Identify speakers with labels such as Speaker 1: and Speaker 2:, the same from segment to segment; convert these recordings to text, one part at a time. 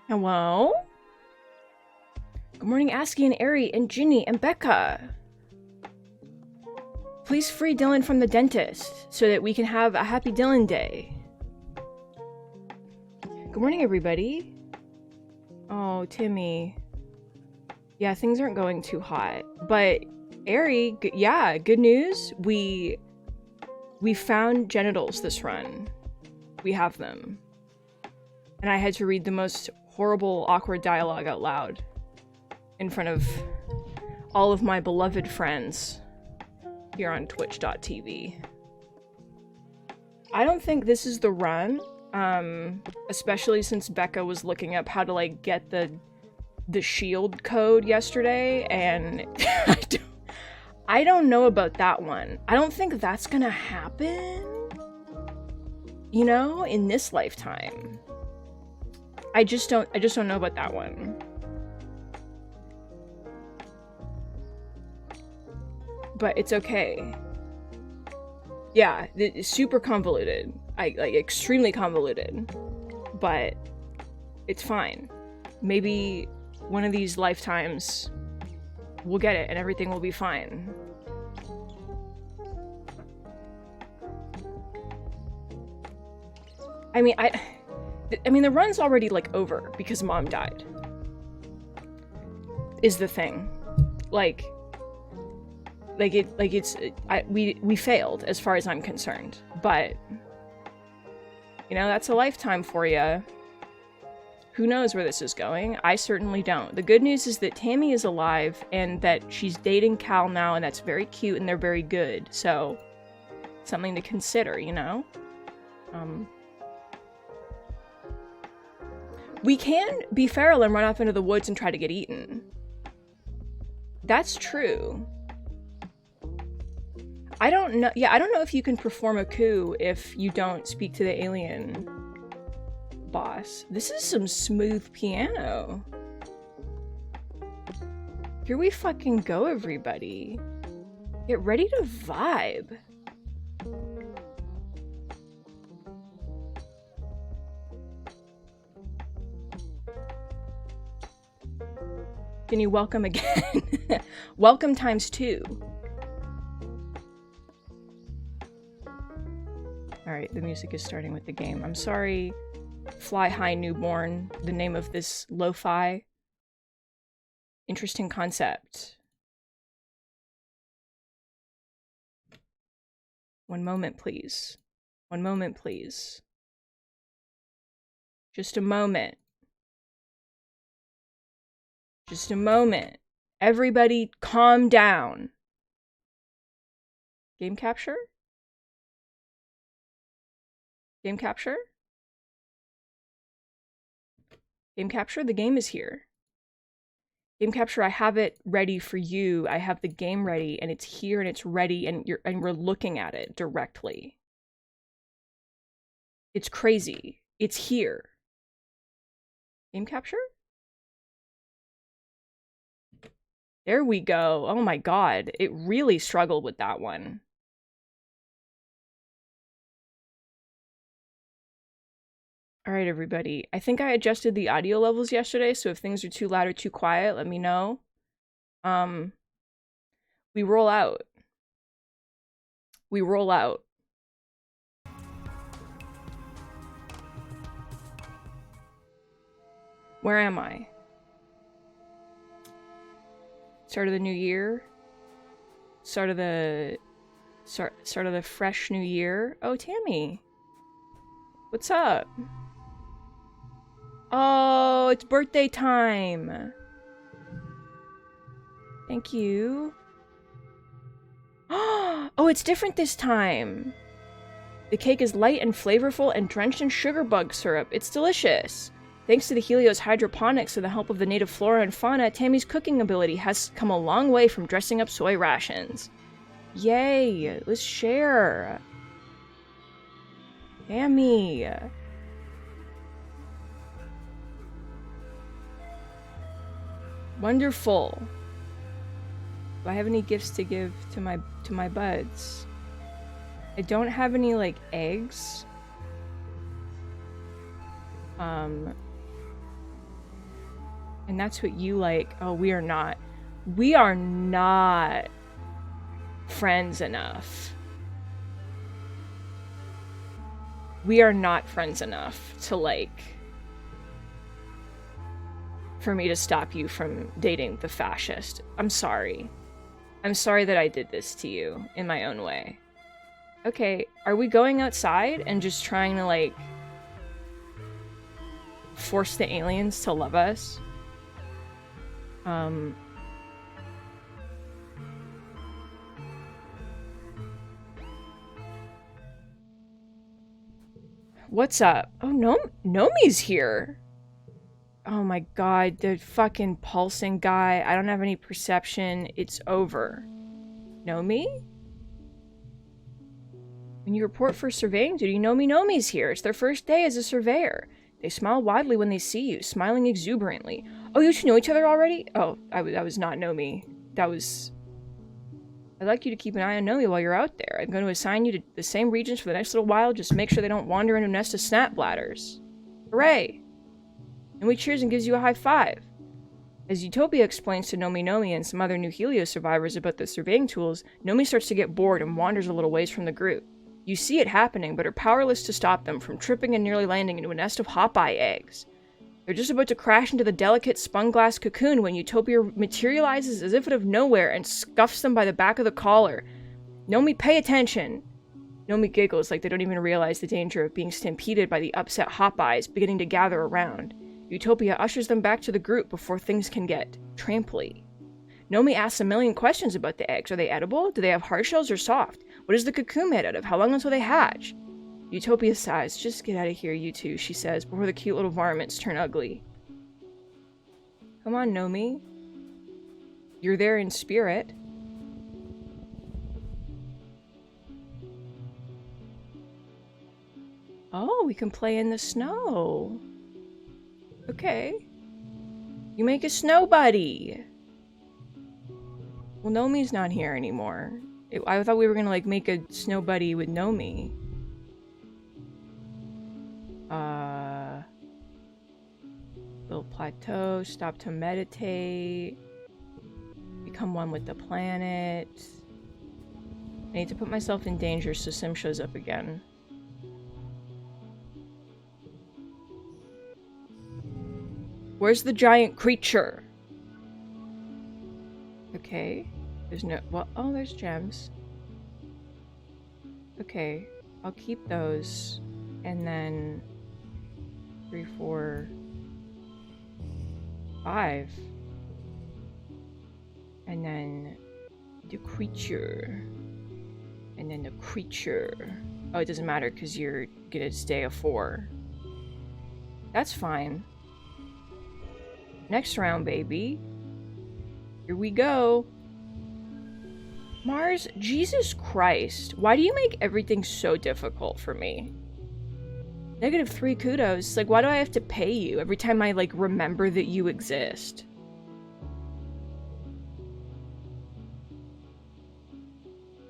Speaker 1: Hello? Good morning, Aski and Ari and Ginny and Becca. Please free Dylan from the dentist so that we can have a happy Dylan day. Good morning, everybody. Oh, Timmy. Yeah, things aren't going too hot. But Ari, yeah, good news. We found genitals this run. We have them. And I had to read the most horrible, awkward dialogue out loud in front of all of my beloved friends here on twitch.tv. I don't think this is the run, especially since Becca was looking up how to, like, get the shield code yesterday, and I don't know about that one. I don't think that's gonna happen, you know, in this lifetime. I just don't know about that one. But it's okay. Yeah, it's super convoluted. Like extremely convoluted. But it's fine. Maybe one of these lifetimes we'll get it and everything will be fine. I mean, the run's already, like, over because Mom died. Is the thing. We failed as far as I'm concerned. But, you know, that's a lifetime for you. Who knows where this is going? I certainly don't. The good news is that Tammy is alive and that she's dating Cal now, and that's very cute and they're very good. So, something to consider, you know? We can be feral and run off into the woods and try to get eaten. That's true. I don't know. Yeah, I don't know if you can perform a coup if you don't speak to the alien boss. This is some smooth piano. Here we fucking go, everybody. Get ready to vibe. Can you welcome again? Welcome times 2. Alright, the music is starting with the game. I'm sorry, Fly High Newborn, the name of this lo-fi. Interesting concept. One moment, please. One moment, please. Just a moment. Just a moment. Everybody calm down. Game capture? Game capture? Game capture? The game is here. Game capture, I have it ready for you. I have the game ready and it's here and it's ready and we're looking at it directly. It's crazy. It's here. Game capture? There we go. Oh my god. It really struggled with that one. Alright, everybody. I think I adjusted the audio levels yesterday, so if things are too loud or too quiet, let me know. We roll out. We roll out. Where am I? Start of the new year. Start of the fresh new year. Oh, Tammy. What's up? Oh, it's birthday time. Thank you. Oh, it's different this time. The cake is light and flavorful and drenched in sugar bug syrup. It's delicious. Thanks to the Helios hydroponics and the help of the native flora and fauna, Tammy's cooking ability has come a long way from dressing up soy rations. Yay! Let's share. Tammy. Wonderful. Do I have any gifts to give to my buds? I don't have any, like, eggs. And that's what you like. Oh, we are not friends enough. We are not friends enough to, like, for me to stop you from dating the fascist. I'm sorry. I'm sorry that I did this to you in my own way. Okay, are we going outside and just trying to, like, force the aliens to love us? What's up? Oh, Nomi's here. Oh my god, the fucking pulsing guy. I don't have any perception. It's over. Nomi? When you report for surveying duty, Nomi's here. It's their first day as a surveyor. They smile widely when they see you, smiling exuberantly. Oh, you two know each other already? Oh, that was not Nomi. That was... I'd like you to keep an eye on Nomi while you're out there. I'm going to assign you to the same regions for the next little while. Just make sure they don't wander into a nest of snap bladders. Hooray! Nomi cheers and gives you a high five. As Utopia explains to Nomi and some other new Helios survivors about the surveying tools, Nomi starts to get bored and wanders a little ways from the group. You see it happening, but are powerless to stop them from tripping and nearly landing into a nest of Hopeye eggs. They're just about to crash into the delicate spun glass cocoon when Utopia materializes as if out of nowhere and scuffs them by the back of the collar. Nomi, pay attention! Nomi giggles like they don't even realize the danger of being stampeded by the upset Hopeyes beginning to gather around. Utopia ushers them back to the group before things can get tramply. Nomi asks a million questions about the eggs. Are they edible? Do they have hard shells or soft? What is the cocoon made out of? How long until they hatch? Utopia sighs. Just get out of here, you two, she says, before the cute little varmints turn ugly. Come on, Nomi. You're there in spirit. Oh, we can play in the snow. Okay. You make a snow buddy. Well, Nomi's not here anymore. I thought we were gonna, like, make a snow buddy with Nomi. Little plateau, stop to meditate. Become one with the planet. I need to put myself in danger so Sim shows up again. Where's the giant creature? Okay. There's no... Well, oh, there's gems. Okay. I'll keep those. And then... 3, 4... 5. And then... the creature. And then the creature. Oh, it doesn't matter because you're gonna stay a 4. That's fine. Next round, baby. Here we go. Mars, Jesus Christ. Why do you make everything so difficult for me? -3 kudos. Like, why do I have to pay you every time I, like, remember that you exist?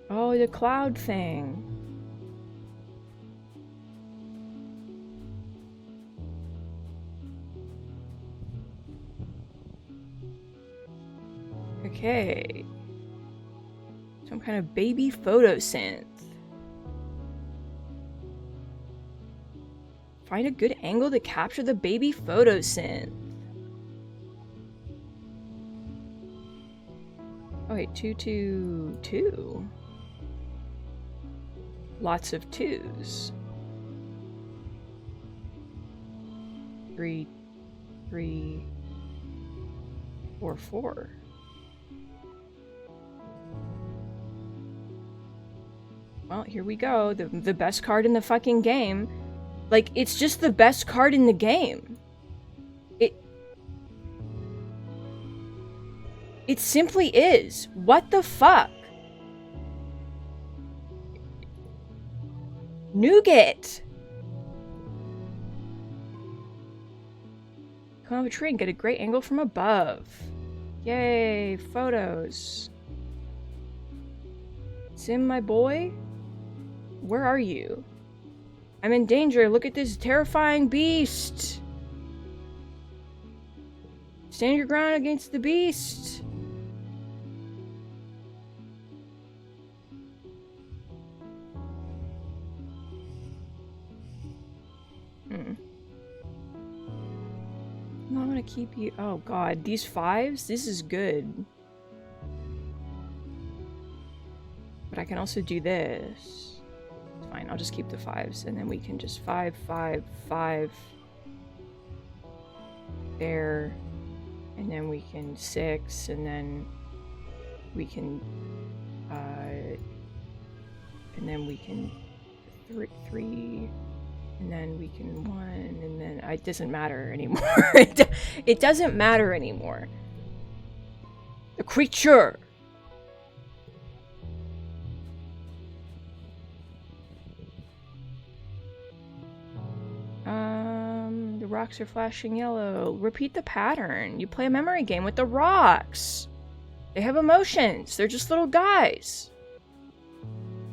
Speaker 1: Oh, the cloud thing. Okay. Some kind of baby photosynth. Find a good angle to capture the baby photosynth. Oh wait, 2, 2, 2. Lots of 2s. 3, 3, 4, 4. Well, here we go. The best card in the fucking game. Like, it's just the best card in the game. It simply is. What the fuck? Nougat! Come up a tree and get a great angle from above. Yay, photos. Sim, my boy? Where are you? I'm in danger. Look at this terrifying beast. Stand your ground against the beast. No, I'm gonna keep you. Oh god, these 5s? This is good. But I can also do this. It's fine, I'll just keep the 5s, and then we can just 5, 5, 5. There. And then we can 6, and then we can, and then we can 3, and then we can 1, and then it doesn't matter anymore. It doesn't matter anymore. The creature. The rocks are flashing yellow. Repeat the pattern. You play a memory game with the rocks. They have emotions. They're just little guys.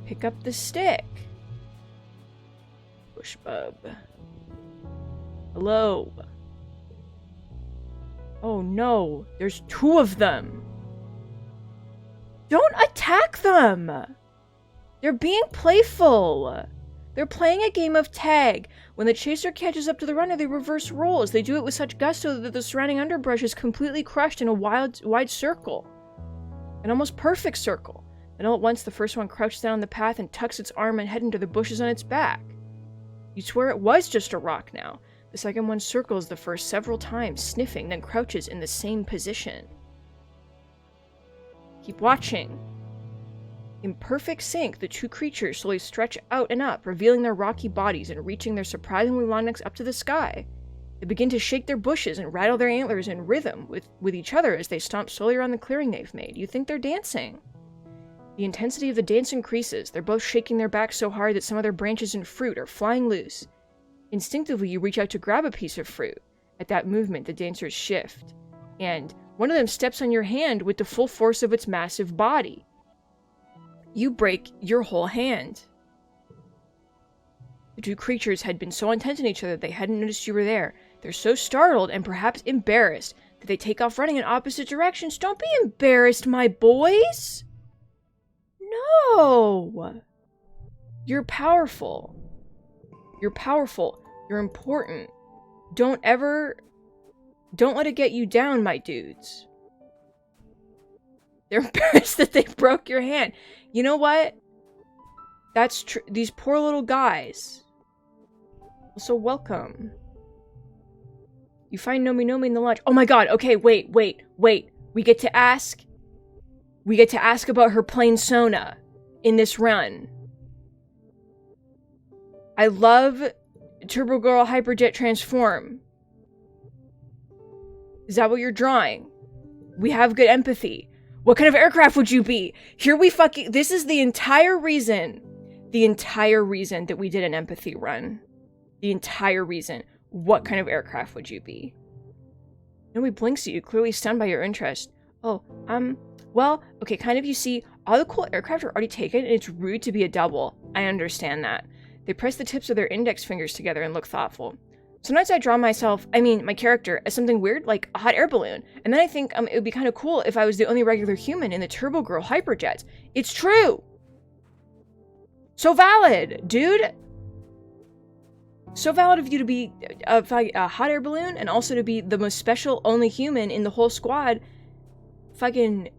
Speaker 1: Pick up the stick. Bushbub. Hello. Oh no, there's 2 of them. Don't attack them. They're being playful. They're playing a game of tag. When the chaser catches up to the runner, they reverse roles. They do it with such gusto that the surrounding underbrush is completely crushed in a wide circle. An almost perfect circle. And all at once, the first one crouches down the path and tucks its arm and head into the bushes on its back. You swear it was just a rock now. The second one circles the first several times, sniffing, then crouches in the same position. Keep watching. In perfect sync, the 2 creatures slowly stretch out and up, revealing their rocky bodies and reaching their surprisingly long necks up to the sky. They begin to shake their bushes and rattle their antlers in rhythm with each other as they stomp slowly around the clearing they've made. You think they're dancing. The intensity of the dance increases. They're both shaking their backs so hard that some of their branches and fruit are flying loose. Instinctively, you reach out to grab a piece of fruit. At that movement, the dancers shift, and one of them steps on your hand with the full force of its massive body. You break your whole hand. The 2 creatures had been so intent on each other they hadn't noticed you were there. They're so startled and perhaps embarrassed that they take off running in opposite directions. Don't be embarrassed, my boys! No! You're powerful. You're powerful. You're important. Don't let it get you down, my dudes. They're embarrassed that they broke your hand. You know what? That's true. These poor little guys. Also, welcome. You find Nomi Nomi in the lodge. Oh my god, okay, wait. We get to ask about her plain Sona in this run. I love Turbo Girl Hyperjet Transform. Is that what you're drawing? We have good empathy. What kind of aircraft would you be? This is the entire reason that we did an empathy run. The entire reason. What kind of aircraft would you be? Nobody blinks at you, clearly stunned by your interest. Oh, well, okay, kind of. You see, all the cool aircraft are already taken, and it's rude to be a double. I understand that. They press the tips of their index fingers together and look thoughtful. Sometimes I draw my character, as something weird, like a hot air balloon. And then I think it would be kind of cool if I was the only regular human in the Turbo Girl Hyperjets. It's true! So valid, dude! So valid of you to be a hot air balloon, and also to be the most special only human in the whole squad. Fucking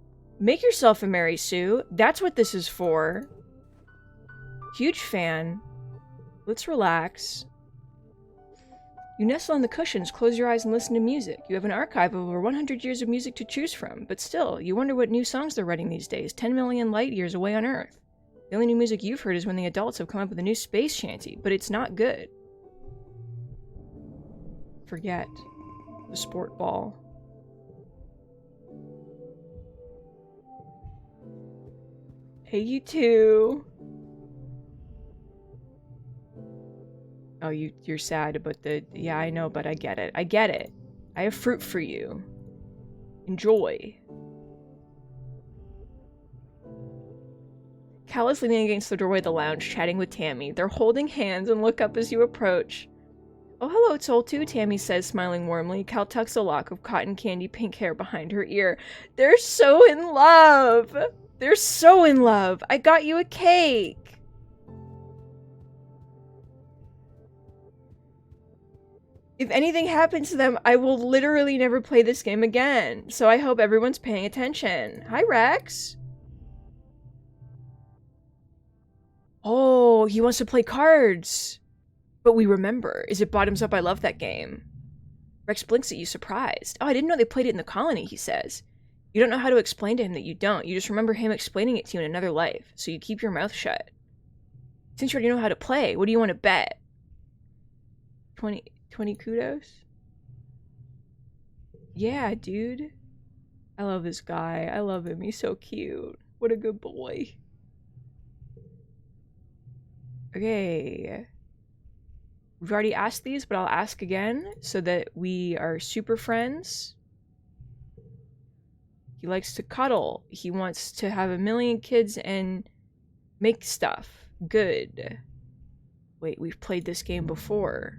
Speaker 1: Make yourself a Mary Sue. That's what this is for. Huge fan. Let's relax. You nestle on the cushions, close your eyes, and listen to music. You have an archive of over 100 years of music to choose from, but still, you wonder what new songs they're writing these days, 10 million light years away on Earth. The only new music you've heard is when the adults have come up with a new space shanty, but it's not good. Forget the sport ball. Hey, you two. Oh, you're sad about the... Yeah, I know, but I get it. I get it. I have fruit for you. Enjoy. Cal is leaning against the doorway of the lounge, chatting with Tammy. They're holding hands and look up as you approach. Oh, hello, it's old too, Tammy says, smiling warmly. Cal tucks a lock of cotton candy pink hair behind her ear. They're so in love! They're so in love! I got you a cake! If anything happens to them, I will literally never play this game again. So I hope everyone's paying attention. Hi, Rex. Oh, he wants to play cards. But we remember. Is it Bottoms Up? I love that game. Rex blinks at you, surprised. Oh, I didn't know they played it in the colony, he says. You don't know how to explain to him that you don't. You just remember him explaining it to you in another life. So you keep your mouth shut. Since you already know how to play, what do you want to bet? 20 kudos? Yeah, dude. I love this guy. I love him. He's so cute. What a good boy. Okay. We've already asked these, but I'll ask again so that we are super friends. He likes to cuddle. He wants to have 1 million kids and make stuff. Good. Wait, we've played this game before.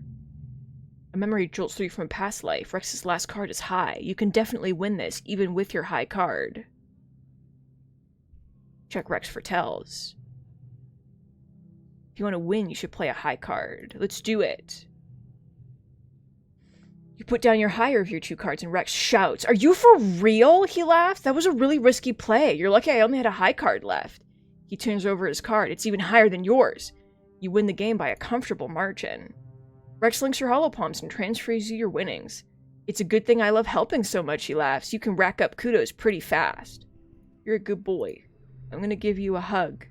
Speaker 1: A memory jolts through you from a past life. Rex's last card is high. You can definitely win this, even with your high card. Check Rex for tells. If you want to win, you should play a high card. Let's do it. You put down your higher of your 2 cards, and Rex shouts, "Are you for real?" He laughs. That was a really risky play. You're lucky I only had a high card left. He turns over his card. It's even higher than yours. You win the game by a comfortable margin. Rex links your hollow palms and transfers you your winnings. It's a good thing I love helping so much, he laughs. You can rack up kudos pretty fast. You're a good boy. I'm gonna give you a hug.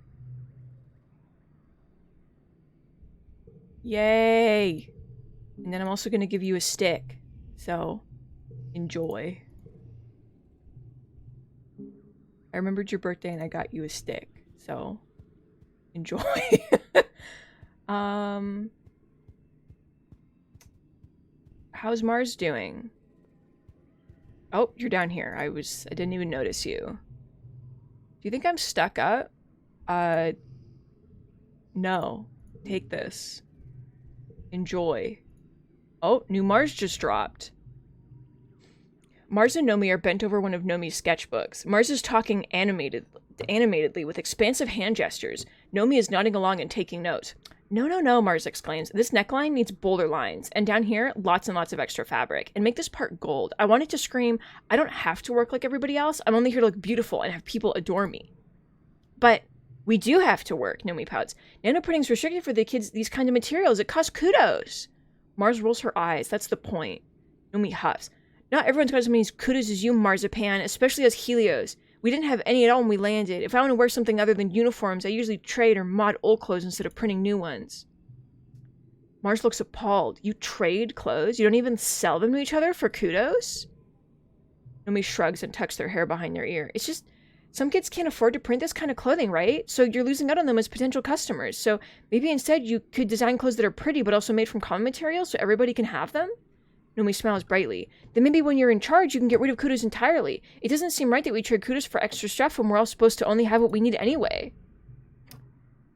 Speaker 1: Yay! And then I'm also gonna give you a stick. So, enjoy. I remembered your birthday and I got you a stick. So, enjoy. How's Mars doing? Oh, you're down here. I didn't even notice you. Do you think I'm stuck up? No. Take this. Enjoy. Oh, new Mars just dropped. Mars and Nomi are bent over one of Nomi's sketchbooks. Mars is talking animatedly with expansive hand gestures. Nomi is nodding along and taking notes. No, Mars exclaims. This neckline needs bolder lines. And down here, lots and lots of extra fabric. And make this part gold. I want it to scream, I don't have to work like everybody else. I'm only here to look beautiful and have people adore me. But we do have to work, Nomi pouts. Nanoprinting's restricted for the kids these kind of materials. It costs kudos. Mars rolls her eyes. That's the point. Nomi huffs. Not everyone's got as many kudos as you, Marzipan, especially as Helios. We didn't have any at all when we landed. If I want to wear something other than uniforms, I usually trade or mod old clothes instead of printing new ones. Mars looks appalled. You trade clothes? You don't even sell them to each other for kudos? Nomi shrugs and tucks their hair behind their ear. It's just, some kids can't afford to print this kind of clothing, right? So you're losing out on them as potential customers. So maybe instead you could design clothes that are pretty but also made from common materials so everybody can have them? Nomi smiles brightly. Then maybe when you're in charge, you can get rid of kudos entirely. It doesn't seem right that we trade kudos for extra stuff when we're all supposed to only have what we need anyway.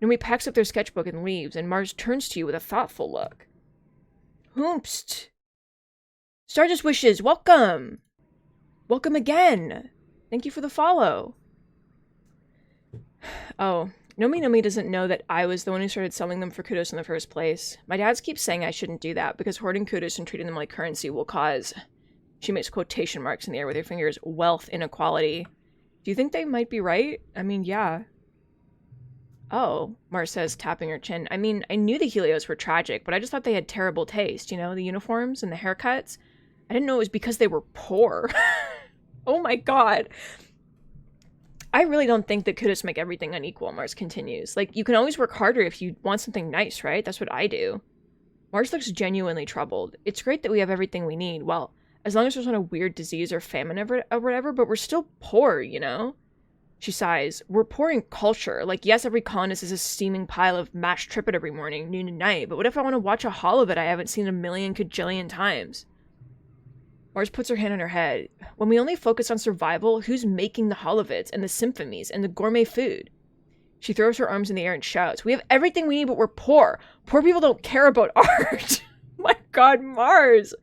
Speaker 1: Nomi packs up their sketchbook and leaves, and Mars turns to you with a thoughtful look. Hoomst. Stardust Wishes, welcome! Welcome again! Thank you for the follow. Oh, Nomi doesn't know that I was the one who started selling them for kudos in the first place. My dad keeps saying I shouldn't do that because hoarding kudos and treating them like currency will cause, she makes quotation marks in the air with her fingers, wealth inequality. Do you think they might be right? I mean, yeah. Oh, Mars says, tapping her chin. I mean, I knew the Helios were tragic, but I just thought they had terrible taste, you know, the uniforms and the haircuts. I didn't know it was because they were poor. Oh my god. I really don't think that CUTEST make everything unequal, Mars continues. Like, you can always work harder if you want something nice, right? That's what I do. Mars looks genuinely troubled. It's great that we have everything we need. Well, as long as there's not a weird disease or famine or whatever, but we're still poor, you know? She sighs. We're poor in culture. Like, yes, every colonist is a steaming pile of mashed trippet every morning, noon and night, but what if I want to watch a holo that I haven't seen a million cajillion times? Mars puts her hand on her head. When we only focus on survival, who's making the holovids and the symphonies and the gourmet food? She throws her arms in the air and shouts, we have everything we need, but we're poor. Poor people don't care about art. My god, Mars.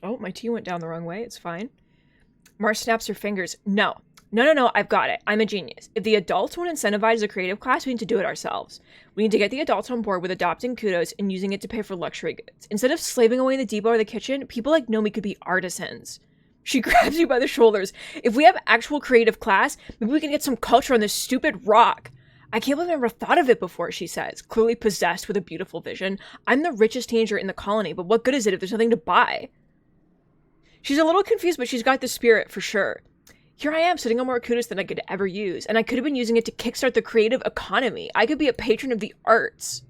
Speaker 1: Oh, my tea went down the wrong way. It's fine. Mars snaps her fingers. No, I've got it. I'm a genius. If the adults want to incentivize the creative class, we need to do it ourselves. We need to get the adults on board with adopting CUTEST and using it to pay for luxury goods. Instead of slaving away in the depot or the kitchen, people like Nomi could be artisans. She grabs you by the shoulders. If we have actual creative class, maybe we can get some culture on this stupid rock. I can't believe I never thought of it before, she says, clearly possessed with a beautiful vision. I'm the richest teenager in the colony, but what good is it if there's nothing to buy? She's a little confused, but she's got the spirit for sure. Here I am sitting on more CUTEST than I could ever use, and I could have been using it to kickstart the creative economy. I could be a patron of the arts.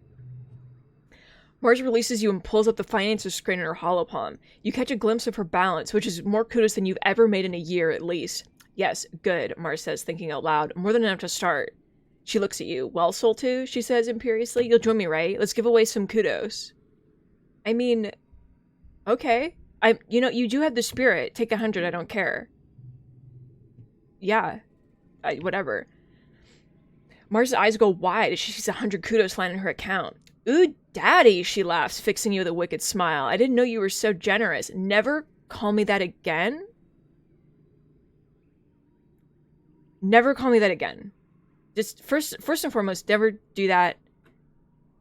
Speaker 1: Mars releases you and pulls up the finances screen in her holopalm. You catch a glimpse of her balance, which is more CUTEST than you've ever made in a year at least. Yes, good, Mars says, thinking out loud. More than enough to start. She looks at you. Well, Soul 2, she says imperiously. You'll join me, right? Let's give away some CUTEST. I mean, okay. You know, you do have the spirit. Take 100, I don't care. Yeah, whatever. Mars' eyes go wide as she sees 100 CUTEST land in her account. Ooh, daddy, she laughs, fixing you with a wicked smile. I didn't know you were so generous. Never call me that again? Never call me that again. Just first and foremost, never do that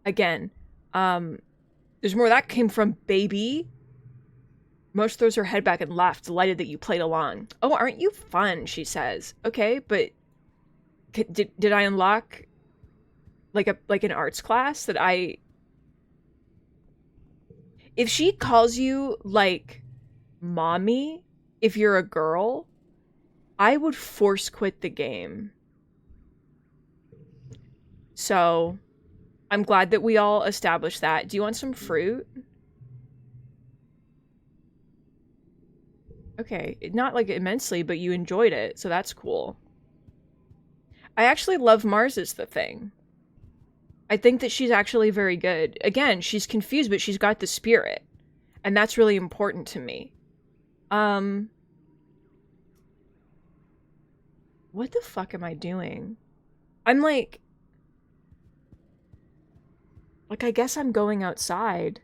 Speaker 1: again. There's more that came from, baby. Mars throws her head back and laughs, delighted that you played along. Oh, aren't you fun, she says. Okay, but did I unlock like an arts class that I... If she calls you, like, mommy, if you're a girl, I would force quit the game. So, I'm glad that we all established that. Do you want some fruit? Okay, not like immensely, but you enjoyed it, so that's cool. I actually love Mars is the thing. I think that she's actually very good. Again, she's confused, but she's got the spirit. And that's really important to me. What the fuck am I doing? I'm like, I guess I'm going outside.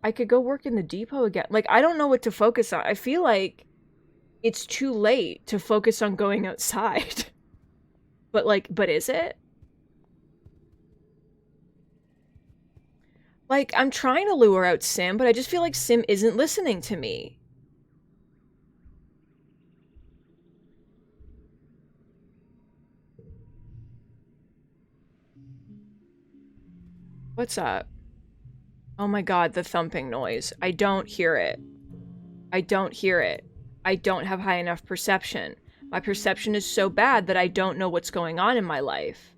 Speaker 1: I could go work in the depot again. Like, I don't know what to focus on. I feel like it's too late to focus on going outside. But is it? Like, I'm trying to lure out Sim, but I just feel like Sim isn't listening to me. What's up? Oh my god, the thumping noise. I don't hear it. I don't hear it. I don't have high enough perception. My perception is so bad that I don't know what's going on in my life.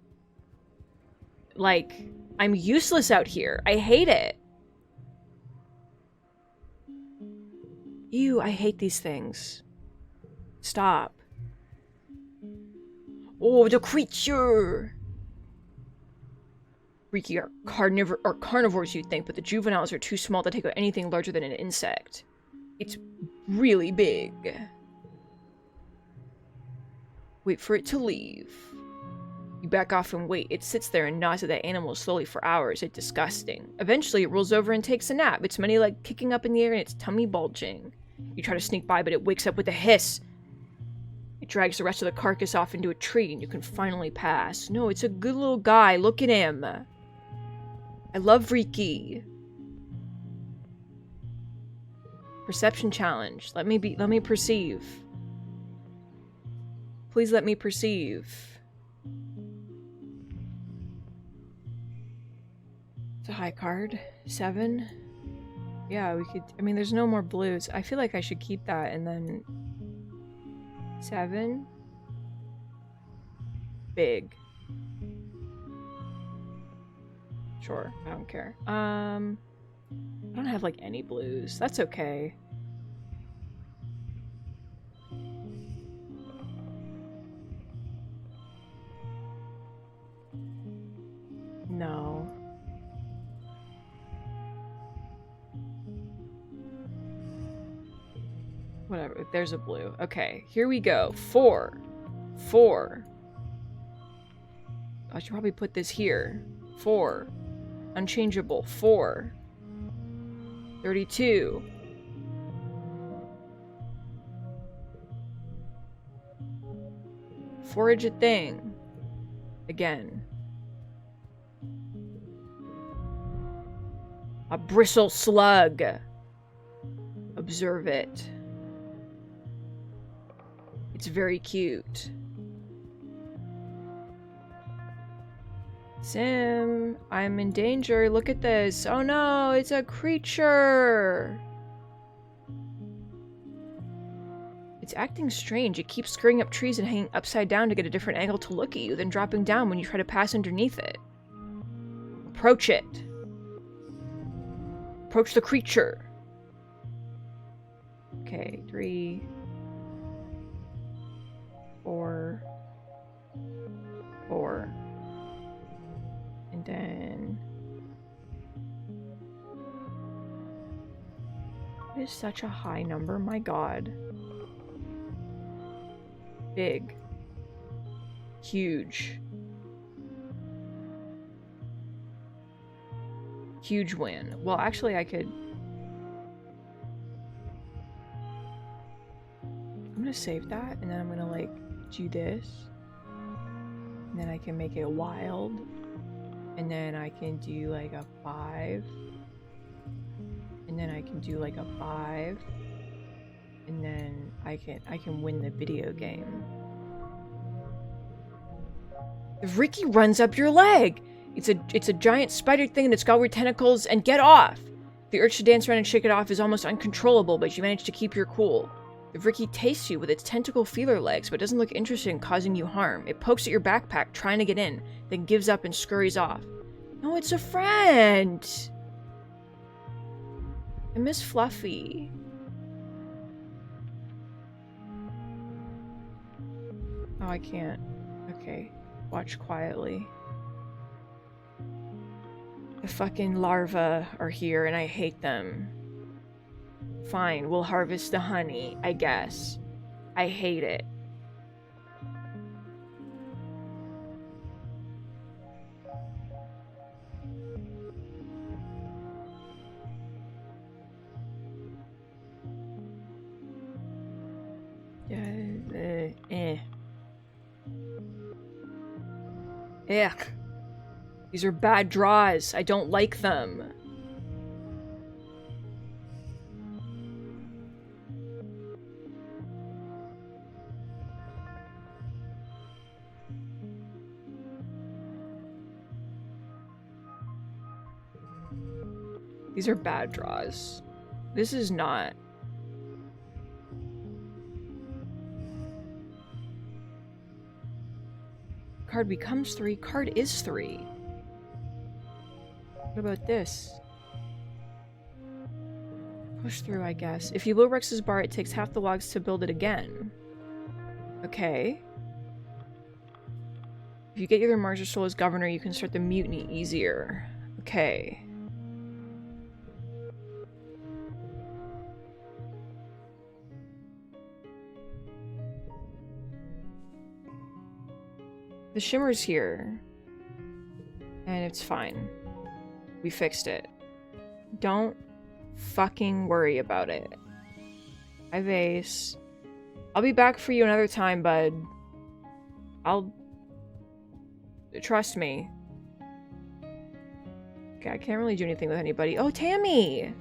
Speaker 1: Like, I'm useless out here. I hate it. Ew, I hate these things. Stop. Oh, the creature! Freaky are carnivores, you'd think, but the juveniles are too small to take out anything larger than an insect. It's really big. Wait for it to leave. You back off and wait. It sits there and gnaws at that animal slowly for hours. It's disgusting. Eventually, it rolls over and takes a nap. Its many legs kicking up in the air and its tummy bulging. You try to sneak by, but it wakes up with a hiss. It drags the rest of the carcass off into a tree, and you can finally pass. No, it's a good little guy. Look at him. I love Riki. Perception challenge. Let me perceive. Please let me perceive. It's a high card. 7. Yeah, we could... I mean, there's no more blues. I feel like I should keep that and then... 7. Big. Sure, I don't care. I don't have, like, any blues. That's okay. No. Whatever, there's a blue. Okay, here we go. 4. 4. I should probably put this here. 4. Unchangeable. 4. 32. Forage a thing. Again. A bristle slug. Observe it. It's very cute. Sim, I'm in danger. Look at this. Oh no, it's a creature. It's acting strange. It keeps scurrying up trees and hanging upside down to get a different angle to look at you, then dropping down when you try to pass underneath it. Approach it. Approach the creature. Okay, 3, 4, 4. And then... It is such a high number, my god. Big. Huge. Huge win. Well, actually, I could... I'm gonna save that, and then I'm gonna, like, do this. And then I can make it wild. And then I can do, like, a 5. And then I can do, like, a 5. And then I can win the video game. Ricky runs up your leg! It's a giant spider thing and it's got weird tentacles, and get off! The urge to dance around and shake it off is almost uncontrollable, but you manage to keep your cool. The Ricky tastes you with its tentacle feeler legs, but doesn't look interested in causing you harm. It pokes at your backpack, trying to get in, then gives up and scurries off. No, it's a friend! I miss Fluffy. Oh, I can't. Okay. Watch quietly. The fucking larvae are here and I hate them. Fine, we'll harvest the honey, I guess. I hate it. Ugh. These are bad draws. I don't like them. These are bad draws. This is not. Card becomes 3. Card is 3. What about this? Push through, I guess. If you blow Rex's bar, it takes half the logs to build it again. Okay. If you get either Mars or Sol as governor, you can start the mutiny easier. Okay. The shimmer's here. And it's fine. We fixed it. Don't fucking worry about it. I vase. I'll be back for you another time, bud. Trust me. Okay, I can't really do anything with anybody. Oh, Tammy!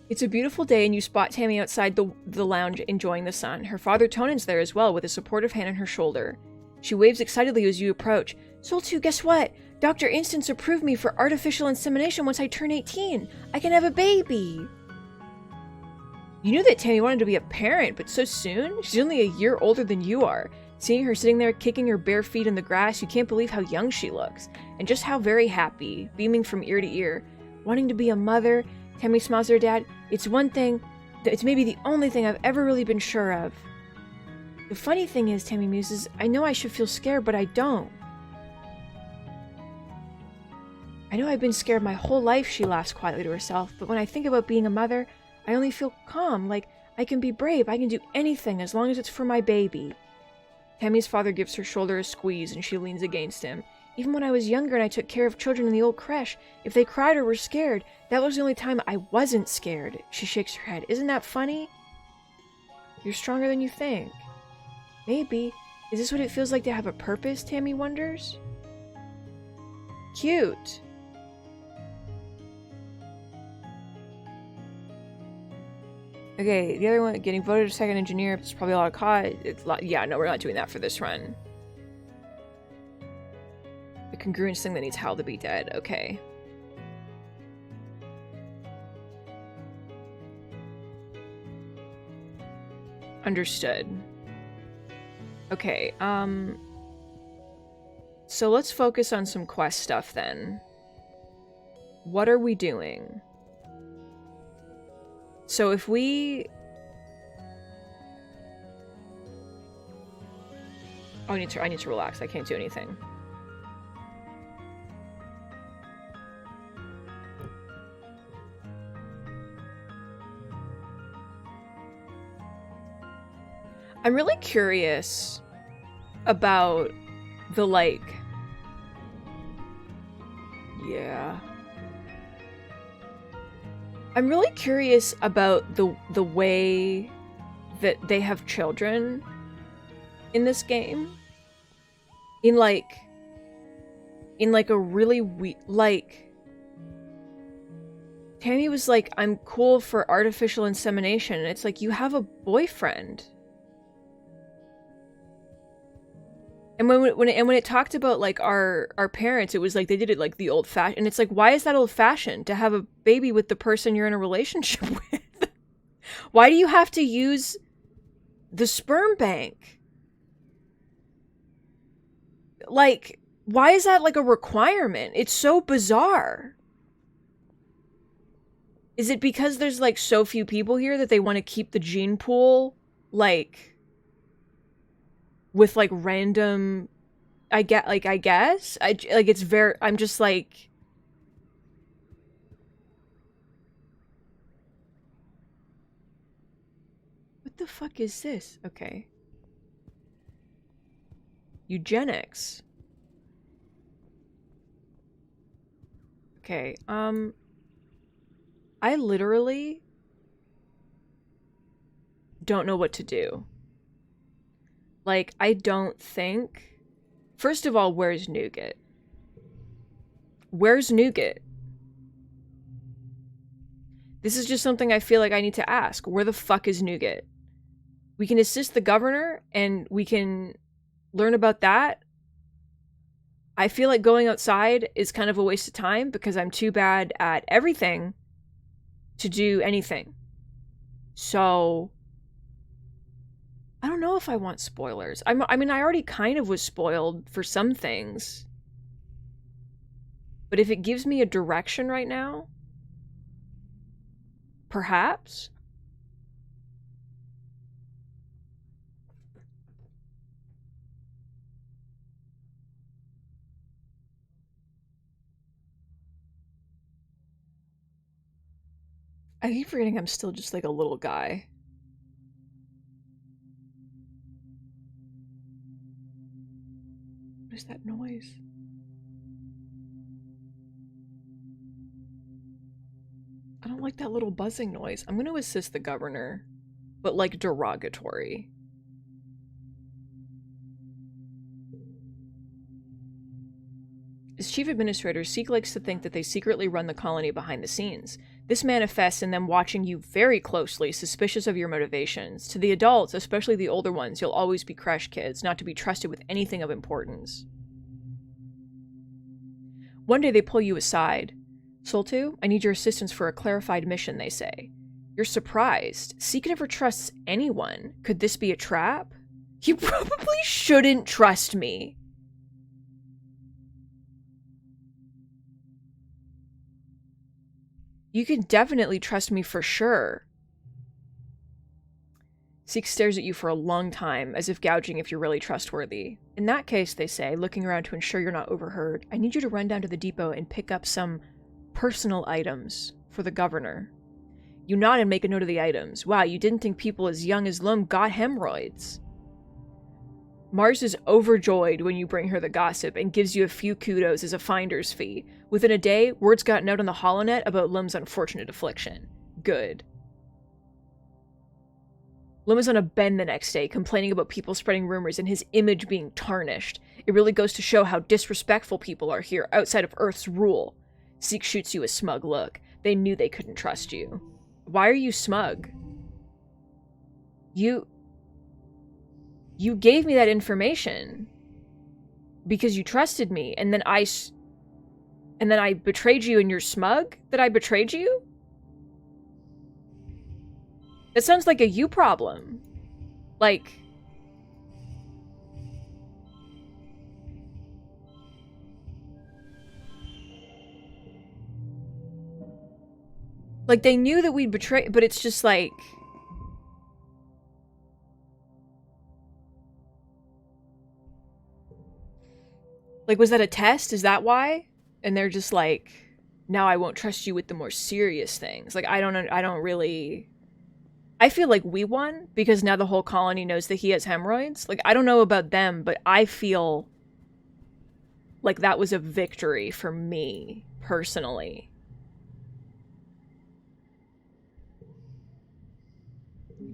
Speaker 1: It's a beautiful day and you spot Tammy outside the lounge enjoying the sun. Her father Tonan's there as well with a supportive hand on her shoulder. She waves excitedly as you approach. Soltu, guess what? Dr. Instance approved me for artificial insemination once I turn 18. I can have a baby. You knew that Tammy wanted to be a parent, but so soon? She's only a year older than you are. Seeing her sitting there kicking her bare feet in the grass, you can't believe how young she looks. And just how very happy, beaming from ear to ear. Wanting to be a mother, Tammy smiles at her dad. It's one thing, it's maybe the only thing I've ever really been sure of. The funny thing is, Tammy muses, I know I should feel scared, but I don't. I know I've been scared my whole life, she laughs quietly to herself, but when I think about being a mother, I only feel calm, like I can be brave, I can do anything as long as it's for my baby. Tammy's father gives her shoulder a squeeze and she leans against him. Even when I was younger and I took care of children in the old creche, if they cried or were scared, that was the only time I wasn't scared. She shakes her head. Isn't that funny? You're stronger than you think. Maybe. Is this what it feels like to have a purpose, Tammy wonders? Cute. Okay, the other one, getting voted a second engineer, it's probably a lot of cost. Yeah, no, we're not doing that for this run. A congruence thing that needs Hal to be dead. Okay. Understood. Okay, so let's focus on some quest stuff then. What are we doing? So if we... Oh, I need to relax. I can't do anything. I'm really curious about the, like... Yeah. I'm really curious about the way that they have children in this game. In like a really like... Tammy was like, I'm cool for artificial insemination. And it's like, you have a boyfriend. And when it talked about like our parents, it was like they did it like the old fashioned. And it's like, why is that old fashioned to have a baby with the person you're in a relationship with? Why do you have to use the sperm bank? Like, why is that like a requirement? It's so bizarre. Is it because there's like so few people here that they want to keep the gene pool like with like random, I guess it's very, I'm just like, what the fuck is this? Okay. Eugenics. Okay, I literally don't know what to do. Like, I don't think... First of all, where's Nougat? Where's Nougat? This is just something I feel like I need to ask. Where the fuck is Nougat? We can assist the governor, and we can learn about that. I feel like going outside is kind of a waste of time, because I'm too bad at everything to do anything. So... I don't know if I want spoilers. I mean, I already kind of was spoiled for some things. But if it gives me a direction right now, perhaps? I keep forgetting I'm still just like a little guy. What is that noise? I don't like that little buzzing noise. I'm going to assist the governor, but like derogatory. As chief administrator, Seek likes to think that they secretly run the colony behind the scenes. This manifests in them watching you very closely, suspicious of your motivations. To the adults, especially the older ones, you'll always be crash kids, not to be trusted with anything of importance. One day they pull you aside. Soltu, I need your assistance for a clarified mission, they say. You're surprised. Seek never trusts anyone. Could this be a trap? You probably shouldn't trust me. You can definitely trust me for sure. Seek stares at you for a long time, as if gouging if you're really trustworthy. In that case, they say, looking around to ensure you're not overheard, I need you to run down to the depot and pick up some personal items for the governor. You nod and make a note of the items. Wow, you didn't think people as young as Lum got hemorrhoids. Mars is overjoyed when you bring her the gossip and gives you a few kudos as a finder's fee. Within a day, word's gotten out on the holonet about Lum's unfortunate affliction. Good. Lum is on a bend the next day, complaining about people spreading rumors and his image being tarnished. It really goes to show how disrespectful people are here outside of Earth's rule. Seek shoots you a smug look. They knew they couldn't trust you. Why are you smug? You gave me that information because you trusted me, and then I betrayed you and you're smug that I betrayed you? That sounds like a you problem. Like they knew that we'd betray, but it's just like was that a test? Is that why? And they're just like, now I won't trust you with the more serious things. Like, I don't really... I feel like we won, because now the whole colony knows that he has hemorrhoids. Like, I don't know about them, but I feel like that was a victory for me, personally.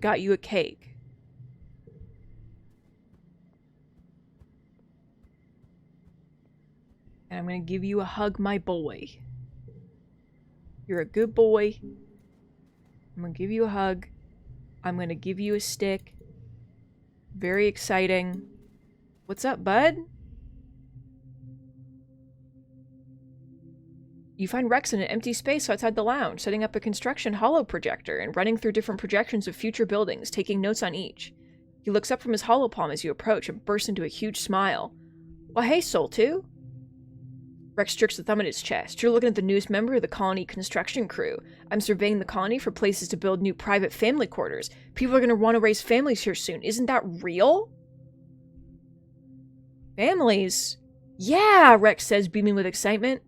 Speaker 1: Got you a cake. And I'm gonna give you a hug, my boy. You're a good boy. I'm gonna give you a hug. I'm gonna give you a stick. Very exciting. What's up, bud? You find Rex in an empty space outside the lounge, setting up a construction holo projector and running through different projections of future buildings, taking notes on each. He looks up from his holopalm as you approach and bursts into a huge smile. Well, hey, Soltu. Rex jerks the thumb at his chest. You're looking at the newest member of the colony construction crew. I'm surveying the colony for places to build new private family quarters. People are going to want to raise families here soon. Isn't that real? Families? Yeah, Rex says, beaming with excitement.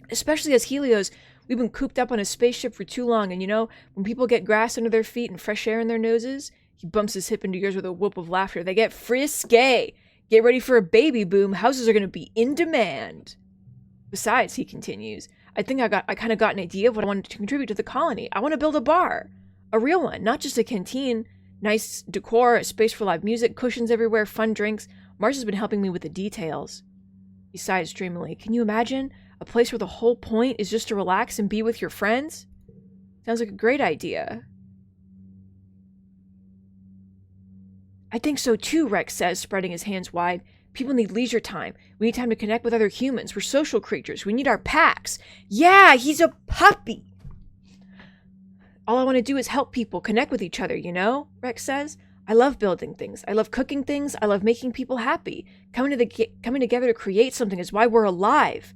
Speaker 1: Especially as Helios, we've been cooped up on a spaceship for too long, and you know, when people get grass under their feet and fresh air in their noses, he bumps his hip into yours with a whoop of laughter. They get frisky. Get ready for a baby boom. Houses are going to be in demand. Besides, he continues, I think I kind of got an idea of what I wanted to contribute to the colony. I want to build a bar. A real one, not just a canteen. Nice decor, a space for live music, cushions everywhere, fun drinks. Mars has been helping me with the details. He sighs dreamily. Can you imagine? A place where the whole point is just to relax and be with your friends? Sounds like a great idea. I think so too, Rex says, spreading his hands wide. People need leisure time. We need time to connect with other humans. We're social creatures. We need our packs. Yeah, he's a puppy. All I want to do is help people connect with each other, you know? Rex says. I love building things. I love cooking things. I love making people happy. Coming together to create something is why we're alive.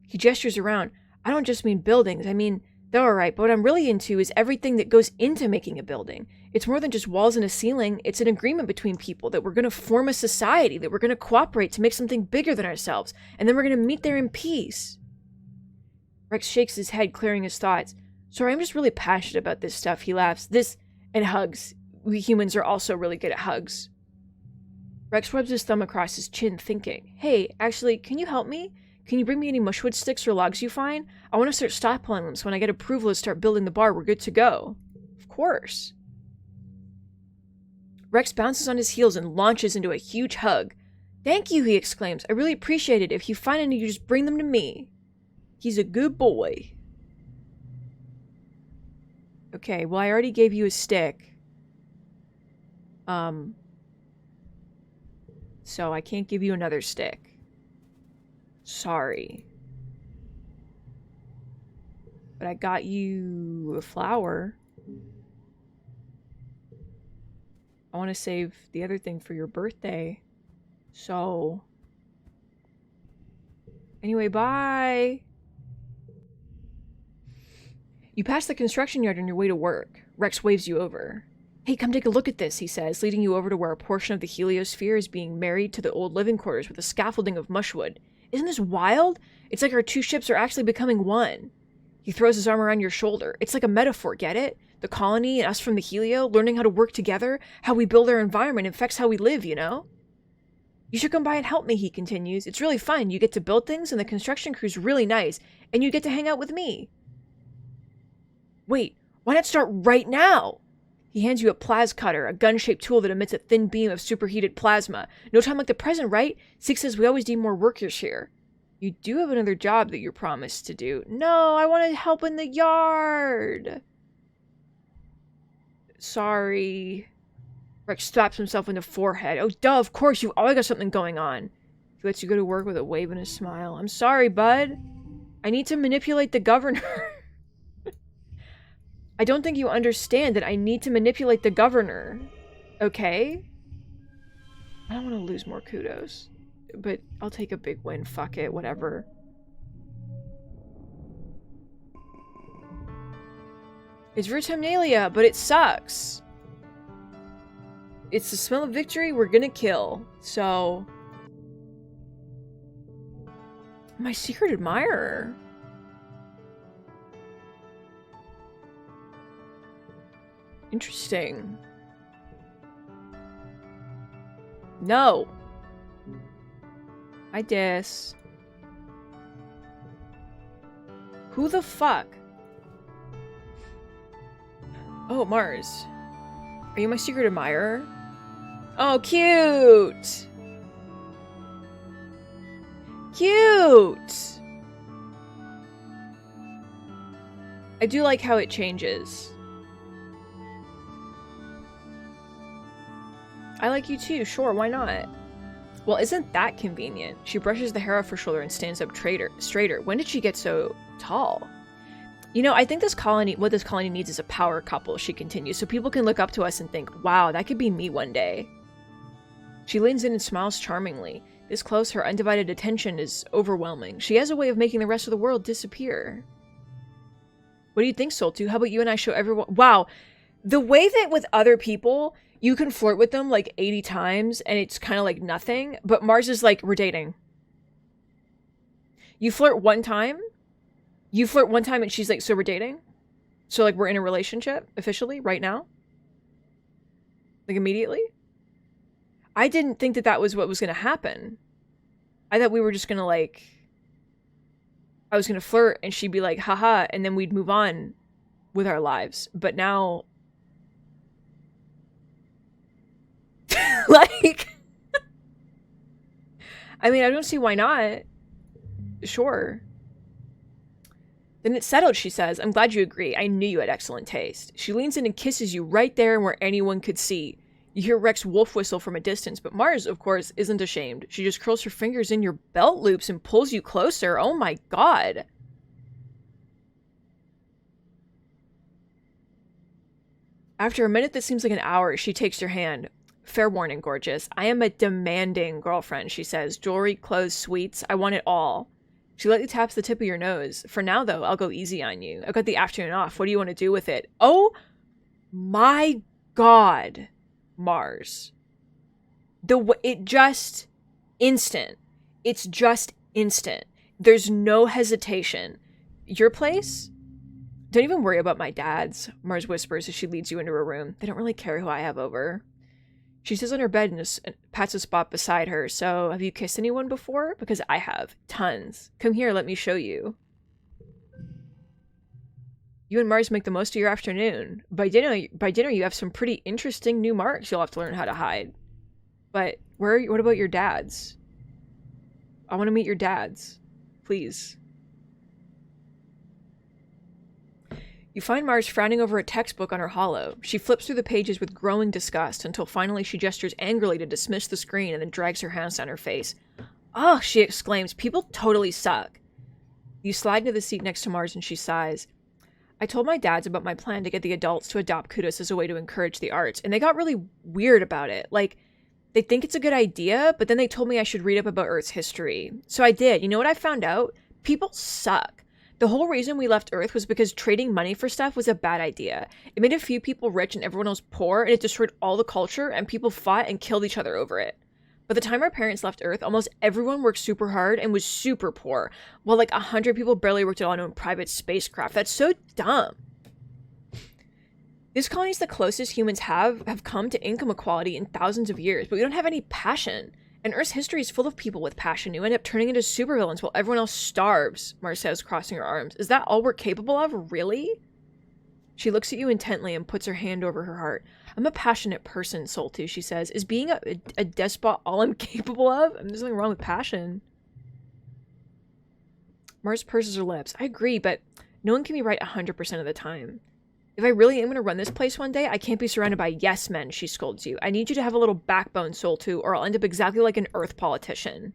Speaker 1: He gestures around. I don't just mean buildings. I mean, they're all right, but what I'm really into is everything that goes into making a building. It's more than just walls and a ceiling. It's an agreement between people that we're going to form a society, that we're going to cooperate to make something bigger than ourselves, and then we're going to meet there in peace. Rex shakes his head, clearing his thoughts. Sorry, I'm just really passionate about this stuff, he laughs. This and hugs. We humans are also really good at hugs. Rex rubs his thumb across his chin, thinking, hey, actually, can you help me? Can you bring me any mushwood sticks or logs you find? I want to start stockpiling them, so when I get approval to start building the bar, we're good to go. Of course. Rex bounces on his heels and launches into a huge hug. Thank you, he exclaims. I really appreciate it. If you find any, you just bring them to me. He's a good boy. Okay, well, I already gave you a stick. So I can't give you another stick. Sorry. But I got you a flower. I want to save the other thing for your birthday. So... Anyway, bye! You pass the construction yard on your way to work. Rex waves you over. Hey, come take a look at this, he says, leading you over to where a portion of the heliosphere is being married to the old living quarters with a scaffolding of mushwood. Isn't this wild? It's like our two ships are actually becoming one. He throws his arm around your shoulder. It's like a metaphor, get it? The colony and us from the helio, learning how to work together, how we build our environment affects how we live, you know? You should come by and help me, he continues. It's really fun. You get to build things and the construction crew's really nice, and you get to hang out with me. Wait, why not start right now? He hands you a plas cutter, a gun-shaped tool that emits a thin beam of superheated plasma. No time like the present, right? Six says we always need more workers here. You do have another job that you're promised to do. No, I want to help in the yard. Sorry. Rex slaps himself in the forehead. Oh, duh, of course, you've always got something going on. He lets you go to work with a wave and a smile. I'm sorry, bud. I need to manipulate the governor. I don't think you understand that I need to manipulate the governor. Okay? I don't want to lose more kudos. But I'll take a big win. Fuck it. Whatever. It's Vertumnalia, but it sucks. It's the smell of victory we're gonna kill. So... My secret admirer. Interesting. No. I diss. Who the fuck? Oh, Mars. Are you my secret admirer? Oh, cute! Cute! I do like how it changes. I like you too, sure, why not? Well, isn't that convenient? She brushes the hair off her shoulder and stands up straighter. When did she get so tall? You know, I think what this colony needs is a power couple, she continues, so people can look up to us and think, wow, that could be me one day. She leans in and smiles charmingly. This close, her undivided attention is overwhelming. She has a way of making the rest of the world disappear. What do you think, Soltu? How about you and I show everyone... Wow, the way that with other people... You can flirt with them like 80 times and it's kind of like nothing. But Mars is like, we're dating. You flirt one time and she's like, so we're dating? So like we're in a relationship officially right now? Like immediately? I didn't think that that was what was going to happen. I thought we were just going to like... I was going to flirt and she'd be like, haha, and then we'd move on with our lives. But now... Like, I mean, I don't see why not. Sure. Then it's settled, she says. I'm glad you agree. I knew you had excellent taste. She leans in and kisses you right there and where anyone could see. You hear Rex wolf whistle from a distance, but Mars, of course, isn't ashamed. She just curls her fingers in your belt loops and pulls you closer. Oh my god. After a minute that seems like an hour, she takes your hand. Fair warning, gorgeous. I am a demanding girlfriend, she says. Jewelry, clothes, sweets. I want it all. She lightly taps the tip of your nose. For now, though, I'll go easy on you. I've got the afternoon off. What do you want to do with it? Oh my god, Mars. It just instant. It's just instant. There's no hesitation. Your place? Don't even worry about my dad's, Mars whispers as she leads you into her room. They don't really care who I have over. She sits on her bed and pats a spot beside her. So, have you kissed anyone before? Because I have. Tons. Come here, let me show you. You and Mars make the most of your afternoon. By dinner, you have some pretty interesting new marks you'll have to learn how to hide. But what about your dad's? I want to meet your dads. Please. You find Mars frowning over a textbook on her holo. She flips through the pages with growing disgust until finally she gestures angrily to dismiss the screen and then drags her hands down her face. "Oh," she exclaims, "people totally suck." You slide into the seat next to Mars and she sighs. "I told my dads about my plan to get the adults to adopt CUTEST as a way to encourage the arts, and they got really weird about it. Like, they think it's a good idea, but then they told me I should read up about Earth's history. So I did. You know what I found out? People suck. The whole reason we left Earth was because trading money for stuff was a bad idea. It made a few people rich and everyone else poor, and it destroyed all the culture, and people fought and killed each other over it. By the time our parents left Earth, almost everyone worked super hard and was super poor, while like 100 people barely worked on a private spacecraft. That's so dumb. This colony is the closest humans have come to income equality in thousands of years, but we don't have any passion. And Earth's history is full of people with passion who end up turning into supervillains while everyone else starves," Mars says, crossing her arms. "Is that all we're capable of? Really?" She looks at you intently and puts her hand over her heart. "I'm a passionate person, Soltu," she says. "Is being a despot all I'm capable of? I mean, there's nothing wrong with passion." Mars purses her lips. "I agree, but no one can be right 100% of the time. If I really am going to run this place one day, I can't be surrounded by yes men," she scolds you. "I need you to have a little backbone, Soltu, or I'll end up exactly like an Earth politician."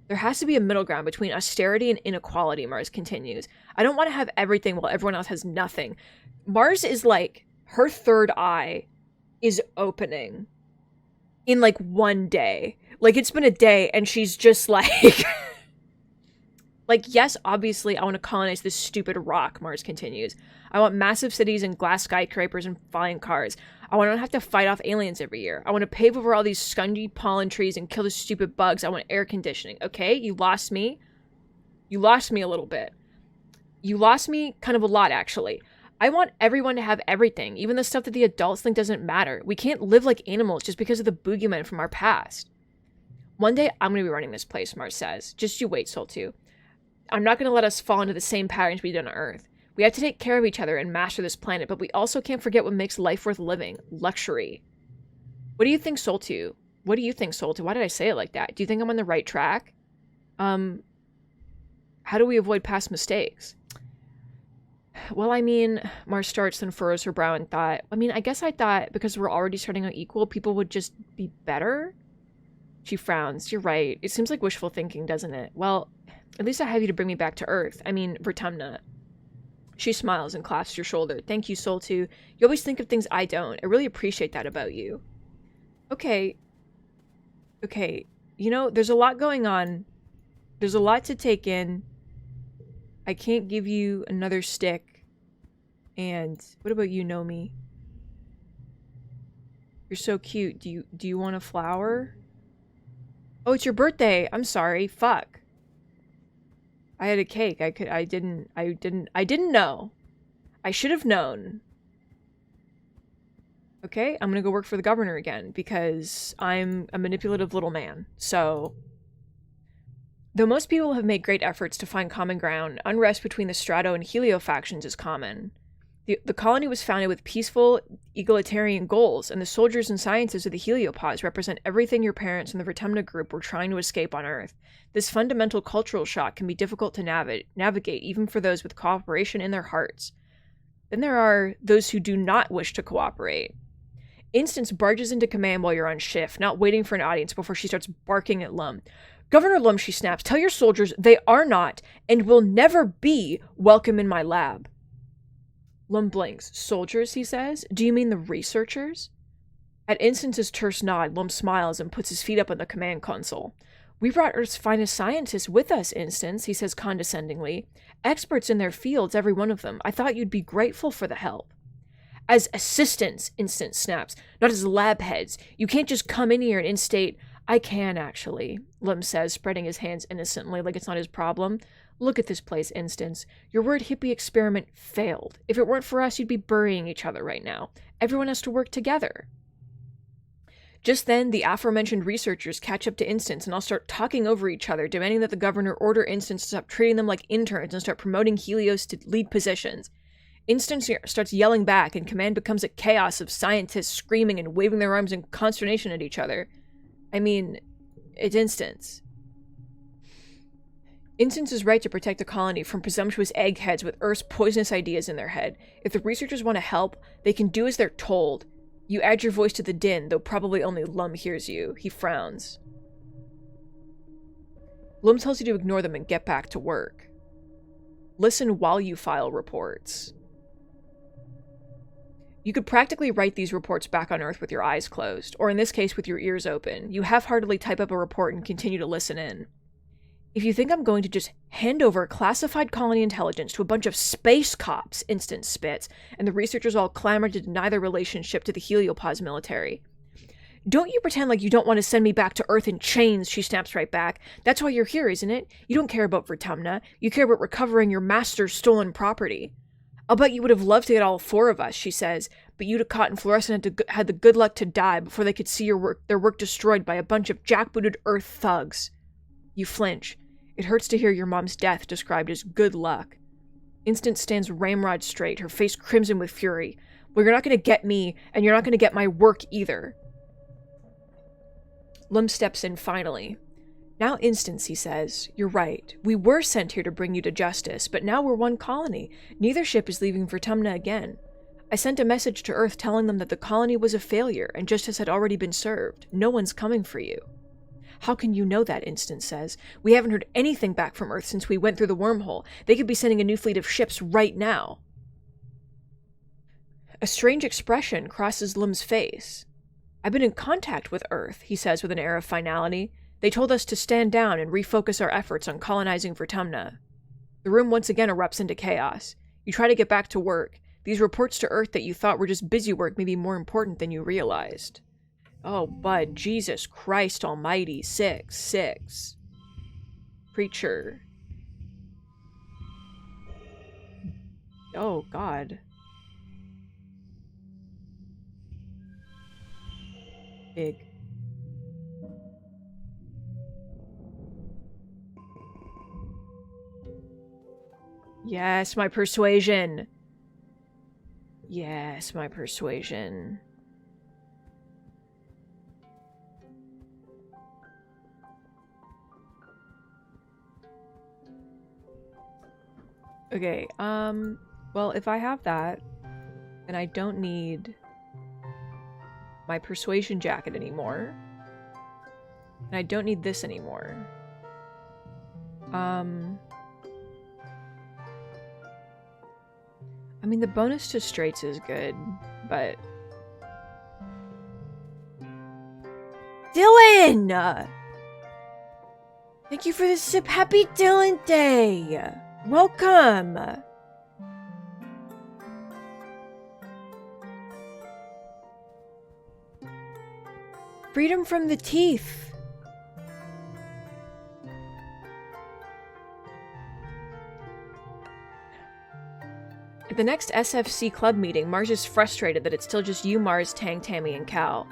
Speaker 1: "There has to be a middle ground between austerity and inequality," Mars continues. "I don't want to have everything while everyone else has nothing." Mars is like, her third eye is opening in like one day. Like, it's been a day and she's just like... Like, yes, obviously, I want to colonize this stupid rock, Mars continues. "I want massive cities and glass skyscrapers and flying cars. I want to have to fight off aliens every year. I want to pave over all these scungy pollen trees and kill the stupid bugs. I want air conditioning." Okay, you lost me. You lost me a little bit. You lost me kind of a lot, actually. I want everyone to have everything, even the stuff that the adults think doesn't matter. We can't live like animals just because of the boogeymen from our past. "One day, I'm going to be running this place," Mars says. "Just you wait, Soltu. I'm not going to let us fall into the same patterns we did on Earth. We have to take care of each other and master this planet, but we also can't forget what makes life worth living. Luxury." What do you think, Soltu? What do you think, Soltu? Why did I say it like that? Do you think I'm on the right track? How do we avoid past mistakes? "Well, I mean," Mars starts, then furrows her brow and thought, I guess I thought because we're already starting out equal, people would just be better?" She frowns. "You're right. It seems like wishful thinking, doesn't it? Well, at least I have you to bring me back to Earth. I mean, Vertumna." She smiles and clasps your shoulder. "Thank you, Soltu. You always think of things I don't. I really appreciate that about you." Okay. Okay. You know, there's a lot going on. There's a lot to take in. I can't give you another stick. And what about you, Nomi? You're so cute. Do you want a flower? Oh, it's your birthday. I'm sorry. Fuck. I had a cake. I didn't know. I should have known. Okay, I'm gonna go work for the governor again because I'm a manipulative little man. So, though most people have made great efforts to find common ground, unrest between the Strato and Helio factions is common. The colony was founded with peaceful, egalitarian goals, and the soldiers and scientists of the Heliopods represent everything your parents and the Vertumna group were trying to escape on Earth. This fundamental cultural shock can be difficult to navigate, even for those with cooperation in their hearts. Then there are those who do not wish to cooperate. Instance barges into command while you're on shift, not waiting for an audience before she starts barking at Lum. "Governor Lum," she snaps, "tell your soldiers they are not, and will never be, welcome in my lab." Lum blinks. "Soldiers," he says? "Do you mean the researchers?" At Instance's terse nod, Lum smiles and puts his feet up on the command console. "We brought Earth's finest scientists with us, Instance," he says condescendingly. "Experts in their fields, every one of them. I thought you'd be grateful for the help." "As assistants," Instance snaps, "not as lab heads. You can't just come in here and instate—" "I can, actually," Lum says, spreading his hands innocently like it's not his problem. "Look at this place, Instance. Your word hippie experiment failed. If it weren't for us, you'd be burying each other right now. Everyone has to work together." Just then, the aforementioned researchers catch up to Instance and all start talking over each other, demanding that the governor order Instance to stop treating them like interns and start promoting Helios to lead positions. Instance starts yelling back, and command becomes a chaos of scientists screaming and waving their arms in consternation at each other. I mean, it's Instance. Instance is right to protect the colony from presumptuous eggheads with Earth's poisonous ideas in their head. If the researchers want to help, they can do as they're told. You add your voice to the din, though probably only Lum hears you. He frowns. Lum tells you to ignore them and get back to work. Listen while you file reports. You could practically write these reports back on Earth with your eyes closed, or in this case with your ears open. You half-heartedly type up a report and continue to listen in. If you think I'm going to just hand over classified colony intelligence to a bunch of space cops, Instance spits, and the researchers all clamor to deny their relationship to the Heliopause military. Don't you pretend like you don't want to send me back to Earth in chains, she snaps right back. That's why you're here, isn't it? You don't care about Vertumna. You care about recovering your master's stolen property. I'll bet you would have loved to get all 4 of us, she says, but Udicott and Fluorescent had the good luck to die before they could see their work destroyed by a bunch of jackbooted Earth thugs. You flinch. It hurts to hear your mom's death described as good luck. Instance stands ramrod straight, her face crimson with fury. Well, you're not going to get me, and you're not going to get my work either. Lum steps in finally. Now, Instance, he says, you're right. We were sent here to bring you to justice, but now we're one colony. Neither ship is leaving Vertumna again. I sent a message to Earth telling them that the colony was a failure, and justice had already been served. No one's coming for you. How can you know that, Instance says? We haven't heard anything back from Earth since we went through the wormhole. They could be sending a new fleet of ships right now. A strange expression crosses Lum's face. I've been in contact with Earth, he says with an air of finality. They told us to stand down and refocus our efforts on colonizing Vertumna. The room once again erupts into chaos. You try to get back to work. These reports to Earth that you thought were just busy work may be more important than you realized. Oh, Bud, Jesus Christ almighty, 6. Preacher. Oh, God. Big. Yes, my persuasion. Yes, my persuasion. Okay, well, if I have that, then I don't need my persuasion jacket anymore. And I don't need this anymore. I mean, the bonus to straights is good, but... Dylan! Thank you for the sip. Happy Dylan Day! Welcome! Freedom from the teeth! At the next SFC club meeting, Mars is frustrated that it's still just you, Mars, Tang, Tammy, and Cal.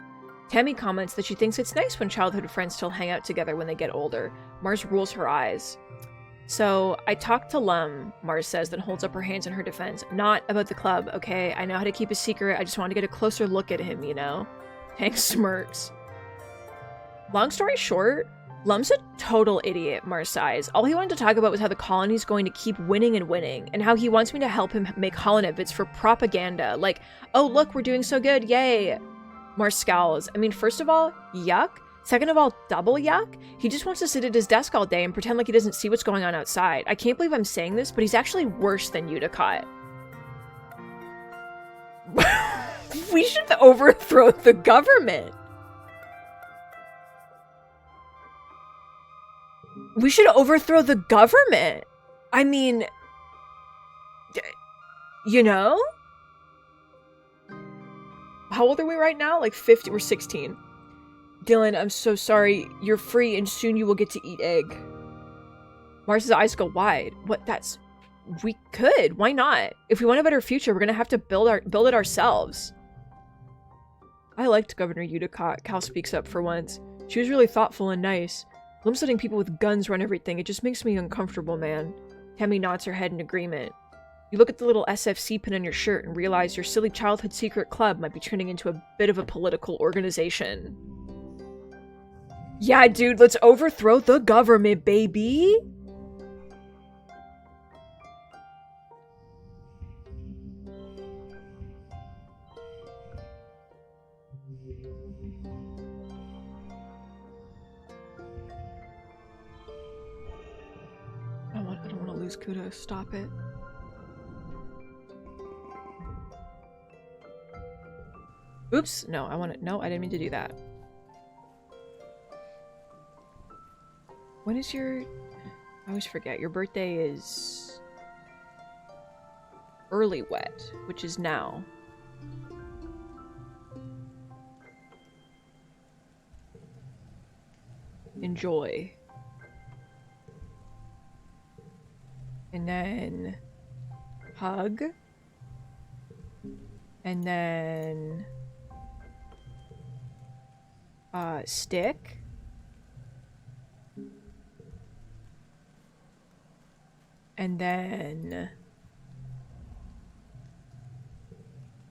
Speaker 1: Tammy comments that she thinks it's nice when childhood friends still hang out together when they get older. Mars rolls her eyes. So, I talked to Lum, Mars says, then holds up her hands in her defense. Not about the club, okay? I know how to keep a secret, I just want to get a closer look at him, you know? Tang smirks. Long story short, Lum's a total idiot, Mars sighs. All he wanted to talk about was how the colony's going to keep winning and winning, and how he wants me to help him make holonevits for propaganda. Like, oh look, we're doing so good, yay! Mars scowls. I mean, first of all, yuck. Second of all, double yuck. He just wants to sit at his desk all day and pretend like he doesn't see what's going on outside. I can't believe I'm saying this, but he's actually worse than Udicott. We should overthrow the government. We should overthrow the government. I mean, you know? How old are we right now? Like 50 or 16. Dylan, I'm so sorry. You're free and soon you will get to eat egg. Mars's eyes go wide. What? We could. Why not? If we want a better future, we're gonna have to build it ourselves. I liked Governor Udicott. Cal speaks up for once. She was really thoughtful and nice. Lum's letting people with guns run everything. It just makes me uncomfortable, man. Tammy nods her head in agreement. You look at the little SFC pin on your shirt and realize your silly childhood secret club might be turning into a bit of a political organization. Yeah, dude, let's overthrow the government, baby! Please, CUTEST, stop it. Oops, no, no, I didn't mean to do that. When is your... I always forget. Your birthday is... early wet, which is now. Enjoy. And then... hug. And then... stick. And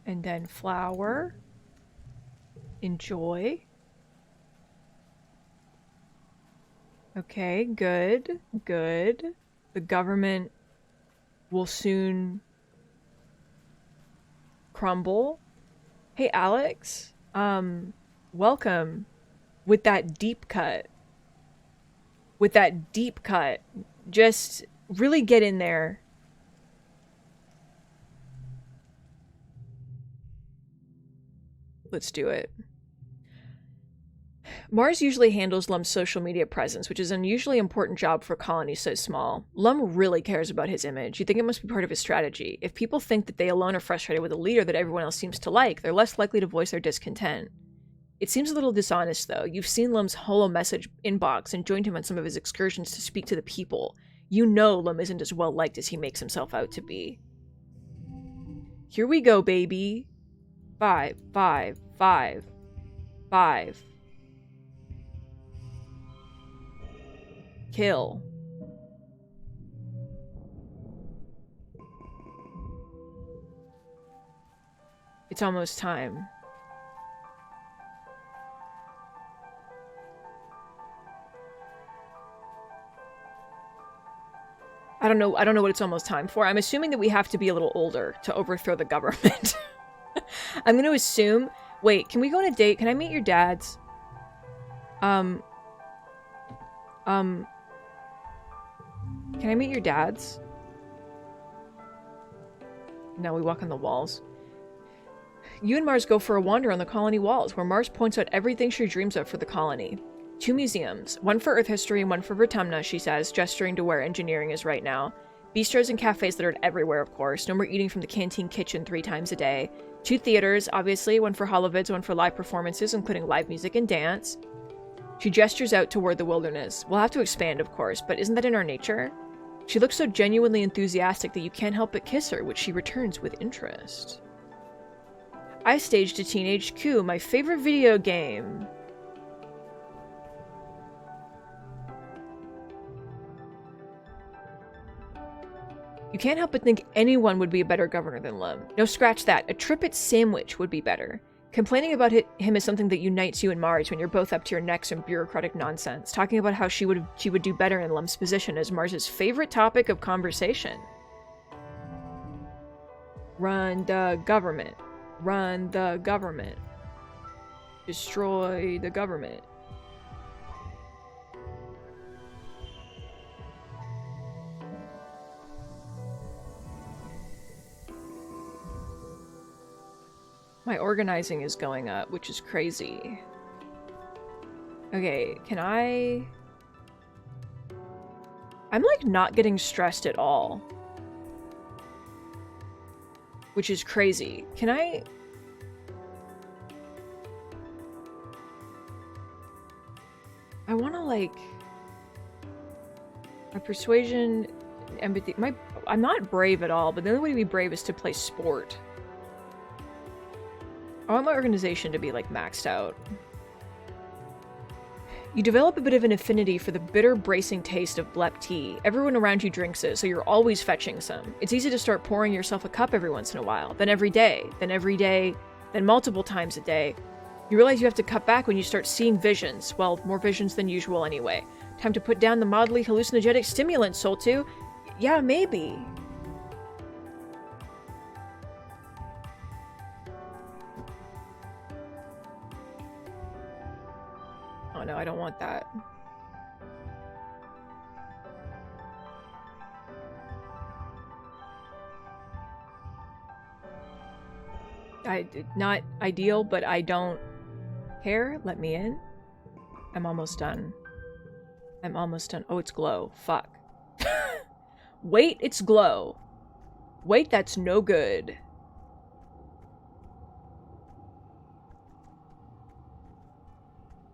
Speaker 1: then flower. Enjoy. Okay, good, good. The government will soon crumble. Hey, Alex. Welcome. With that deep cut. With that deep cut. Just really get in there. Let's do it. Mars usually handles Lum's social media presence, which is an unusually important job for a colony so small. Lum really cares about his image. You think it must be part of his strategy. If people think that they alone are frustrated with a leader that everyone else seems to like, they're less likely to voice their discontent. It seems a little dishonest, though. You've seen Lum's holo message inbox and joined him on some of his excursions to speak to the people. You know Lum isn't as well liked as he makes himself out to be. Here we go, baby. 5, 5, 5, 5. Kill. It's almost time. I don't know what it's almost time for. I'm assuming that we have to be a little older to overthrow the government. I'm going to assume... Wait, can we go on a date? Can I meet your dads? Can I meet your dads? No, we walk on the walls. You and Mars go for a wander on the colony walls, where Mars points out everything she dreams of for the colony. 2 museums, one for Earth history and one for Vertumna, she says, gesturing to where engineering is right now. Bistros and cafes that are everywhere, of course. No more eating from the canteen kitchen 3 times a day. 2 theaters, obviously, one for holovids, one for live performances, including live music and dance. She gestures out toward the wilderness. We'll have to expand, of course, but isn't that in our nature? She looks so genuinely enthusiastic that you can't help but kiss her, which she returns with interest. I staged a teenage coup, my favorite video game. You can't help but think anyone would be a better governor than Lum. No, scratch that. A Trippet sandwich would be better. Complaining about him is something that unites you and Mars when you're both up to your necks in bureaucratic nonsense. Talking about how she would do better in Lum's position is Mars's favorite topic of conversation. Run the government. Run the government. Destroy the government. My organizing is going up, which is crazy. Okay, can I... I'm like not getting stressed at all. Which is crazy. Can I... I want to like... My persuasion, empathy... I'm not brave at all, but the only way to be brave is to play sport. I want my organization to be, like, maxed out. You develop a bit of an affinity for the bitter, bracing taste of blep tea. Everyone around you drinks it, so you're always fetching some. It's easy to start pouring yourself a cup every once in a while, then every day, then multiple times a day. You realize you have to cut back when you start seeing visions. Well, more visions than usual anyway. Time to put down the mildly hallucinogenic stimulant, Soul2. Yeah, maybe. Oh no, I don't want that. Not ideal, but I don't care. Let me in. I'm almost done. I'm almost done. Oh, it's glow. Fuck. Wait, it's glow. Wait, that's no good.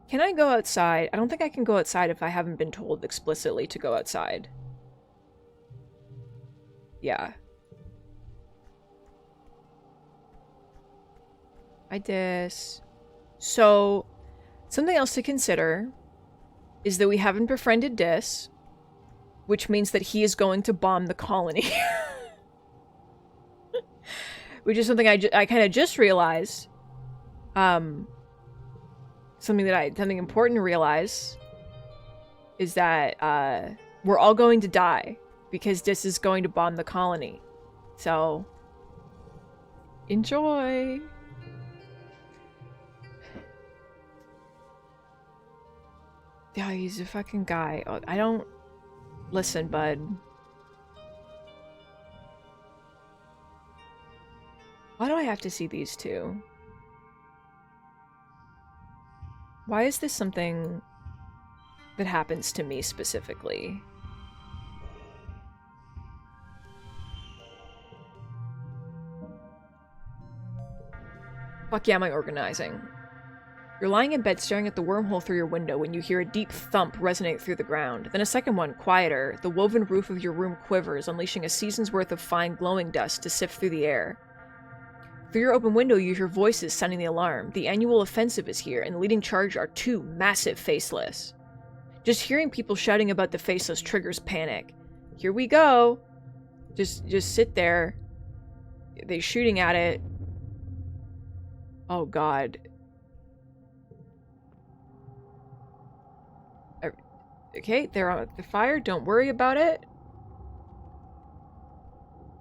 Speaker 1: Can I go outside? I don't think I can go outside if I haven't been told explicitly to go outside. Yeah. I dis. So, something else to consider is that we haven't befriended Dis, which means that he is going to bomb the colony. Which is something I kind of just realized. Something important to realize is that we're all going to die because Dis is going to bomb the colony. So, enjoy. Yeah, he's a fucking guy. Oh, I don't... Listen, bud. Why do I have to see these two? Why is this something that happens to me specifically? Fuck yeah, am I organizing? You're lying in bed staring at the wormhole through your window when you hear a deep thump resonate through the ground. Then a second one, quieter. The woven roof of your room quivers, unleashing a season's worth of fine glowing dust to sift through the air. Through your open window you hear voices sounding the alarm. The annual offensive is here, and the leading charge are 2 massive faceless. Just hearing people shouting about the faceless triggers panic. Here we go! Just sit there. They're shooting at it. Oh god. Okay, they're on the fire. Don't worry about it.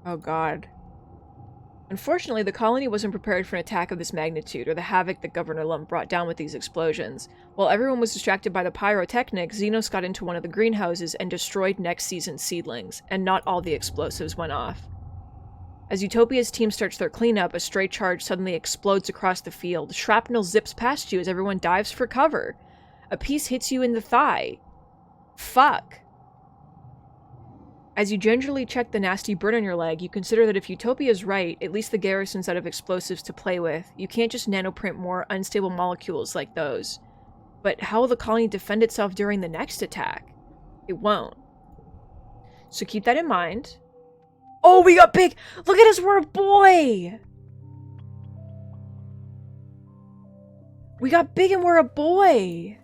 Speaker 1: Oh god. Unfortunately, the colony wasn't prepared for an attack of this magnitude, or the havoc that Governor Lump brought down with these explosions. While everyone was distracted by the pyrotechnics, Xenos got into one of the greenhouses and destroyed next season's seedlings, and not all the explosives went off. As Utopia's team starts their cleanup, a stray charge suddenly explodes across the field. Shrapnel zips past you as everyone dives for cover. A piece hits you in the thigh. Fuck. As you gingerly check the nasty burn on your leg, you consider that if Utopia's right, at least the garrison's out of explosives to play with. You can't just nanoprint more unstable molecules like those. But how will the colony defend itself during the next attack? It won't. So keep that in mind. Oh, we got big! Look at us, we're a boy! We got big and we're a boy!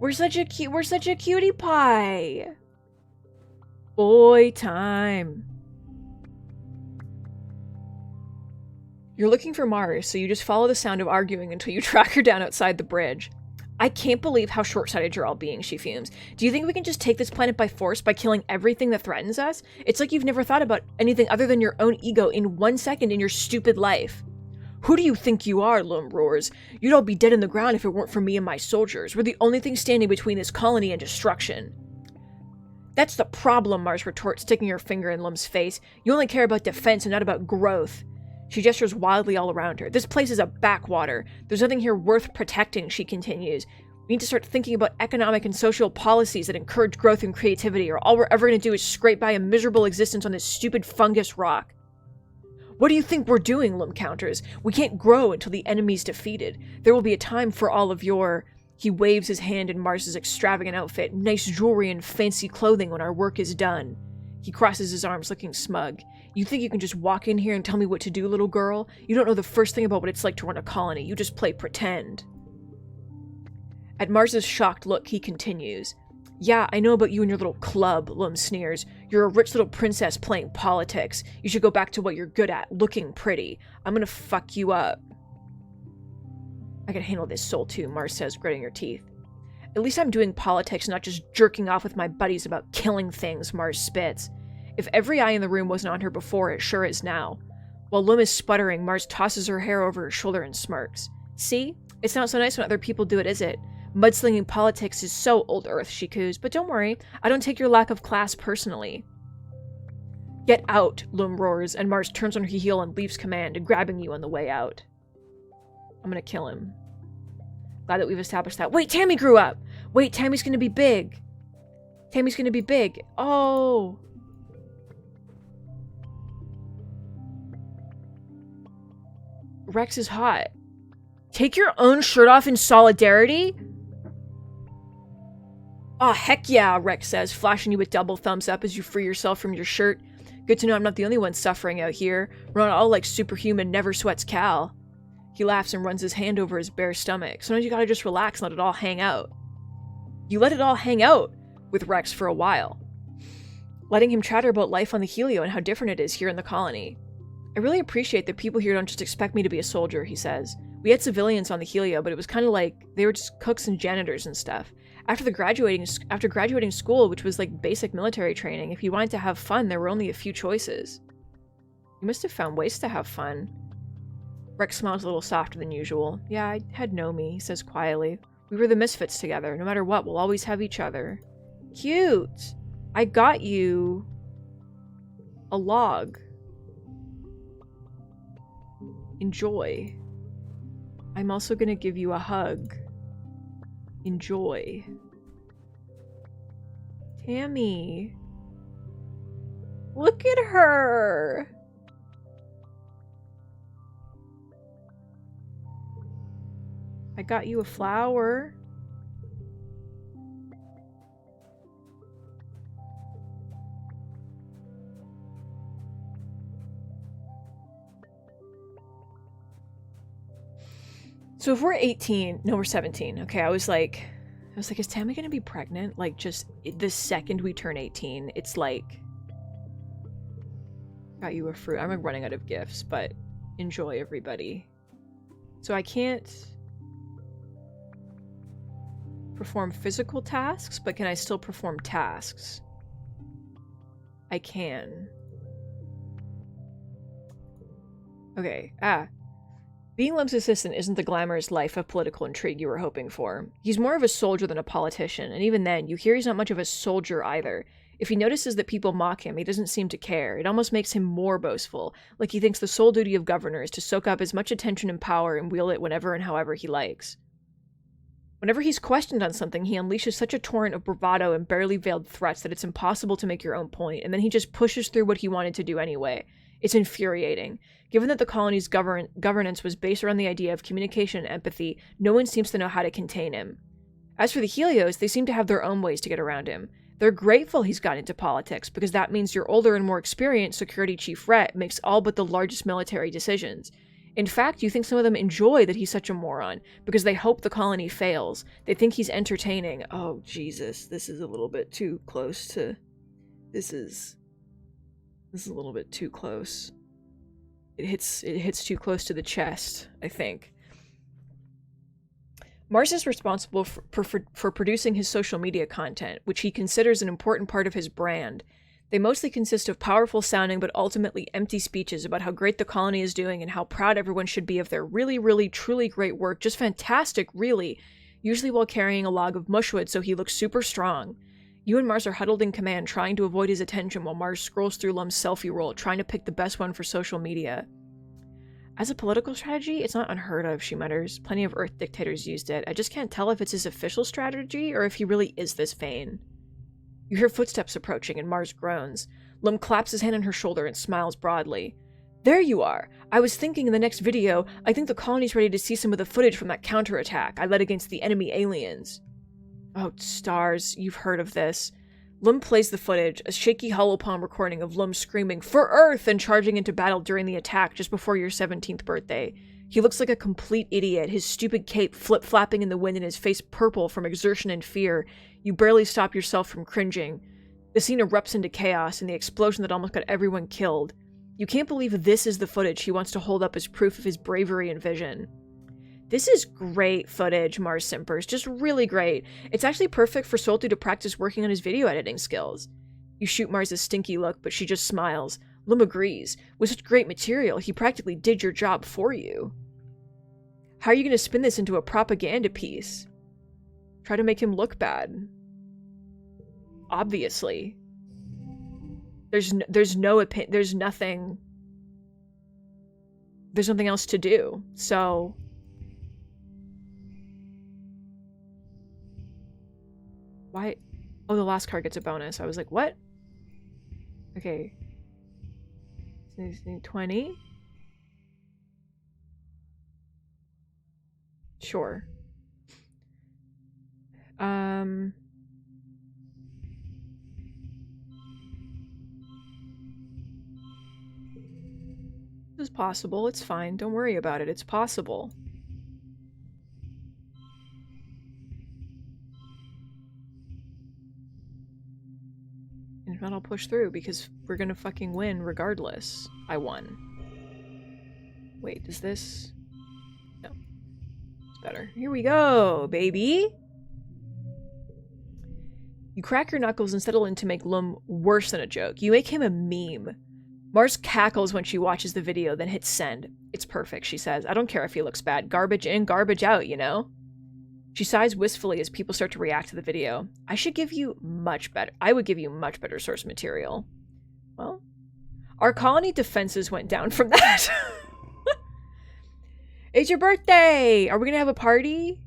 Speaker 1: We're such a cutie pie. Boy time. You're looking for Mars, so you just follow the sound of arguing until you track her down outside the bridge. I can't believe how short-sighted you're all being, she fumes. Do you think we can just take this planet by force by killing everything that threatens us? It's like you've never thought about anything other than your own ego in 1 second in your stupid life. Who do you think you are, Lum roars. You'd all be dead in the ground if it weren't for me and my soldiers. We're the only thing standing between this colony and destruction. That's the problem, Mars retorts, sticking her finger in Lum's face. You only care about defense and not about growth. She gestures wildly all around her. This place is a backwater. There's nothing here worth protecting, she continues. We need to start thinking about economic and social policies that encourage growth and creativity, or all we're ever going to do is scrape by a miserable existence on this stupid fungus rock. What do you think we're doing, Lum counters? We can't grow until the enemy's defeated. There will be a time for all of your... He waves his hand in Mars's extravagant outfit, nice jewelry and fancy clothing when our work is done. He crosses his arms looking smug. You think you can just walk in here and tell me what to do, little girl? You don't know the first thing about what it's like to run a colony. You just play pretend. At Mars's shocked look, he continues. Yeah, I know about you and your little club, Lum sneers. You're a rich little princess playing politics. You should go back to what you're good at, looking pretty. I'm gonna fuck you up. I can handle this soul too, Mars says, gritting her teeth. At least I'm doing politics, not just jerking off with my buddies about killing things, Mars spits. If every eye in the room wasn't on her before, it sure is now. While Lum is sputtering, Mars tosses her hair over her shoulder and smirks. See? It's not so nice when other people do it, is it? Mudslinging politics is so old earth, she coos, but don't worry, I don't take your lack of class personally. Get out, Lum roars, and Mars turns on her heel and leaves command, grabbing you on the way out. I'm gonna kill him. Glad that we've established that. Wait, Tammy grew up! Wait, Tammy's gonna be big! Tammy's gonna be big. Oh! Rex is hot. Take your own shirt off in solidarity? Aw, heck yeah, Rex says, flashing you with double thumbs up as you free yourself from your shirt. Good to know I'm not the only one suffering out here. We're not all like superhuman never sweats Cal. He laughs and runs his hand over his bare stomach. Sometimes you gotta just relax and let it all hang out. You let it all hang out with Rex for a while, letting him chatter about life on the Helio and how different it is here in the colony. I really appreciate that people here don't just expect me to be a soldier, he says. We had civilians on the Helio, but it was kind of like they were just cooks and janitors and stuff. After graduating school, which was like basic military training, if you wanted to have fun, there were only a few choices. You must have found ways to have fun. Rex smiles a little softer than usual. Yeah, I had Nomi, he says quietly. We were the misfits together. No matter what, we'll always have each other. Cute! I got you a log. Enjoy. I'm also gonna give you a hug. Enjoy. Tammy. Look at her! I got you a flower. So if we're 18, no, we're 17. Okay, I was like, is Tammy gonna be pregnant? Like, just the second we turn 18, it's like, got you a fruit. I'm like running out of gifts, but enjoy, everybody. So I can't perform physical tasks, but can I still perform tasks? I can. Okay, Being Lum's assistant isn't the glamorous life of political intrigue you were hoping for. He's more of a soldier than a politician, and even then, you hear he's not much of a soldier either. If he notices that people mock him, he doesn't seem to care. It almost makes him more boastful, like he thinks the sole duty of governor is to soak up as much attention and power and wield it whenever and however he likes. Whenever he's questioned on something, he unleashes such a torrent of bravado and barely veiled threats that it's impossible to make your own point, and then he just pushes through what he wanted to do anyway. It's infuriating. Given that the colony's governance was based around the idea of communication and empathy, no one seems to know how to contain him. As for the Helios, they seem to have their own ways to get around him. They're grateful he's got into politics, because that means your older and more experienced security chief Rhett makes all but the largest military decisions. In fact, you think some of them enjoy that he's such a moron, because they hope the colony fails. They think he's entertaining. Oh, Jesus, this is a little bit too close to... This is a little bit too close. It hits too close to the chest, I think. Mars is responsible for producing his social media content, which he considers an important part of his brand. They mostly consist of powerful sounding but ultimately empty speeches about how great the colony is doing and how proud everyone should be of their really, really, truly great work. Just fantastic, really. Usually while carrying a log of mushwood so he looks super strong. You and Mars are huddled in command, trying to avoid his attention while Mars scrolls through Lum's selfie roll, trying to pick the best one for social media. As a political strategy, it's not unheard of, she mutters. Plenty of Earth dictators used it. I just can't tell if it's his official strategy or if he really is this vain. You hear footsteps approaching and Mars groans. Lum claps his hand on her shoulder and smiles broadly. There you are! I was thinking in the next video, I think the colony's ready to see some of the footage from that counterattack I led against the enemy aliens. Oh, stars, you've heard of this. Lum plays the footage, a shaky holopalm recording of Lum screaming, "For Earth!" and charging into battle during the attack just before your 17th birthday. He looks like a complete idiot, his stupid cape flip-flapping in the wind and his face purple from exertion and fear. You barely stop yourself from cringing. The scene erupts into chaos and the explosion that almost got everyone killed. You can't believe this is the footage he wants to hold up as proof of his bravery and vision. This is great footage, Mars simpers. Just really great. It's actually perfect for Soltu to practice working on his video editing skills. You shoot Mars a stinky look, but she just smiles. Lum agrees. With such great material, he practically did your job for you. How are you going to spin this into a propaganda piece? Try to make him look bad. Obviously. There's no opinion. There's nothing. There's nothing else to do. So why? Oh, the last card gets a bonus. I was like, what? Okay. 20. Sure. This is possible. It's fine. Don't worry about it. It's possible. And if not, I'll push through because we're gonna fucking win regardless. I won. Wait, does this... No. It's better. Here we go, baby! You crack your knuckles and settle in to make Lum worse than a joke. You make him a meme. Mars cackles when she watches the video, then hits send. It's perfect, she says. I don't care if he looks bad. Garbage in, garbage out, you know? She sighs wistfully as people start to react to the video. I would give you much better source material. Well, our colony defenses went down from that. It's your birthday! Are we gonna have a party?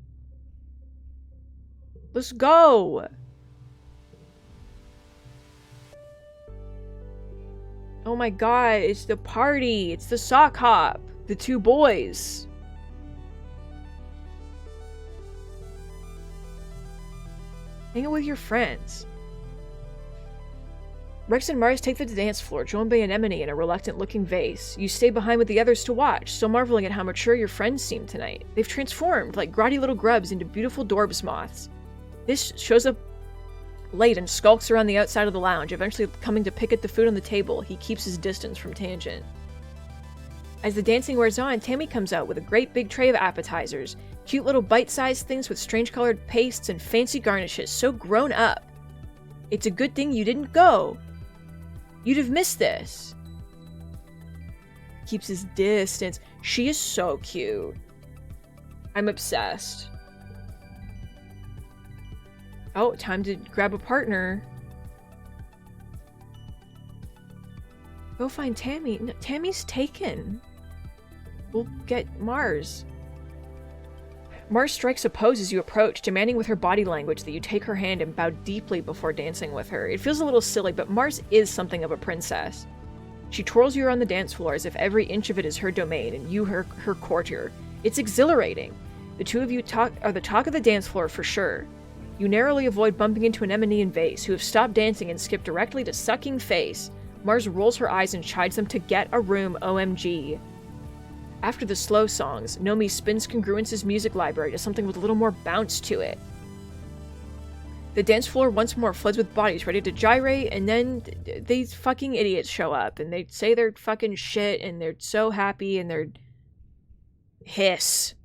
Speaker 1: Let's go! Oh my god, it's the party! It's the sock hop! The two boys! Hang out with your friends. Rex and Mars take the dance floor, joined by Anemone and a reluctant-looking vase. You stay behind with the others to watch, still marveling at how mature your friends seem tonight. They've transformed, like grotty little grubs, into beautiful Dorbs moths. This shows up late and skulks around the outside of the lounge, eventually coming to pick at the food on the table. He keeps his distance from Tangent. As the dancing wears on, Tammy comes out with a great big tray of appetizers. Cute little bite-sized things with strange-colored pastes and fancy garnishes, so grown up. It's a good thing you didn't go. You'd have missed this. Keeps his distance. She is so cute. I'm obsessed. Oh, time to grab a partner. Go find Tammy. No, Tammy's taken. We'll get Mars. Mars strikes a pose as you approach, demanding with her body language that you take her hand and bow deeply before dancing with her. It feels a little silly, but Mars is something of a princess. She twirls you around the dance floor as if every inch of it is her domain and you her courtier. It's exhilarating. The two of you are the talk of the dance floor for sure. You narrowly avoid bumping into Anemone and Vase, who have stopped dancing and skip directly to sucking face. Mars rolls her eyes and chides them to get a room, OMG. After the slow songs, Nomi spins Congruence's music library to something with a little more bounce to it. The dance floor once more floods with bodies ready to gyrate, and then these fucking idiots show up, and they say they're fucking shit, and they're so happy, and they're... hiss.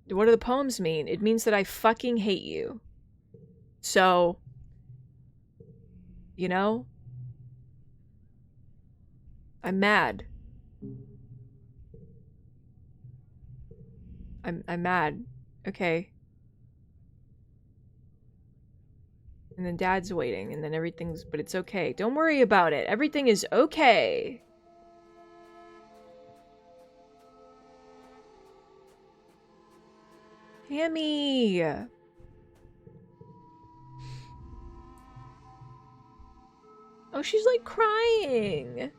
Speaker 1: What do the poems mean? It means that I fucking hate you. So... you know? I'm mad. I'm mad. Okay. And then Dad's waiting, and then everything's... but it's okay. Don't worry about it. Everything is okay. Tammy! Oh, she's like crying.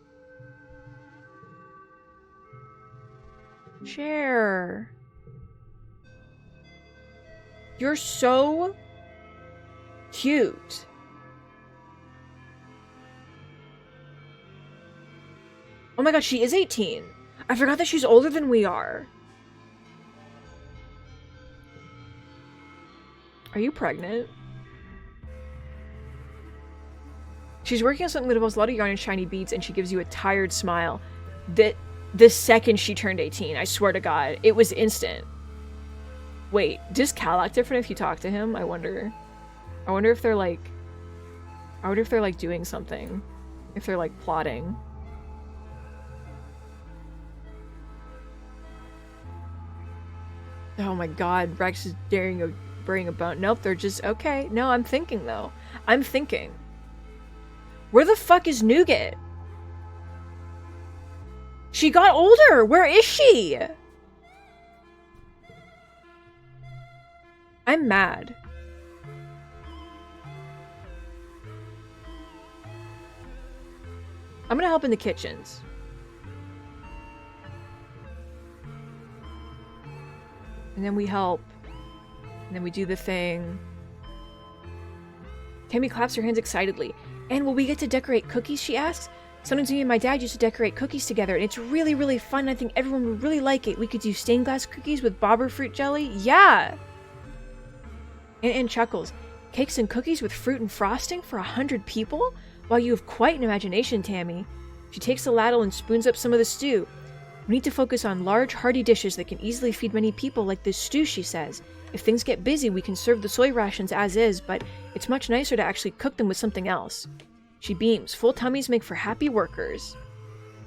Speaker 1: Share. You're so cute. Oh my god, she is 18. I forgot that she's older than we are. Are you pregnant? She's working on something that involves a lot of yarn and shiny beads, and she gives you a tired smile. The second she turned 18, I swear to God, it was instant. Wait, does Cal act different if you talk to him? I wonder if they're like... I wonder if they're like doing something. If they're like plotting. Oh my god, Rex is bringing a bone. Nope, they're just... okay. No, I'm thinking though. I'm thinking. Where the fuck is Nougat? She got older! Where is she? I'm mad. I'm gonna help in the kitchens. And then we help. And then we do the thing. Tammy claps her hands excitedly. And will we get to decorate cookies, she asks? Sometimes me and my dad used to decorate cookies together, and it's really, really fun. I think everyone would really like it. We could do stained glass cookies with bobber fruit jelly. Yeah! And chuckles. Cakes and cookies with fruit and frosting for 100 people? Wow, you have quite an imagination, Tammy. She takes the ladle and spoons up some of the stew. We need to focus on large, hearty dishes that can easily feed many people like this stew, she says. If things get busy, we can serve the soy rations as is, but it's much nicer to actually cook them with something else. She beams. Full tummies make for happy workers.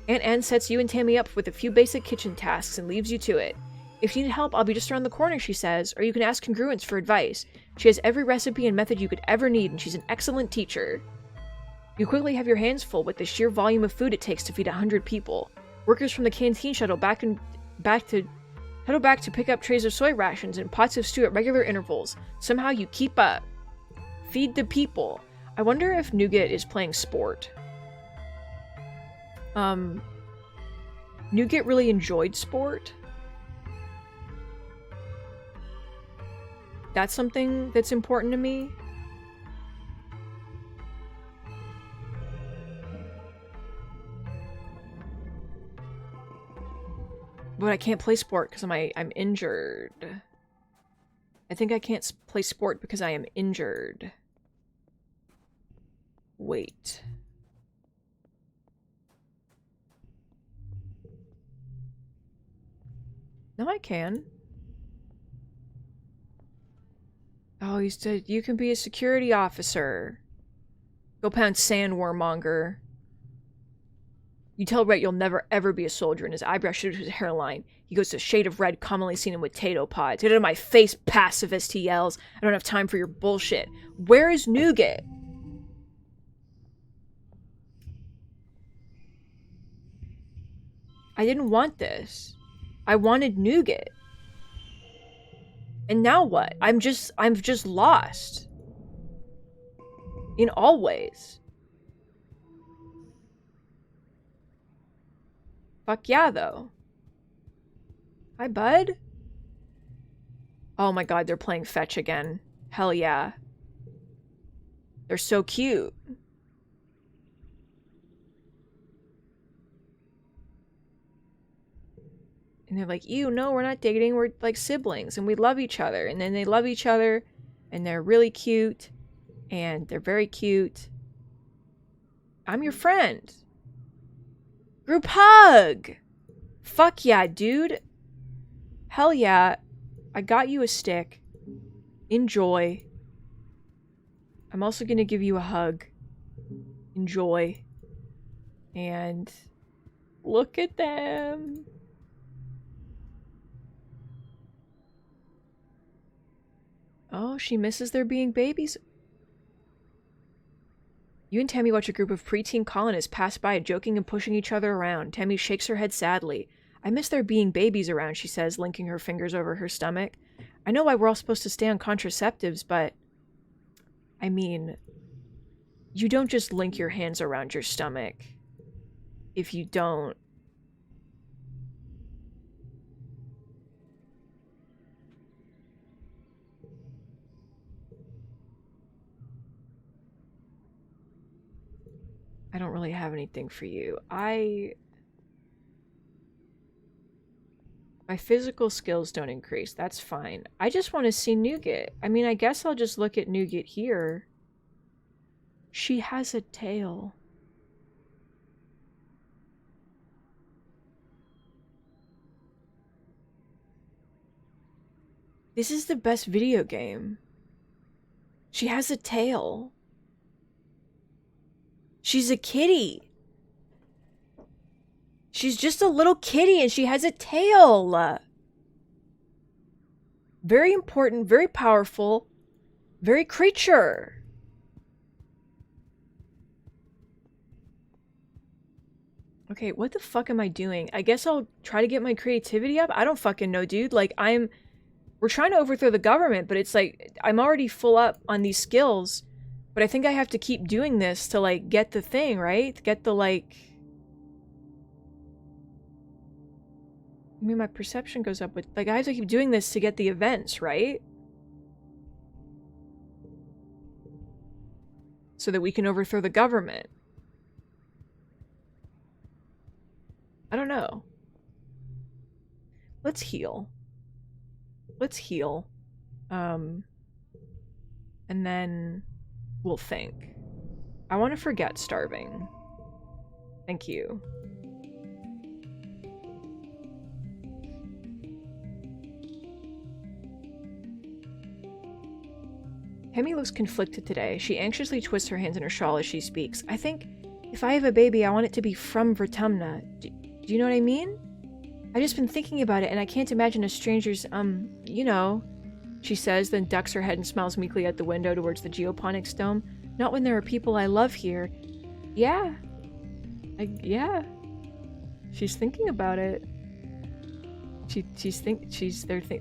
Speaker 1: Aunt Anne sets you and Tammy up with a few basic kitchen tasks and leaves you to it. If you need help, I'll be just around the corner, she says, or you can ask Congruence for advice. She has every recipe and method you could ever need, and she's an excellent teacher. You quickly have your hands full with the sheer volume of food it takes to feed 100 people. Workers from the canteen shuttle back to pick up trays of soy rations and pots of stew at regular intervals. Somehow you keep up. Feed the people. I wonder if Nougat is playing sport. Nougat really enjoyed sport. That's something that's important to me. But I can't play sport because I'm injured. I think I can't play sport because I am injured. Wait. No, I can. Oh, he said you can be a security officer. Go pound sand, warmonger. You tell Rhett you'll never ever be a soldier, and his eyebrows shoot to his hairline. He goes to a shade of red commonly seen in potato pods. Get out of my face, pacifist, he yells. I don't have time for your bullshit. Where is Nougat? I didn't want this. I wanted Nougat. And now what? I'm just lost. In all ways. Fuck yeah, though. Hi, bud. Oh my god, they're playing fetch again. Hell yeah. They're so cute. And they're like, ew, no, we're not dating. We're like siblings and we love each other. And then they love each other and they're really cute. And they're very cute. I'm your friend. Group hug! Fuck yeah, dude. Hell yeah. I got you a stick. Enjoy. I'm also gonna give you a hug. Enjoy. And look at them. Oh, she misses there being babies. You and Tammy watch a group of preteen colonists pass by, joking and pushing each other around. Tammy shakes her head sadly. I miss there being babies around, she says, linking her fingers over her stomach. I know why we're all supposed to stay on contraceptives, but... I mean... You don't just link your hands around your stomach. If you don't... I don't really have anything for you. My physical skills don't increase. That's fine. I just want to see Nougat. I mean, I guess I'll just look at Nougat here. She has a tail. This is the best video game. She has a tail. She's a kitty. She's just a little kitty and she has a tail. Very important, very powerful, very creature. Okay, what the fuck am I doing? I guess I'll try to get my creativity up. I don't fucking know, dude. Like, we're trying to overthrow the government, but it's like, I'm already full up on these skills, but I think I have to keep doing this to, like, get the thing, right? Get the, like... I mean, my perception goes up with... Like, I have to keep doing this to get the events, right? So that we can overthrow the government. I don't know. Let's heal. Let's heal. And then we'll think. I want to forget starving. Thank you. Hemi looks conflicted today. She anxiously twists her hands in her shawl as she speaks. I think if I have a baby, I want it to be from Vertumna. Do you know what I mean? I've just been thinking about it, and I can't imagine a stranger's, you know, she says, then ducks her head and smiles meekly at the window towards the geoponics dome. Not when there are people I love here. Yeah. Yeah. She's thinking about it.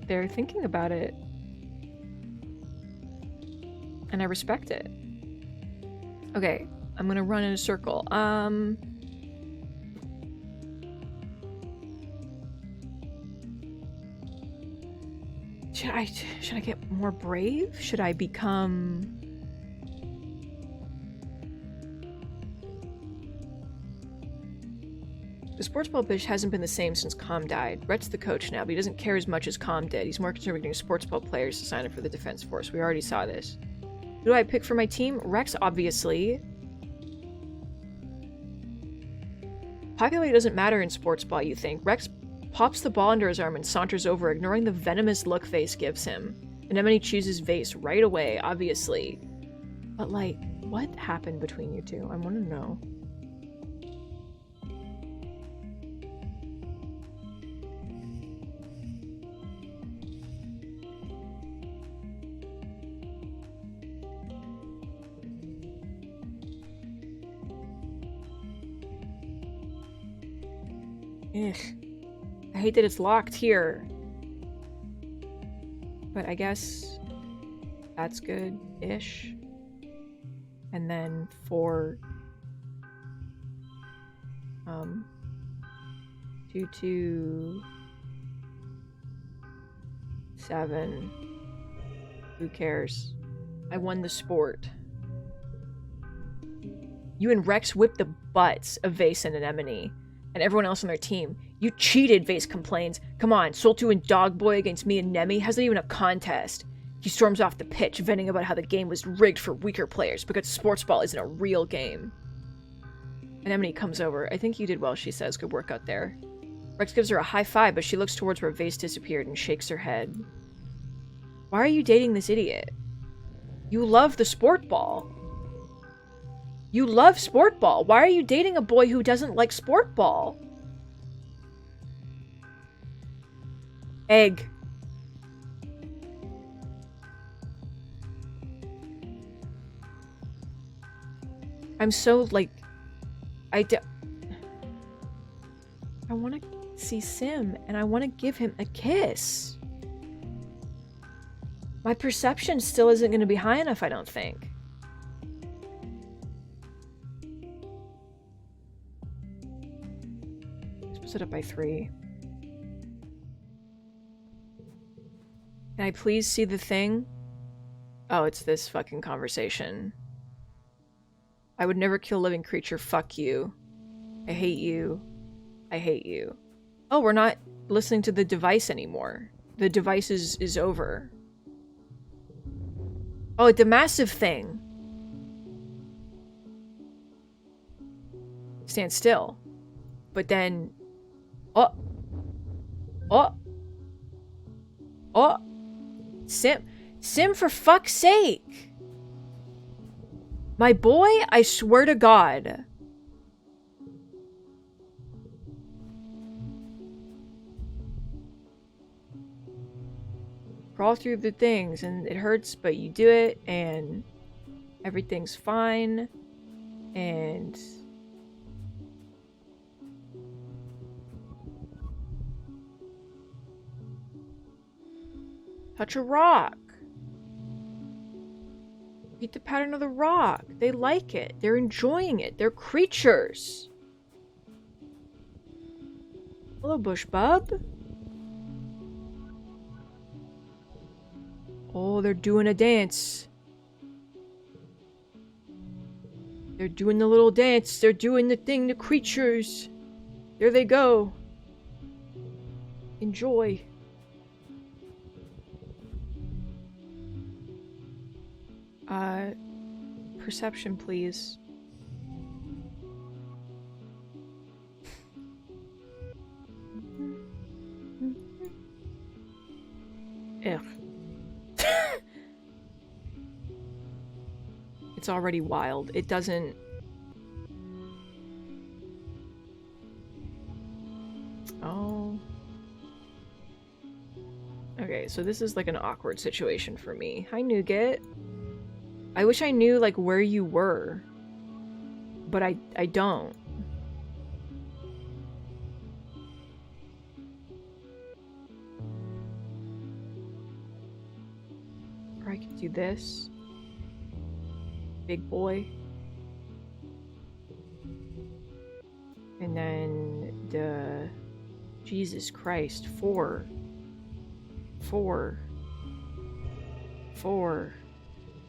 Speaker 1: They're thinking about it. And I respect it. Okay, I'm gonna run in a circle. Should I get more brave? Should I become... The sports ball bitch hasn't been the same since Com died. Rhett's the coach now, but he doesn't care as much as Com did. He's more concerned with getting sports ball players to sign up for the defense force. We already saw this. Who do I pick for my team? Rex, obviously. Popularity doesn't matter in sports ball, you think. Rex pops the ball under his arm and saunters over, ignoring the venomous look Vase gives him. Anemone chooses Vase right away, obviously. But, like, what happened between you two? I want to know. Ugh. I hate that it's locked here. But I guess that's good-ish. And then for 2, 2, 7. Who cares? I won the sport. You and Rex whipped the butts of Vase and Anemone and everyone else on their team. You cheated, Vase complains. Come on, Soltu and Dogboy against me and Nemi hasn't even a contest. He storms off the pitch, venting about how the game was rigged for weaker players because sports ball isn't a real game. Anemone comes over. I think you did well, she says. Good work out there. Rex gives her a high five, but she looks towards where Vase disappeared and shakes her head. Why are you dating this idiot? You love the sport ball. You love sport ball. Why are you dating a boy who doesn't like sport ball? Egg. I'm so, like... I want to see Sim, and I want to give him a kiss. My perception still isn't going to be high enough, I don't think. Split it up by 3. Can I please see the thing? Oh, it's this fucking conversation. I would never kill a living creature. Fuck you. I hate you. I hate you. Oh, we're not listening to the device anymore. The device is over. Oh, the massive thing. Stand still. But then... Oh. Oh. Oh. Sim, for fuck's sake. My boy, I swear to God. Crawl through the things, and it hurts, but you do it, and everything's fine, and Touch a rock. Read the pattern of the rock. They like it. They're enjoying it. They're creatures. Hello, bush bub. Oh, they're doing a dance. They're doing the little dance. They're doing the thing, the creatures. There they go. Enjoy. Perception, please. Ugh. It's already wild. It doesn't... Oh. Okay, so this is like an awkward situation for me. Hi, Nougat. I wish I knew, like, where you were. But I don't. Or I could do this. Big boy. And then the... Jesus Christ. 4.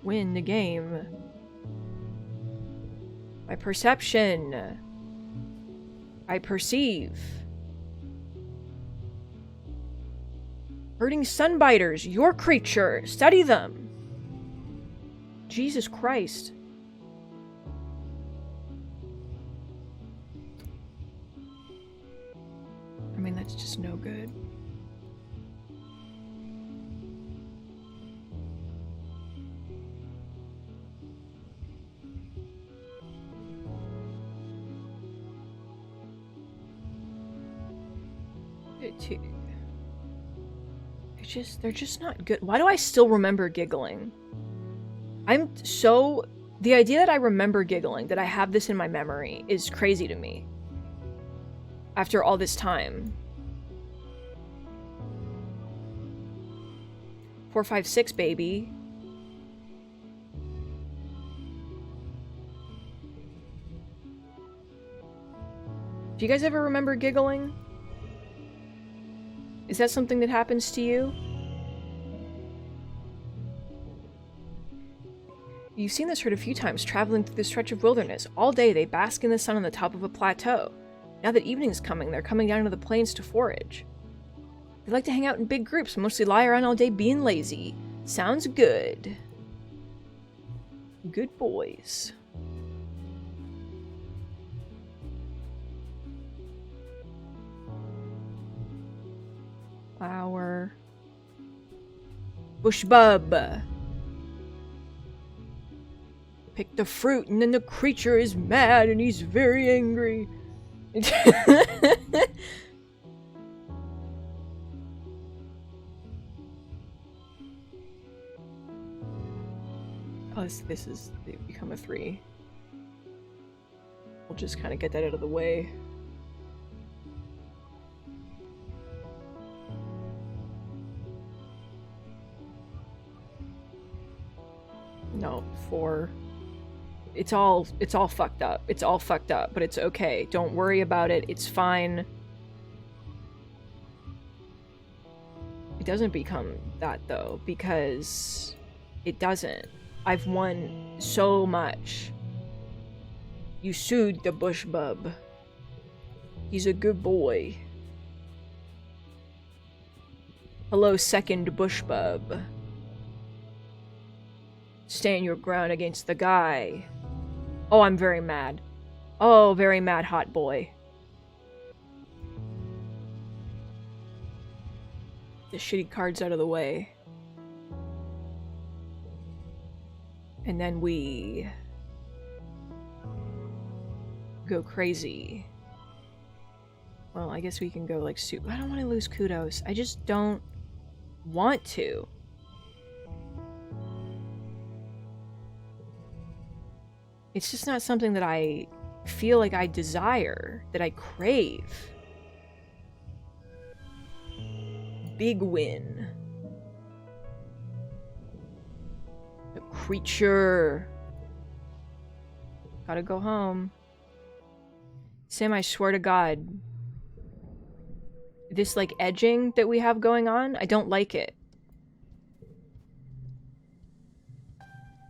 Speaker 1: Win the game. My perception. I perceive. Hurting sunbiters. Your creature. Study them. Jesus Christ. I mean, that's just no good. They're just not good. Why do I still remember giggling? The idea that I remember giggling, that I have this in my memory, is crazy to me. After all this time. 4, 5, 6, baby. Do you guys ever remember giggling? Is that something that happens to you? You've seen this herd a few times traveling through this stretch of wilderness. All day they bask in the sun on the top of a plateau. Now that evening's coming, they're coming down to the plains to forage. They like to hang out in big groups, mostly lie around all day being lazy. Sounds good. Good boys. Flower. Bush bub. Pick the fruit and then the creature is mad and he's very angry. Oh, this is become a 3. We'll just kind of get that out of the way. No, 4. It's all fucked up. It's all fucked up, but it's okay. Don't worry about it. It's fine. It doesn't become that, though, because it doesn't. I've won so much. You sued the bush bub. He's a good boy. Hello, second bush bub. Stand your ground against the guy. Oh, I'm very mad. Oh, very mad hot boy. The shitty cards out of the way. And then we go crazy. Well, I guess we can go like soup. I don't want to lose kudos. I just don't want to. It's just not something that I feel like I desire, that I crave. Big win. Creature. Gotta go home. Sam, I swear to God. This, like, edging that we have going on, I don't like it.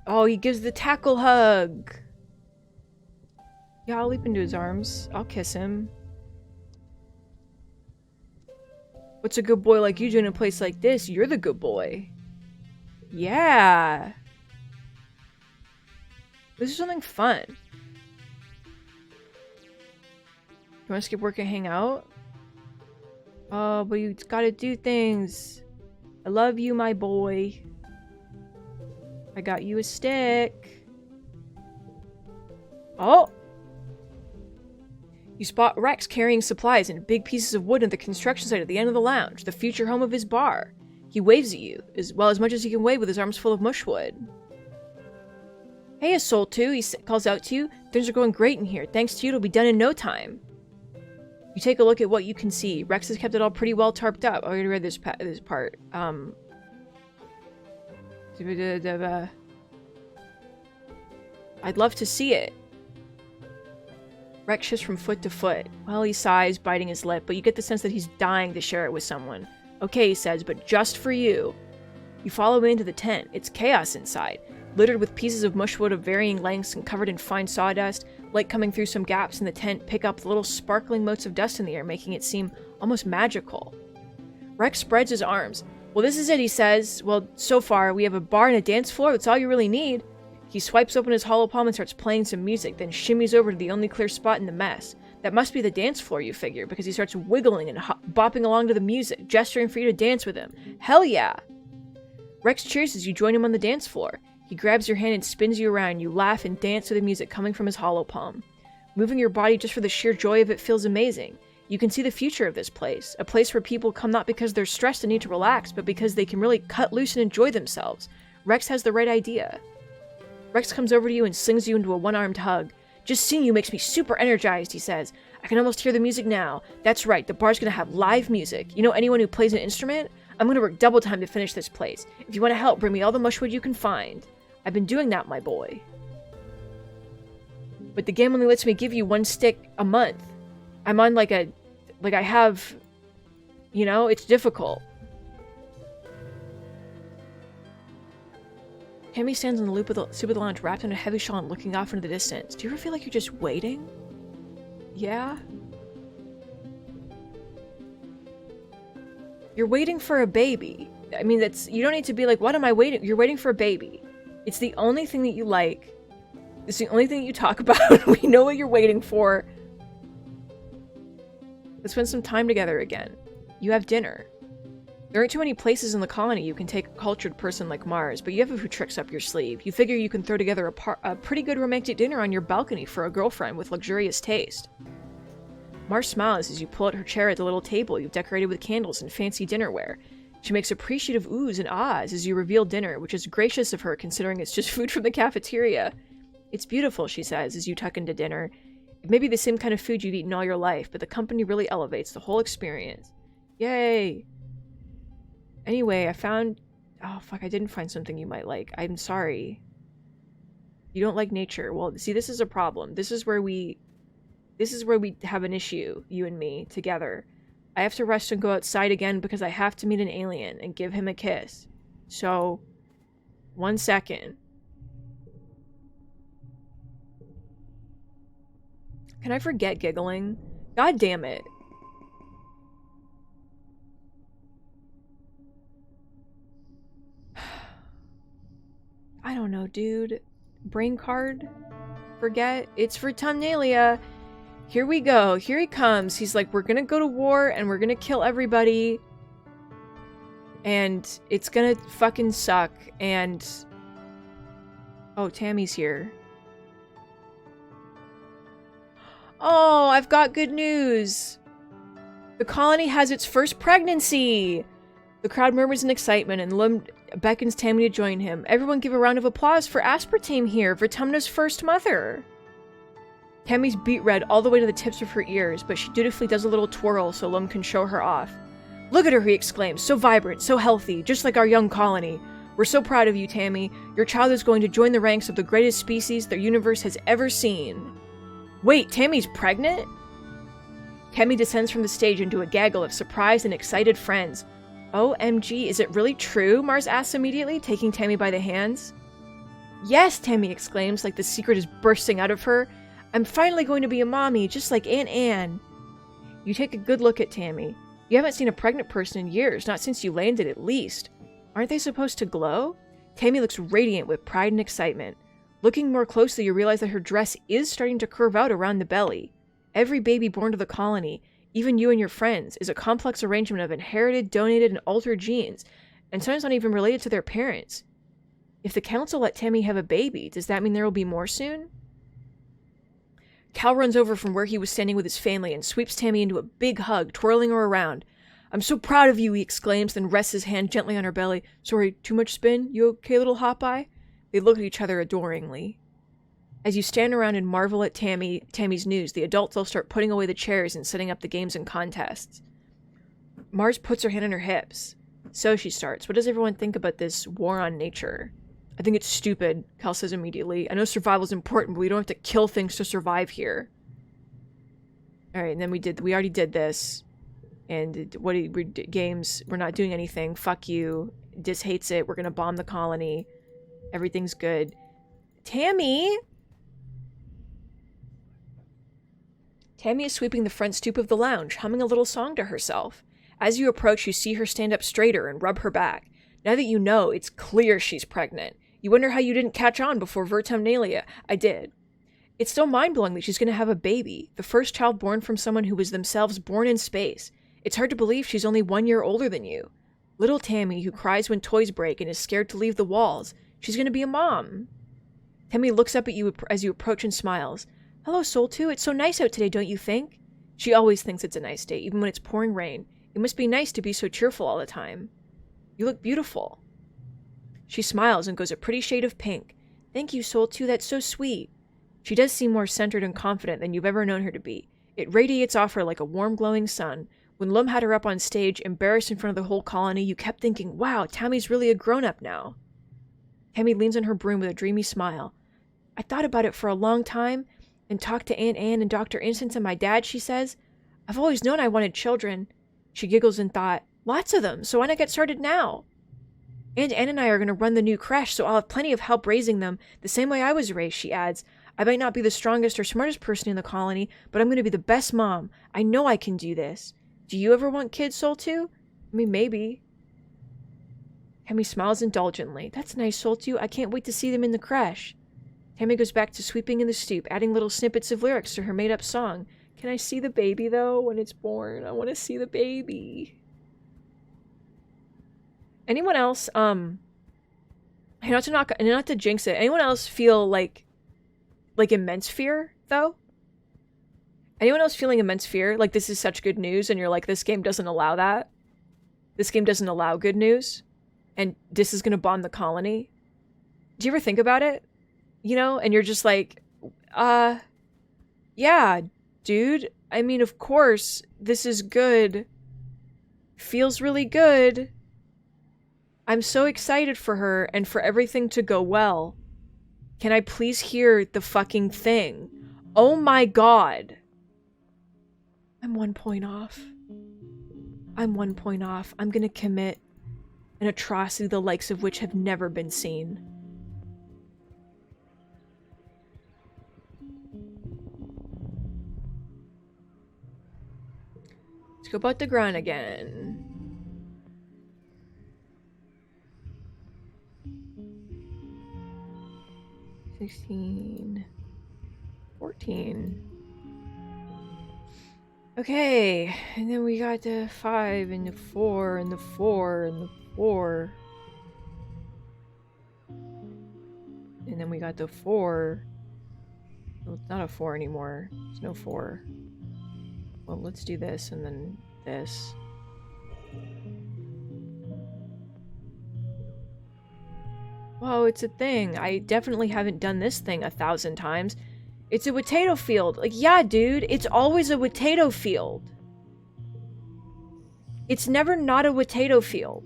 Speaker 1: Oh, he gives the tackle hug. Yeah, I'll leap into his arms. I'll kiss him. What's a good boy like you doing in a place like this? You're the good boy. Yeah. This is something fun. You want to skip work and hang out? Oh, but you gotta do things. I love you, my boy. I got you a stick. Oh! You spot Rex carrying supplies and big pieces of wood at the construction site at the end of the lounge, the future home of his bar. He waves at you, as much as he can wave with his arms full of mushwood. Hey, Soul 2, he calls out to you. Things are going great in here. Thanks to you, it'll be done in no time. You take a look at what you can see. Rex has kept it all pretty well tarped up. I already read this part. I'd love to see it. Rex shifts from foot to foot. Well, he sighs, biting his lip, but you get the sense that he's dying to share it with someone. Okay, he says, but just for you. You follow him into the tent. It's chaos inside. Littered with pieces of mushwood of varying lengths and covered in fine sawdust, light coming through some gaps in the tent pick up the little sparkling motes of dust in the air, making it seem almost magical. Rex spreads his arms. Well, this is it, he says. Well, so far, we have a bar and a dance floor. That's all you really need. He swipes open his hollow palm and starts playing some music, then shimmies over to the only clear spot in the mess. That must be the dance floor, you figure, because he starts wiggling and bopping along to the music, gesturing for you to dance with him. Hell yeah! Rex cheers as you join him on the dance floor. He grabs your hand and spins you around. You laugh and dance to the music coming from his hollow palm. Moving your body just for the sheer joy of it feels amazing. You can see the future of this place, a place where people come not because they're stressed and need to relax, but because they can really cut loose and enjoy themselves. Rex has the right idea. Rex comes over to you and slings you into a one-armed hug. Just seeing you makes me super energized, he says. I can almost hear the music now. That's right, the bar's gonna have live music. You know anyone who plays an instrument? I'm gonna work double time to finish this place. If you want to help, bring me all the mushwood you can find. I've been doing that, my boy. But the game only lets me give you one stick a month. I'm on like I have, you know, it's difficult. Tammy stands on the loop of the lounge, wrapped in a heavy shawl and looking off into the distance. Do you ever feel like you're just waiting? Yeah? You're waiting for a baby. I mean, you don't need to be like, what am I waiting? You're waiting for a baby. It's the only thing that you like. It's the only thing that you talk about. We know what you're waiting for. Let's spend some time together again. You have dinner. There aren't too many places in the colony you can take a cultured person like Mars, but you have a few tricks up your sleeve. You figure you can throw together a pretty good romantic dinner on your balcony for a girlfriend with luxurious taste. Mars smiles as you pull out her chair at the little table you've decorated with candles and fancy dinnerware. She makes appreciative oohs and ahs as you reveal dinner, which is gracious of her considering it's just food from the cafeteria. It's beautiful, she says, as you tuck into dinner. It may be the same kind of food you've eaten all your life, but the company really elevates the whole experience. Yay! Anyway, I found... Oh, fuck, I didn't find something you might like. I'm sorry. You don't like nature. Well, see, this is a problem. This is where we have an issue, you and me, together. I have to rest and go outside again because I have to meet an alien and give him a kiss. So, 1 second. Can I forget giggling? God damn it. I don't know, dude. Brain card? Forget? It's for Tamnalia. Here we go. Here he comes. He's like, we're gonna go to war and we're gonna kill everybody. And it's gonna fucking suck. And... Oh, Tammy's here. Oh, I've got good news. The colony has its first pregnancy. The crowd murmurs in excitement and Lum beckons Tammy to join him. Everyone give a round of applause for Aspartame here, Vertumna's first mother. Tammy's beet red all the way to the tips of her ears, but she dutifully does a little twirl so Lum can show her off. Look at her, he exclaims, so vibrant, so healthy, just like our young colony. We're so proud of you, Tammy. Your child is going to join the ranks of the greatest species the universe has ever seen. Wait, Tammy's pregnant? Tammy descends from the stage into a gaggle of surprised and excited friends. OMG, is it really true? Mars asks immediately, taking Tammy by the hands. Yes, Tammy exclaims, like the secret is bursting out of her. I'm finally going to be a mommy, just like Aunt Anne. You take a good look at Tammy. You haven't seen a pregnant person in years, not since you landed at least. Aren't they supposed to glow? Tammy looks radiant with pride and excitement. Looking more closely, you realize that her dress is starting to curve out around the belly. Every baby born to the colony, even you and your friends, is a complex arrangement of inherited, donated, and altered genes, and sometimes not even related to their parents. If the council let Tammy have a baby, does that mean there will be more soon? Cal runs over from where he was standing with his family and sweeps Tammy into a big hug, twirling her around. I'm so proud of you, he exclaims, then rests his hand gently on her belly. Sorry, too much spin? You okay, little hot eye? They look at each other adoringly. As you stand around and marvel at Tammy's news, the adults all start putting away the chairs and setting up the games and contests. Mars puts her hand on her hips. So she starts. What does everyone think about this war on nature? I think it's stupid, Cal says immediately. I know survival's important, but we don't have to kill things to survive here. Alright, and then we already did this. And games, we're not doing anything. Fuck you. Dis hates it. We're gonna bomb the colony. Everything's good. Tammy! Tammy is sweeping the front stoop of the lounge, humming a little song to herself. As you approach, you see her stand up straighter and rub her back. Now that you know, it's clear she's pregnant. You wonder how you didn't catch on before Vertumnalia. I did. It's still mind-blowing that she's going to have a baby, the first child born from someone who was themselves born in space. It's hard to believe she's only 1 year older than you. Little Tammy, who cries when toys break and is scared to leave the walls. She's going to be a mom. Tammy looks up at you as you approach and smiles. Hello, Soul 2. It's so nice out today, don't you think? She always thinks it's a nice day, even when it's pouring rain. It must be nice to be so cheerful all the time. You look beautiful. She smiles and goes a pretty shade of pink. Thank you, Soul 2. That's so sweet. She does seem more centered and confident than you've ever known her to be. It radiates off her like a warm, glowing sun. When Lum had her up on stage, embarrassed in front of the whole colony, you kept thinking, wow, Tammy's really a grown-up now. Tammy leans on her broom with a dreamy smile. I thought about it for a long time, and talked to Aunt Anne and Dr. Instance and my dad, she says. I've always known I wanted children. She giggles and thought, lots of them, so why not get started now? Aunt Anne and I are going to run the new creche, so I'll have plenty of help raising them, the same way I was raised, she adds. I might not be the strongest or smartest person in the colony, but I'm going to be the best mom. I know I can do this. Do you ever want kids, Soul 2? I mean, maybe. Tammy smiles indulgently. That's nice, Soul 2. I can't wait to see them in the creche. Tammy goes back to sweeping in the stoop, adding little snippets of lyrics to her made-up song. Can I see the baby, though, when it's born? I want to see the baby. Anyone else, not to jinx it, anyone else feel like immense fear, though? Anyone else feeling immense fear? Like, this is such good news, and you're like, this game doesn't allow that? This game doesn't allow good news? And this is gonna bomb the colony? Do you ever think about it? You know, and you're just like, yeah, dude. I mean, of course, this is good. Feels really good. I'm so excited for her and for everything to go well. Can I please hear the fucking thing? Oh my god. I'm 1 point off. I'm 1 point off. I'm gonna commit an atrocity the likes of which have never been seen. Let's go about the ground again. $16, $14. Okay, and then we got the 5 and the 4 and the 4 and the 4. And then we got the 4. Well, it's not a 4 anymore. There's no 4. Well, let's do this and then this. Whoa, it's a thing. I definitely haven't done this thing 1,000 times. It's a potato field. Like, yeah, dude, it's always a potato field. It's never not a potato field.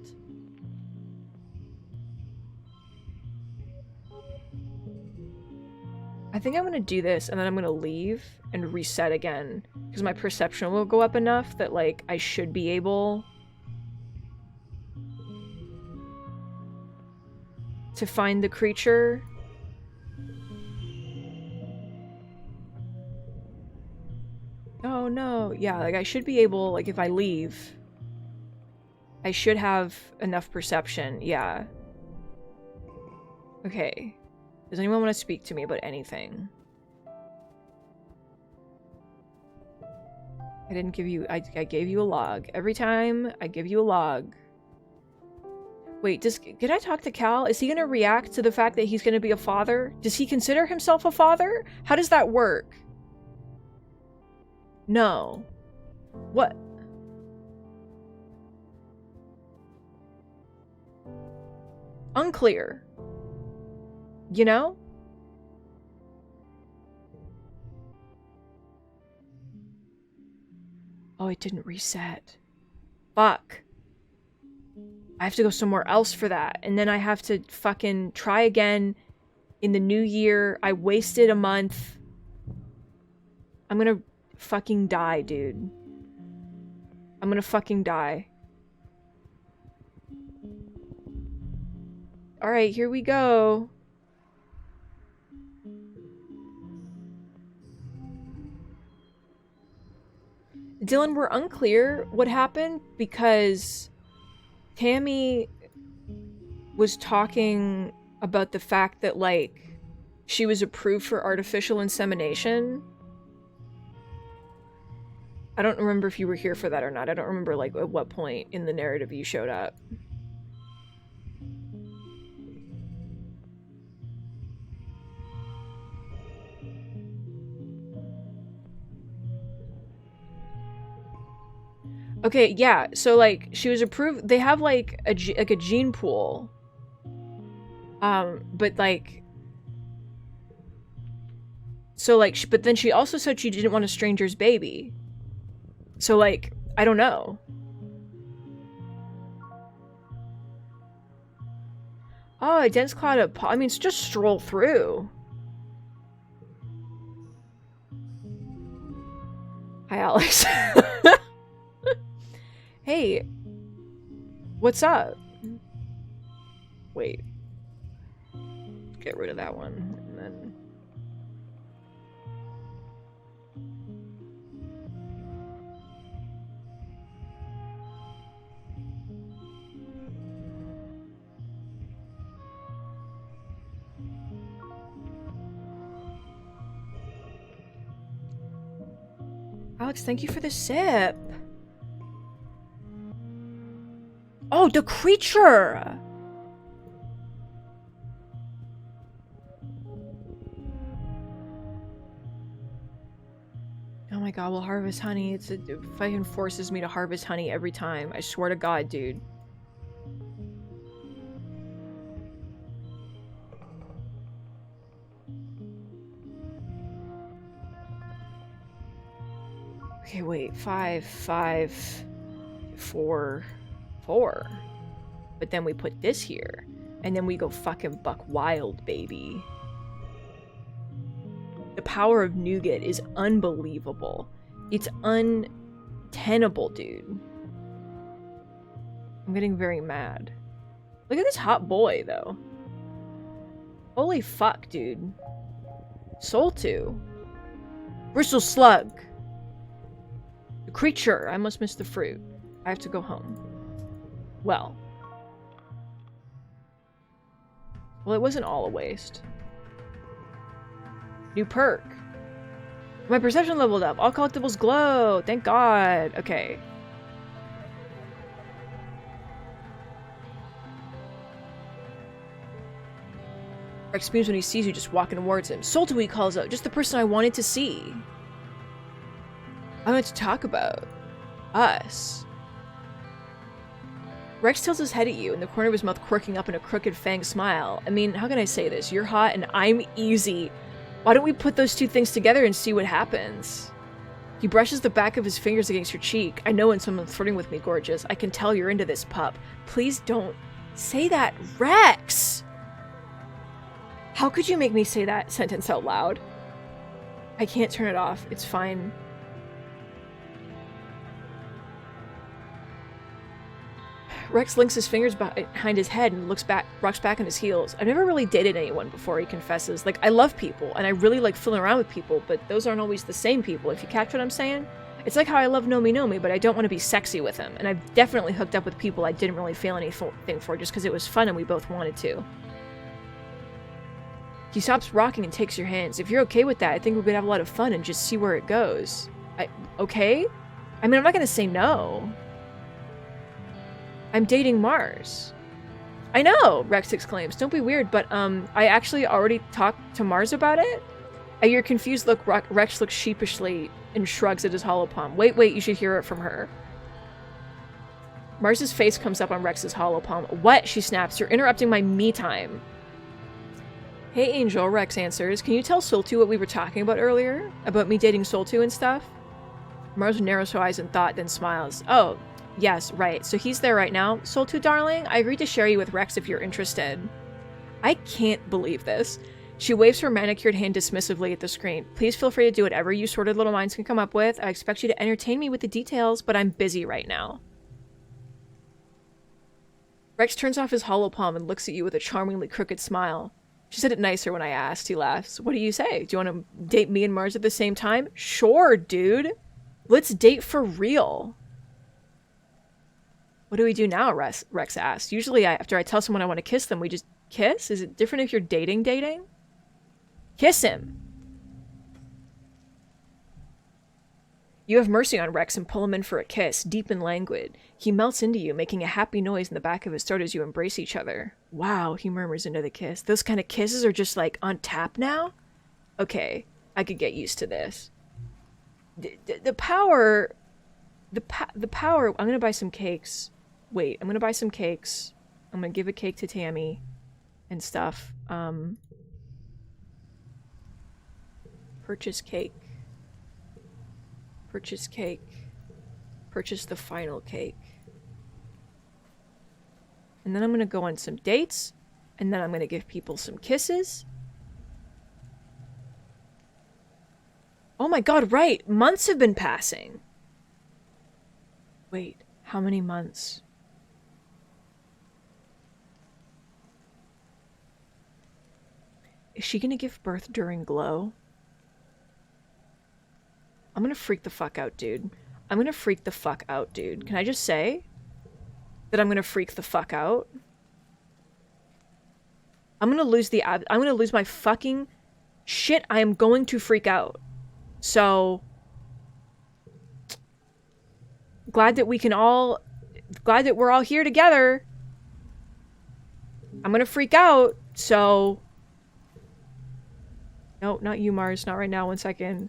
Speaker 1: I think I'm gonna do this and then I'm gonna leave and reset again because my perception will go up enough that like I should be able to find the creature. Oh no, yeah, like I should be able, like if I leave, I should have enough perception, yeah. Okay. Does anyone want to speak to me about anything? I didn't give you, I gave you a log. Every time, I give you a log. Wait, did I talk to Cal? Is he gonna react to the fact that he's gonna be a father? Does he consider himself a father? How does that work? No. What? Unclear. You know? Oh, it didn't reset. Fuck. I have to go somewhere else for that. And then I have to fucking try again in the new year. I wasted a month. I'm gonna fucking die, dude. I'm gonna fucking die. Alright, here we go. Dylan, we're unclear what happened because Tammy was talking about the fact that, like, she was approved for artificial insemination. I don't remember if you were here for that or not. I don't remember, like, at what point in the narrative you showed up. Okay, yeah, so, like, she was approved. They have, like, a gene pool. But, like... So, like, but then she also said she didn't want a stranger's baby. So, like, I don't know. Oh, a dense cloud of... I mean, it's just stroll through. Hi, Alex. Hey, what's up? Wait. Get rid of that one, and then... Alex, thank you for the sip. Oh, the creature! Oh my god, we'll harvest honey. It fucking forces me to harvest honey every time. I swear to god, dude. Okay, wait. 5, 5, 4... 4. But then we put this here. And then we go fucking buck wild, baby. The power of nougat is unbelievable. It's untenable, dude. I'm getting very mad. Look at this hot boy, though. Holy fuck, dude. Soul 2. Bristle slug. The creature. I must miss the fruit. I have to go home. Well, it wasn't all a waste. New perk. My perception leveled up. All collectibles glow. Thank God. Okay. Rex screams when he sees you just walking towards him. Soltu, he calls out. Just the person I wanted to see. I wanted to talk about. Us. Rex tilts his head at you, in the corner of his mouth quirking up in a crooked fang smile. I mean, how can I say this? You're hot and I'm easy. Why don't we put those two things together and see what happens? He brushes the back of his fingers against your cheek. I know when someone's flirting with me, gorgeous. I can tell you're into this pup. Please don't say that, Rex! How could you make me say that sentence out loud? I can't turn it off. It's fine. Rex links his fingers behind his head and rocks back on his heels. I've never really dated anyone before, he confesses. Like, I love people, and I really like fooling around with people, but those aren't always the same people, if you catch what I'm saying? It's like how I love Nomi, but I don't want to be sexy with him, and I've definitely hooked up with people I didn't really feel anything for just because it was fun and we both wanted to. He stops rocking and takes your hands. If you're okay with that, I think we could have a lot of fun and just see where it goes. Okay? I mean, I'm not gonna say no. I'm dating Mars. I know, Rex exclaims. Don't be weird, but, I actually already talked to Mars about it? At your confused look, Rex looks sheepishly and shrugs at his hollow palm. Wait, you should hear it from her. Mars's face comes up on Rex's hollow palm. What? She snaps. You're interrupting my me time. Hey, Angel, Rex answers. Can you tell Soltu what we were talking about earlier? About me dating Soltu and stuff? Mars narrows her eyes in thought, then smiles. Oh, yes, right. So he's there right now. Soltu, darling, I agreed to share you with Rex if you're interested. I can't believe this. She waves her manicured hand dismissively at the screen. Please feel free to do whatever you sordid little minds can come up with. I expect you to entertain me with the details, but I'm busy right now. Rex turns off his hollow palm and looks at you with a charmingly crooked smile. She said it nicer when I asked, he laughs. What do you say? Do you want to date me and Mars at the same time? Sure, dude. Let's date for real. What do we do now, Rex asks. Usually after I tell someone I want to kiss them, we just kiss? Is it different if you're dating? Kiss him. You have mercy on Rex and pull him in for a kiss, deep and languid. He melts into you, making a happy noise in the back of his throat as you embrace each other. Wow, he murmurs into the kiss. Those kind of kisses are just like on tap now? Okay, I could get used to this. The power, I'm gonna buy some cakes. Wait, I'm gonna buy some cakes. I'm gonna give a cake to Tammy and stuff. Purchase cake. Purchase cake. Purchase the final cake. And then I'm gonna go on some dates. And then I'm gonna give people some kisses. Oh my god, right! Months have been passing! Wait, how many months? Is she gonna give birth during Glow? I'm gonna freak the fuck out, dude. I'm gonna freak the fuck out, dude. Can I just say that I'm gonna freak the fuck out? I'm gonna lose my fucking shit. I am going to freak out. So glad that we're all here together. I'm gonna freak out. So no, not you, Mars. Not right now. 1 second.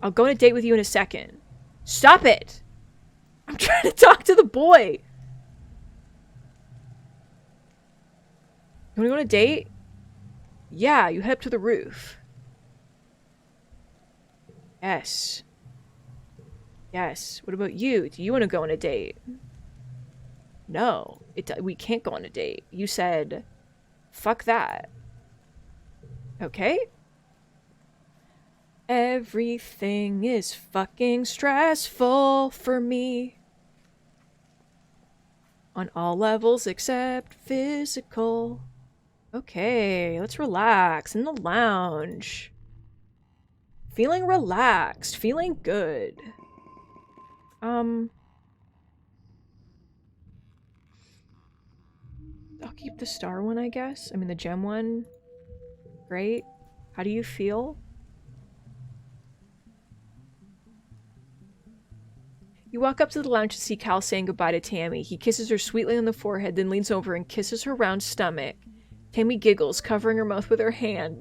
Speaker 1: I'll go on a date with you in a second. Stop it! I'm trying to talk to the boy! You wanna go on a date? Yeah, you head up to the roof. Yes. Yes. What about you? Do you want to go on a date? No. We can't go on a date. You said, fuck that. Okay? Everything is fucking stressful for me. On all levels except physical. Okay, let's relax in the lounge. Feeling relaxed, feeling good. I'll keep the star one, I guess. I mean, the gem one. Great. How do you feel? You walk up to the lounge to see Cal saying goodbye to Tammy. He kisses her sweetly on the forehead, then leans over and kisses her round stomach. Tammy giggles, covering her mouth with her hand.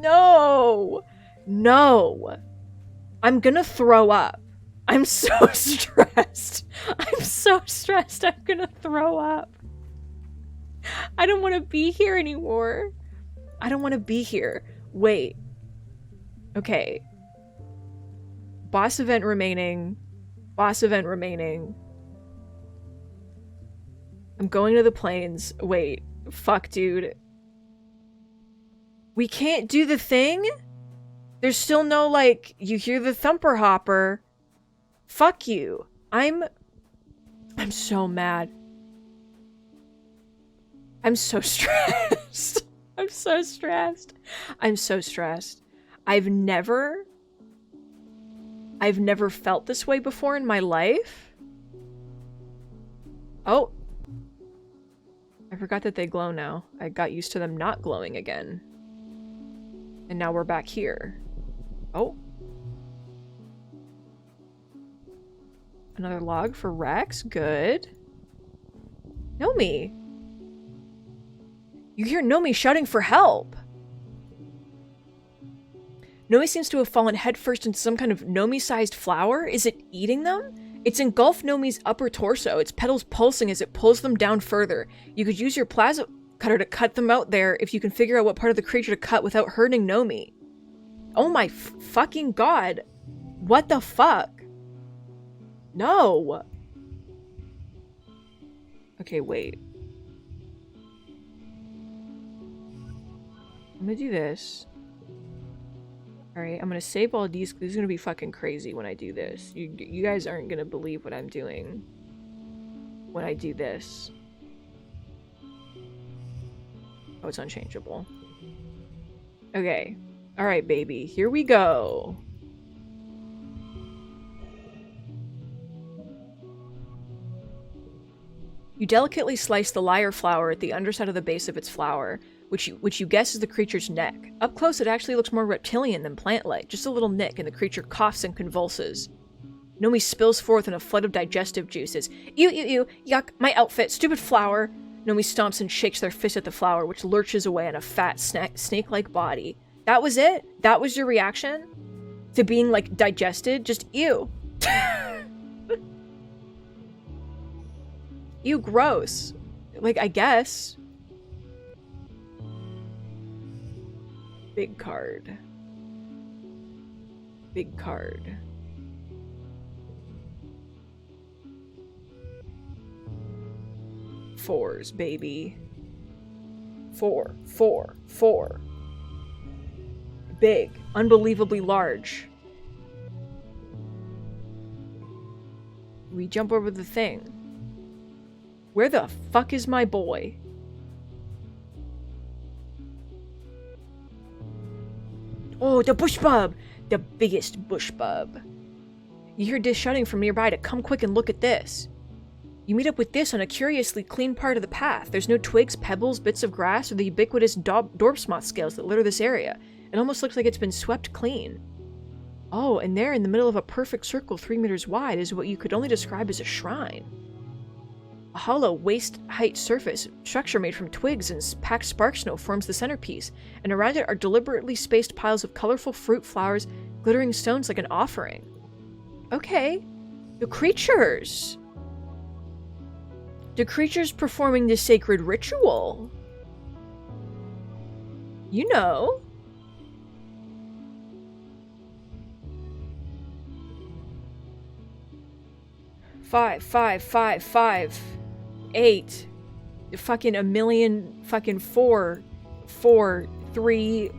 Speaker 1: No! No! I'm gonna throw up. I'm so stressed. I'm so stressed. I'm gonna throw up. I don't want to be here anymore. I don't want to be here. Wait. Okay. Boss event remaining. Boss event remaining. I'm going to the plains. Wait. Fuck, dude. We can't do the thing? There's still no, like, you hear the thumper hopper. Fuck you. I'm so mad. I'm so stressed. I'm so stressed. I'm so stressed. I've never felt this way before in my life. Oh. I forgot that they glow now. I got used to them not glowing again. And now we're back here. Oh. Another log for Rex. Good. Nomi. You hear Nomi shouting for help. Nomi seems to have fallen headfirst into some kind of Nomi-sized flower. Is it eating them? It's engulfed Nomi's upper torso, its petals pulsing as it pulls them down further. You could use your plasma cutter to cut them out there if you can figure out what part of the creature to cut without hurting Nomi. Oh my fucking god. What the fuck? No. Okay, wait. I'm gonna do this. Alright, I'm gonna save all these, because this is gonna be fucking crazy when I do this. You guys aren't gonna believe what I'm doing when I do this. Oh, it's unchangeable. Okay. Alright, baby. Here we go. You delicately slice the lyre flower at the underside of the base of its flower, which you guess is the creature's neck. Up close, it actually looks more reptilian than plant-like, just a little nick, and the creature coughs and convulses. Nomi spills forth in a flood of digestive juices. Ew, ew, ew, yuck, my outfit, stupid flower. Nomi stomps and shakes their fist at the flower, which lurches away on a fat, snake-like body. That was it? That was your reaction? To being, like, digested? Just ew. Ew, gross. Like, I guess. Big card. Big card. Fours, baby. 4, 4, 4. Big. Unbelievably large. We jump over the thing. Where the fuck is my boy? Oh, the bush bub! The biggest bush bub. You hear Dish shouting from nearby to come quick and look at this. You meet up with this on a curiously clean part of the path. There's no twigs, pebbles, bits of grass, or the ubiquitous dorpsmoth scales that litter this area. It almost looks like it's been swept clean. Oh, and there in the middle of a perfect circle 3 meters wide is what you could only describe as a shrine. A hollow, waist-height surface, structure made from twigs and packed spark snow forms the centerpiece, and around it are deliberately spaced piles of colorful fruit, flowers, glittering stones like an offering. Okay. The creatures! The creatures performing the sacred ritual. You know. Five, 8, fucking a million, fucking 4, 3,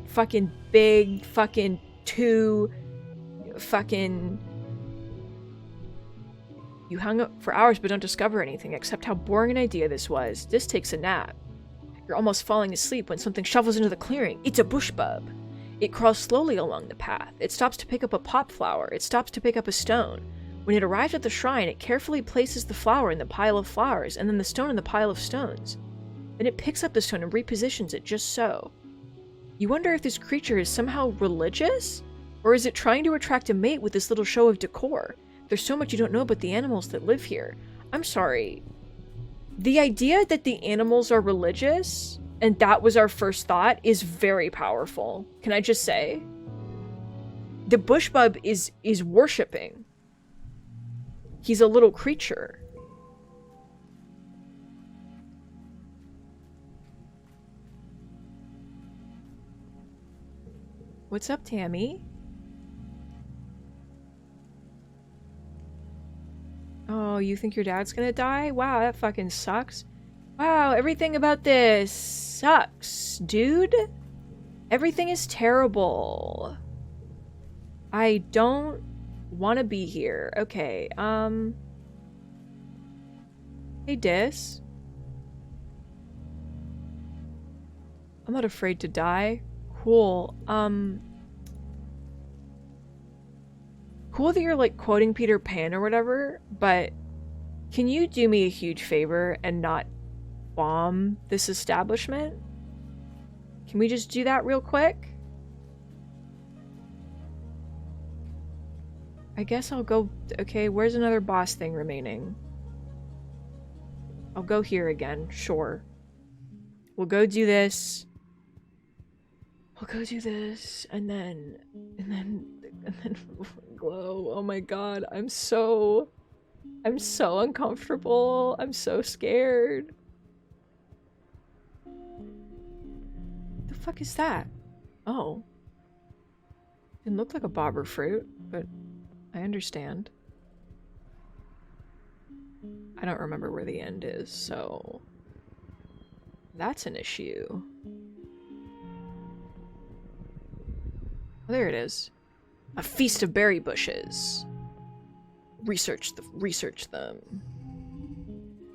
Speaker 1: fucking big, fucking 2, fucking... You hung up for hours but don't discover anything except how boring an idea this was. This takes a nap. You're almost falling asleep when something shuffles into the clearing. It's a bush bub. It crawls slowly along the path. It stops to pick up a pop flower. It stops to pick up a stone. When it arrives at the shrine, it carefully places the flower in the pile of flowers, and then the stone in the pile of stones. Then it picks up the stone and repositions it just so. You wonder if this creature is somehow religious? Or is it trying to attract a mate with this little show of decor? There's so much you don't know about the animals that live here. I'm sorry. The idea that the animals are religious, and that was our first thought, is very powerful. Can I just say? The bush bub is worshipping. He's a little creature. What's up, Tammy? Oh, you think your dad's gonna die? Wow, that fucking sucks. Wow, everything about this sucks, dude. Everything is terrible. I don't want to be here. Okay, hey, Dis. I'm not afraid to die. Cool. Cool that you're, like, quoting Peter Pan or whatever, but can you do me a huge favor and not bomb this establishment? Can we just do that real quick? I guess I'll go... Okay, where's another boss thing remaining? I'll go here again, sure. We'll go do this. We'll go do this, and then glow. Oh my god, I'm so uncomfortable. I'm so scared. The fuck is that? Oh. Didn't look like a bobber fruit, but I understand. I don't remember where the end is, so that's an issue. Oh, there it is. A feast of berry bushes. Research them.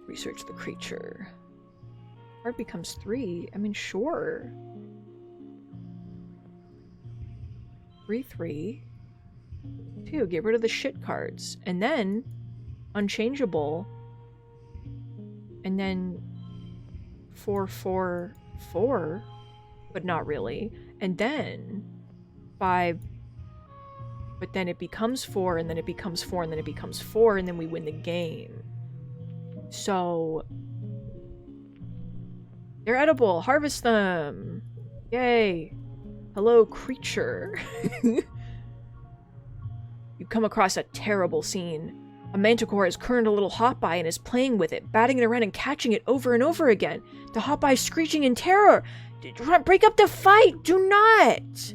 Speaker 1: Research the creature. Heart becomes 3. I mean, sure. 3/3. 2. Get rid of the shit cards. And then unchangeable. And then 4/4/4, but not really. And then 5. But then it becomes 4, and then it becomes 4, and then it becomes 4, and then we win the game. So they're edible. Harvest them. Yay. Hello, creature. You come across a terrible scene. A manticore has cornered a little hoteye and is playing with it, batting it around and catching it over and over again. The hoteye is screeching in terror. Break up the fight. Do not.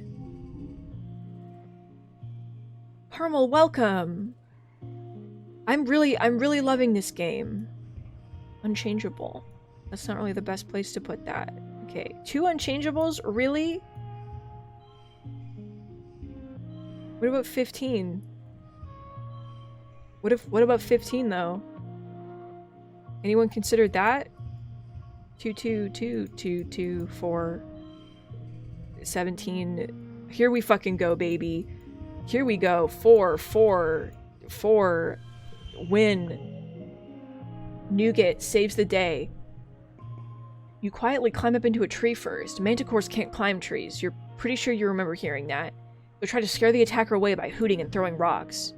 Speaker 1: Carmel, welcome. I'm really loving this game. Unchangeable. That's not really the best place to put that. Okay, 2 unchangeables? Really? What about 15? What about 15 though? Anyone considered that? 2, 2, 2, 2, 2, 4, 17. Here we fucking go, baby. Here we go. 4, 4, 4. Win. Nougat saves the day. You quietly climb up into a tree first. Manticores can't climb trees. You're pretty sure you remember hearing that. You'll try to scare the attacker away by hooting and throwing rocks.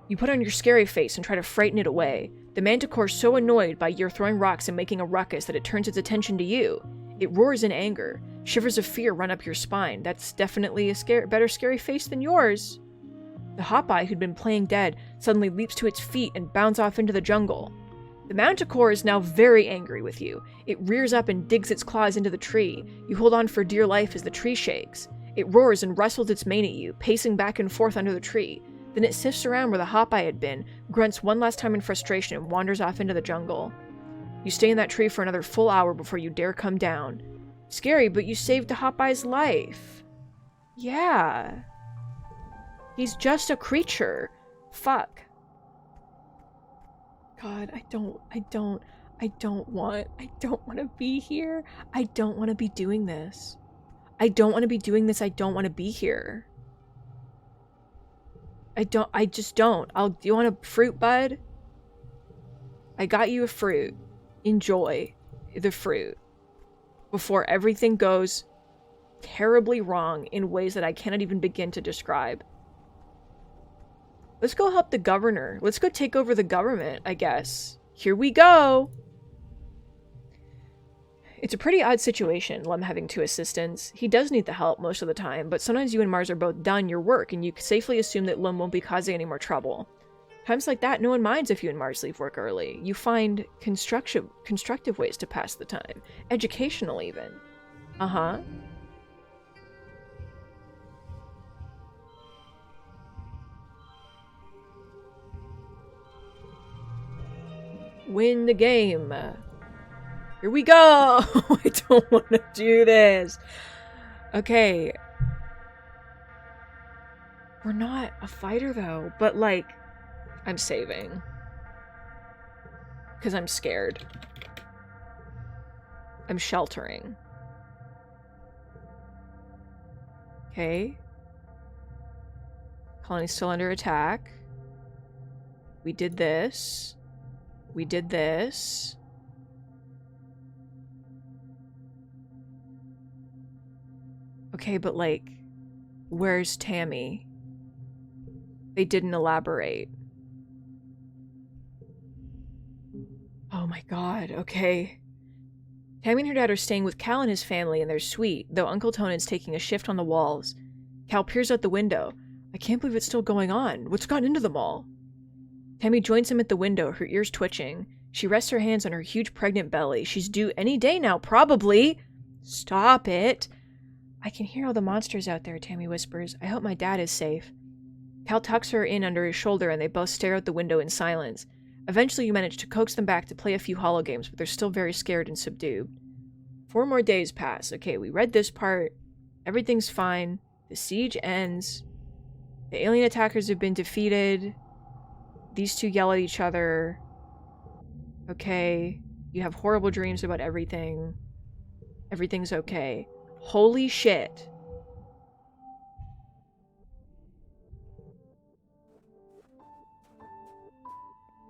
Speaker 1: You put on your scary face and try to frighten it away. The manticore is so annoyed by your throwing rocks and making a ruckus that it turns its attention to you. It roars in anger. Shivers of fear run up your spine. That's definitely a better scary face than yours. The hoteye, who'd been playing dead, suddenly leaps to its feet and bounds off into the jungle. The manticore is now very angry with you. It rears up and digs its claws into the tree. You hold on for dear life as the tree shakes. It roars and wrestles its mane at you, pacing back and forth under the tree. Then it sifts around where the hoteye had been, grunts one last time in frustration, and wanders off into the jungle. You stay in that tree for another full hour before you dare come down. Scary, but you saved the hoteye's life. Yeah. He's just a creature. Fuck. God, I don't want to be here. I don't want to be doing this. I don't want to be doing this. I don't want to be here. I just don't. Do you want a fruit, bud? I got you a fruit. Enjoy the fruit. Before everything goes terribly wrong in ways that I cannot even begin to describe. Let's go help the governor. Let's go take over the government, I guess. Here we go! It's a pretty odd situation, Lem having 2 assistants. He does need the help most of the time, but sometimes you and Mars are both done your work, and you can safely assume that Lem won't be causing any more trouble. Times like that, no one minds if you and Mars leave work early. You find constructive ways to pass the time. Educational, even. Uh-huh. Win the game. Here we go! I don't want to do this. Okay. We're not a fighter, though. But, like, I'm saving. Because I'm scared. I'm sheltering. Okay. Colony's still under attack. We did this. We did this. Okay, but like, where's Tammy? They didn't elaborate. Oh my god, okay. Tammy and her dad are staying with Cal and his family in their suite, though Uncle Tonan's taking a shift on the walls. Cal peers out the window. I can't believe it's still going on. What's gotten into them all? Tammy joins him at the window, her ears twitching. She rests her hands on her huge pregnant belly. She's due any day now, probably. Stop it. I can hear all the monsters out there, Tammy whispers. I hope my dad is safe. Cal tucks her in under his shoulder and they both stare out the window in silence. Eventually you manage to coax them back to play a few holo games, but they're still very scared and subdued. 4 more days pass. Okay, we read this part. Everything's fine. The siege ends. The alien attackers have been defeated. These two yell at each other. Okay. You have horrible dreams about everything. Everything's okay. Holy shit.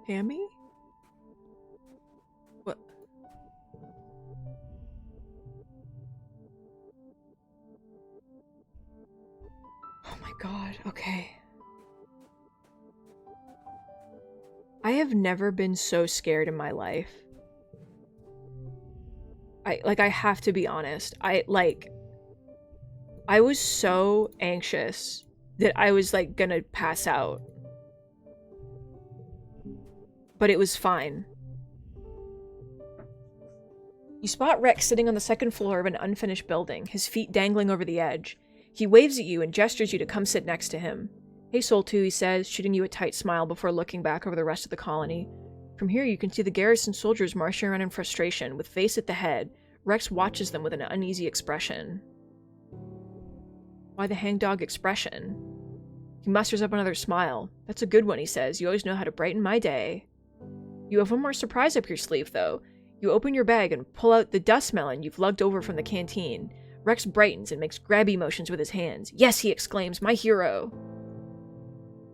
Speaker 1: Tammy? What? Oh my god, okay. I have never been so scared in my life. I have to be honest. I was so anxious that I was, like, gonna pass out. But it was fine. You spot Rex sitting on the second floor of an unfinished building, his feet dangling over the edge. He waves at you and gestures you to come sit next to him. Hey, Soul 2, he says, shooting you a tight smile before looking back over the rest of the colony. From here you can see the garrison soldiers marching around in frustration, with Vase at the head. Rex watches them with an uneasy expression. Why the hangdog expression? He musters up another smile. That's a good one, he says. You always know how to brighten my day. You have one more surprise up your sleeve, though. You open your bag and pull out the dust melon you've lugged over from the canteen. Rex brightens and makes grabby motions with his hands. Yes, he exclaims, my hero!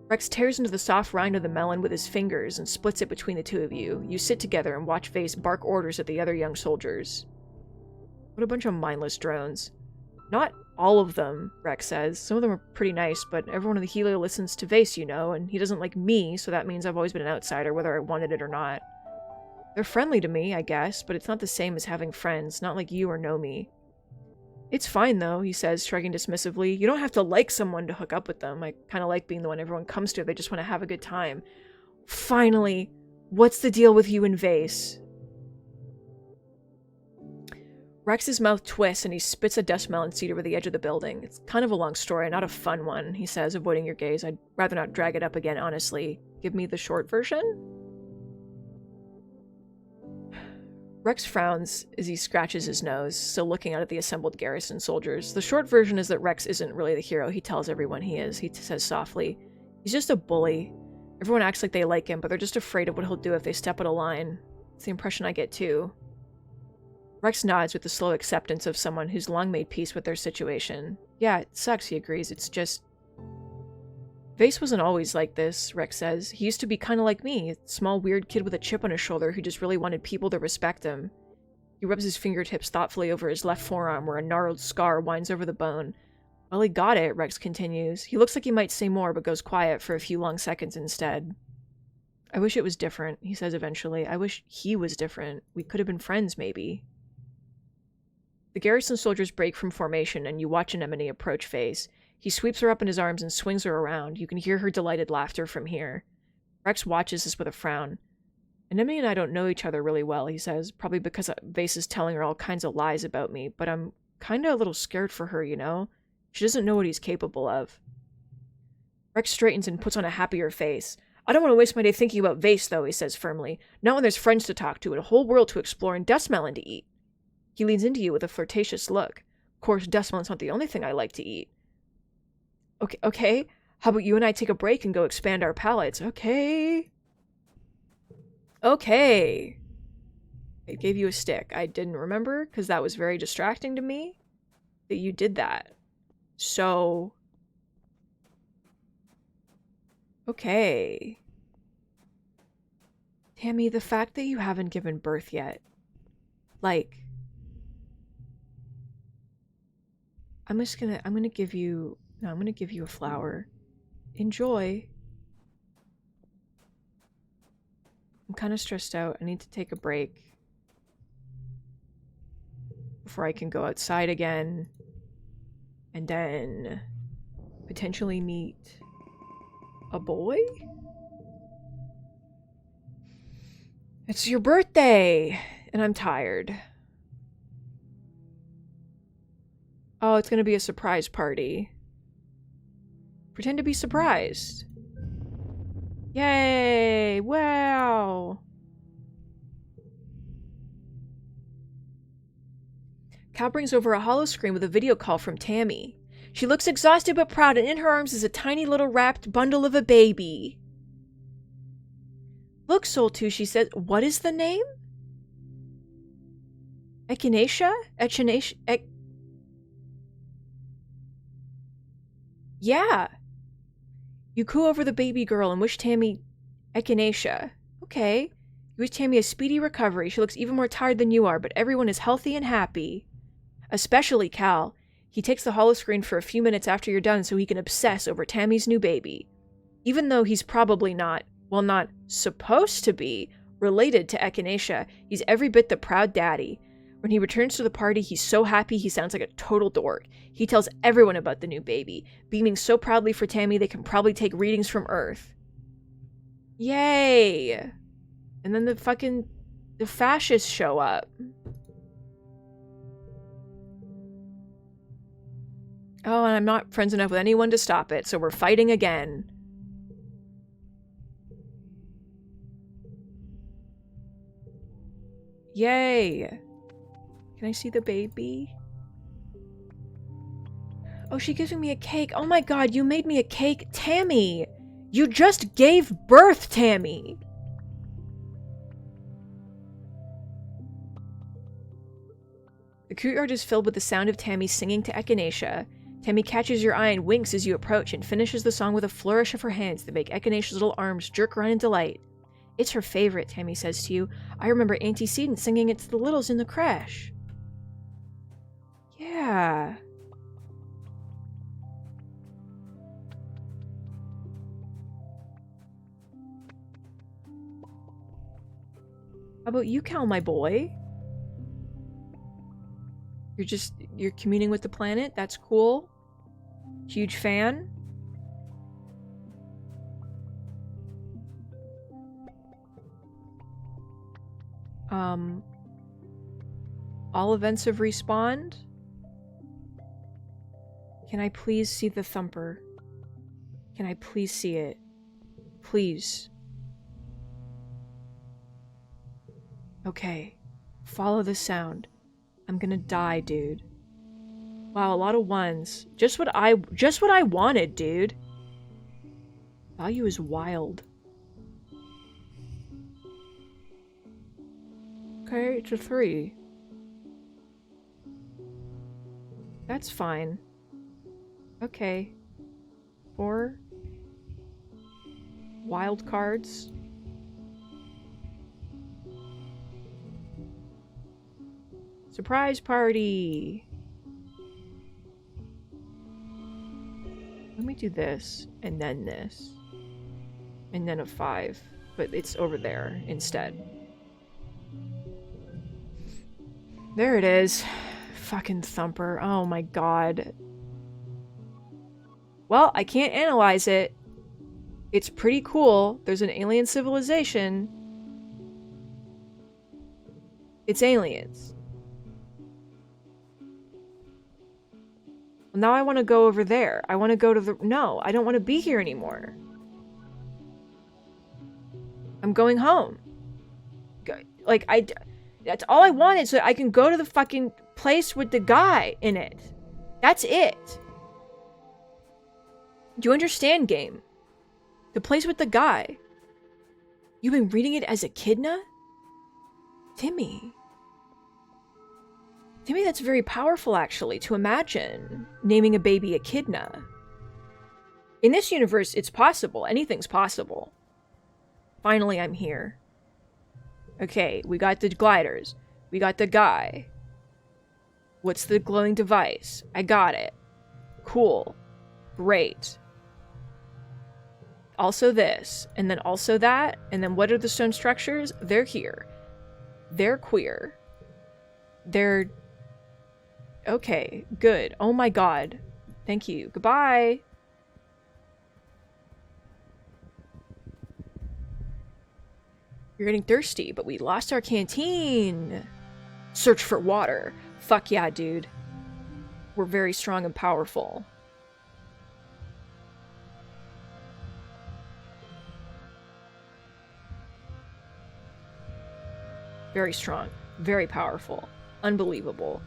Speaker 1: Rex tears into the soft rind of the melon with his fingers and splits it between the two of you. You sit together and watch Vase bark orders at the other young soldiers. What a bunch of mindless drones. Not all of them, Rex says. Some of them are pretty nice, but everyone in the Helio listens to Vase, you know, and he doesn't like me, so that means I've always been an outsider, whether I wanted it or not. They're friendly to me, I guess, but it's not the same as having friends, not like you or know me. It's fine, though, he says, shrugging dismissively. You don't have to like someone to hook up with them. I kind of like being the one everyone comes to. They just want to have a good time. Finally, what's the deal with you and Vase? Rex's mouth twists and he spits a dust melon seed over the edge of the building. It's kind of a long story, not a fun one, he says, avoiding your gaze. I'd rather not drag it up again, honestly. Give me the short version? Rex frowns as he scratches his nose, still looking out at the assembled garrison soldiers. The short version is that Rex isn't really the hero he tells everyone he is, he says softly. He's just a bully. Everyone acts like they like him, but they're just afraid of what he'll do if they step out of line. It's the impression I get too. Rex nods with the slow acceptance of someone who's long made peace with their situation. Yeah, it sucks, he agrees. It's just... Vase wasn't always like this, Rex says. He used to be kind of like me, a small weird kid with a chip on his shoulder who just really wanted people to respect him. He rubs his fingertips thoughtfully over his left forearm where a gnarled scar winds over the bone. Well, he got it, Rex continues. He looks like he might say more, but goes quiet for a few long seconds instead. I wish it was different, he says eventually. I wish he was different. We could have been friends, maybe. The garrison soldiers break from formation, and you watch Anemone approach Vase. He sweeps her up in his arms and swings her around. You can hear her delighted laughter from here. Rex watches this with a frown. Anemone and I don't know each other really well, he says, probably because Vase is telling her all kinds of lies about me, but I'm kinda a little scared for her, you know? She doesn't know what he's capable of. Rex straightens and puts on a happier face. I don't want to waste my day thinking about Vase, though, he says firmly. Not when there's friends to talk to and a whole world to explore and dust melon to eat. He leans into you with a flirtatious look. Of course, Dust Melon's not the only thing I like to eat. Okay. How about you and I take a break and go expand our palates? Okay. I gave you a stick. I didn't remember because that was very distracting to me that you did that. So... okay. Tammy, the fact that you haven't given birth yet, like, I'm gonna give you a flower. Enjoy. I'm kind of stressed out. I need to take a break before I can go outside again and then potentially meet a boy? It's your birthday, and I'm tired. Oh, it's gonna be a surprise party. Pretend to be surprised. Yay! Wow! Cal brings over a hollow screen with a video call from Tammy. She looks exhausted but proud, and in her arms is a tiny little wrapped bundle of a baby. Look, Soul 2, she says. What is the name? Echinacea? Yeah. You coo over the baby girl and wish Tammy Echinacea. Okay. You wish Tammy a speedy recovery. She looks even more tired than you are, but everyone is healthy and happy. Especially Cal. He takes the holoscreen for a few minutes after you're done so he can obsess over Tammy's new baby. Even though he's probably not supposed to be, related to Echinacea, he's every bit the proud daddy. When he returns to the party, he's so happy he sounds like a total dork. He tells everyone about the new baby, beaming so proudly for Tammy they can probably take readings from Earth. Yay! And then the fascists show up. Oh, and I'm not friends enough with anyone to stop it, so we're fighting again. Yay! Can I see the baby? Oh, she's giving me a cake. Oh my god, you made me a cake. Tammy! You just gave birth, Tammy! The courtyard is filled with the sound of Tammy singing to Echinacea. Tammy catches your eye and winks as you approach and finishes the song with a flourish of her hands that make Echinacea's little arms jerk around in delight. It's her favorite, Tammy says to you. I remember Antecedent singing it to the littles in the crash. Yeah. How about you, Cal, my boy? You're communing with the planet? That's cool. Huge fan. All events have respawned. Can I please see the thumper? Can I please see it? Please. Okay. Follow the sound. I'm gonna die, dude. Wow, a lot of ones. Just what I wanted, dude. Value is wild. Okay, it's a 3. That's fine. Okay. 4. Wild cards. Surprise party! Let me do this, and then this. And then a 5. But it's over there instead. There it is. Fucking thumper. Oh my god. Well, I can't analyze it. It's pretty cool. There's an alien civilization. It's aliens. Well, now I want to go over there. I want to go to the... No, I don't want to be here anymore. I'm going home. Like, that's all I wanted, so I can go to the fucking place with the guy in it. That's it. Do you understand, game? The place with the guy. You've been reading it as echidna? Timmy. Timmy, that's very powerful, actually, to imagine naming a baby echidna. In this universe, it's possible. Anything's possible. Finally, I'm here. Okay, we got the gliders. We got the guy. What's the glowing device? I got it. Cool. Great. Also this, and then also that, and then what are the stone structures? They're here. They're queer. They're... Okay, good. Oh my god. Thank you. Goodbye. You're getting thirsty, but we lost our canteen. Search for water. Fuck yeah, dude. We're very strong and powerful. Very strong. Very powerful. Unbelievable.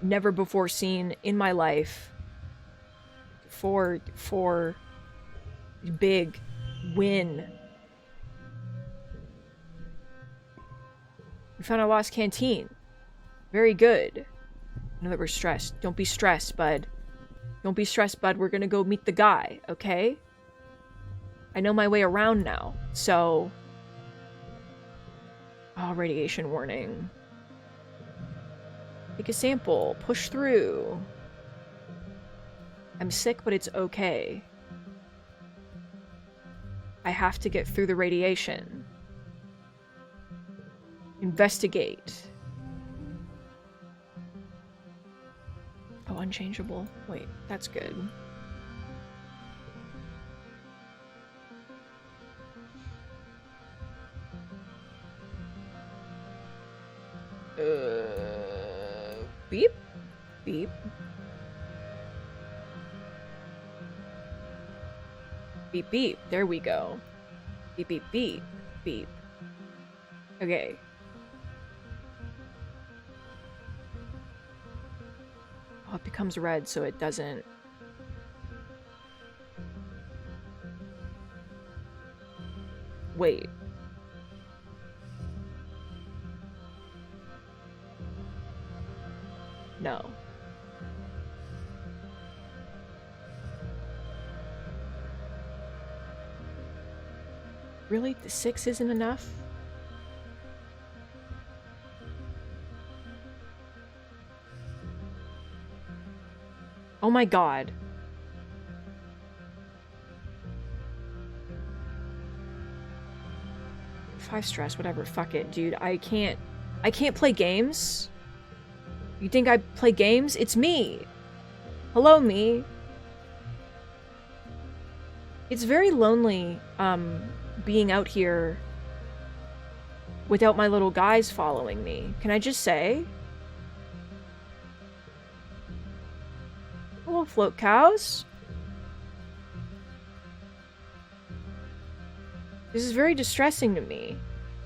Speaker 1: Never before seen in my life. For big win. We found our lost canteen. Very good. I know that we're stressed. Don't be stressed, bud. Don't be stressed, bud. We're gonna go meet the guy, okay? I know my way around now, so... Oh, radiation warning. Take a sample. Push through. I'm sick, but it's okay. I have to get through the radiation. Investigate. Oh, unchangeable. Wait, that's good. Beep. Beep. Beep, beep. There we go. Beep, beep, beep. Beep. Okay. Oh, it becomes red so it doesn't... Wait. No. Really? The 6 isn't enough? Oh my god. Five stress, whatever, fuck it, dude. I can't play games. You think I play games? It's me. Hello, me. It's very lonely, being out here without my little guys following me. Can I just say? Hello, float cows. This is very distressing to me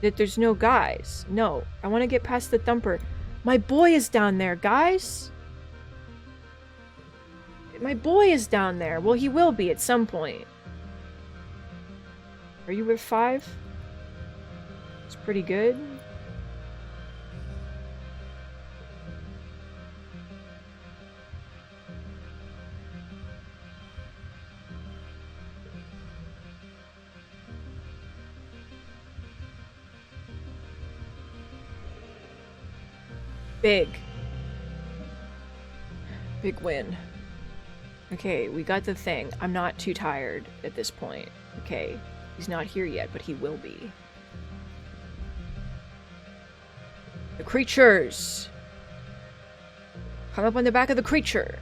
Speaker 1: that there's no guys. No, I want to get past the thumper. My boy is down there, guys. My boy is down there. Well, he will be at some point. Are you with 5? It's pretty good. Big win. Okay, we got the thing. I'm not too tired at this point. Okay, he's not here yet, but he will be. The creatures! Come up on the back of the creature.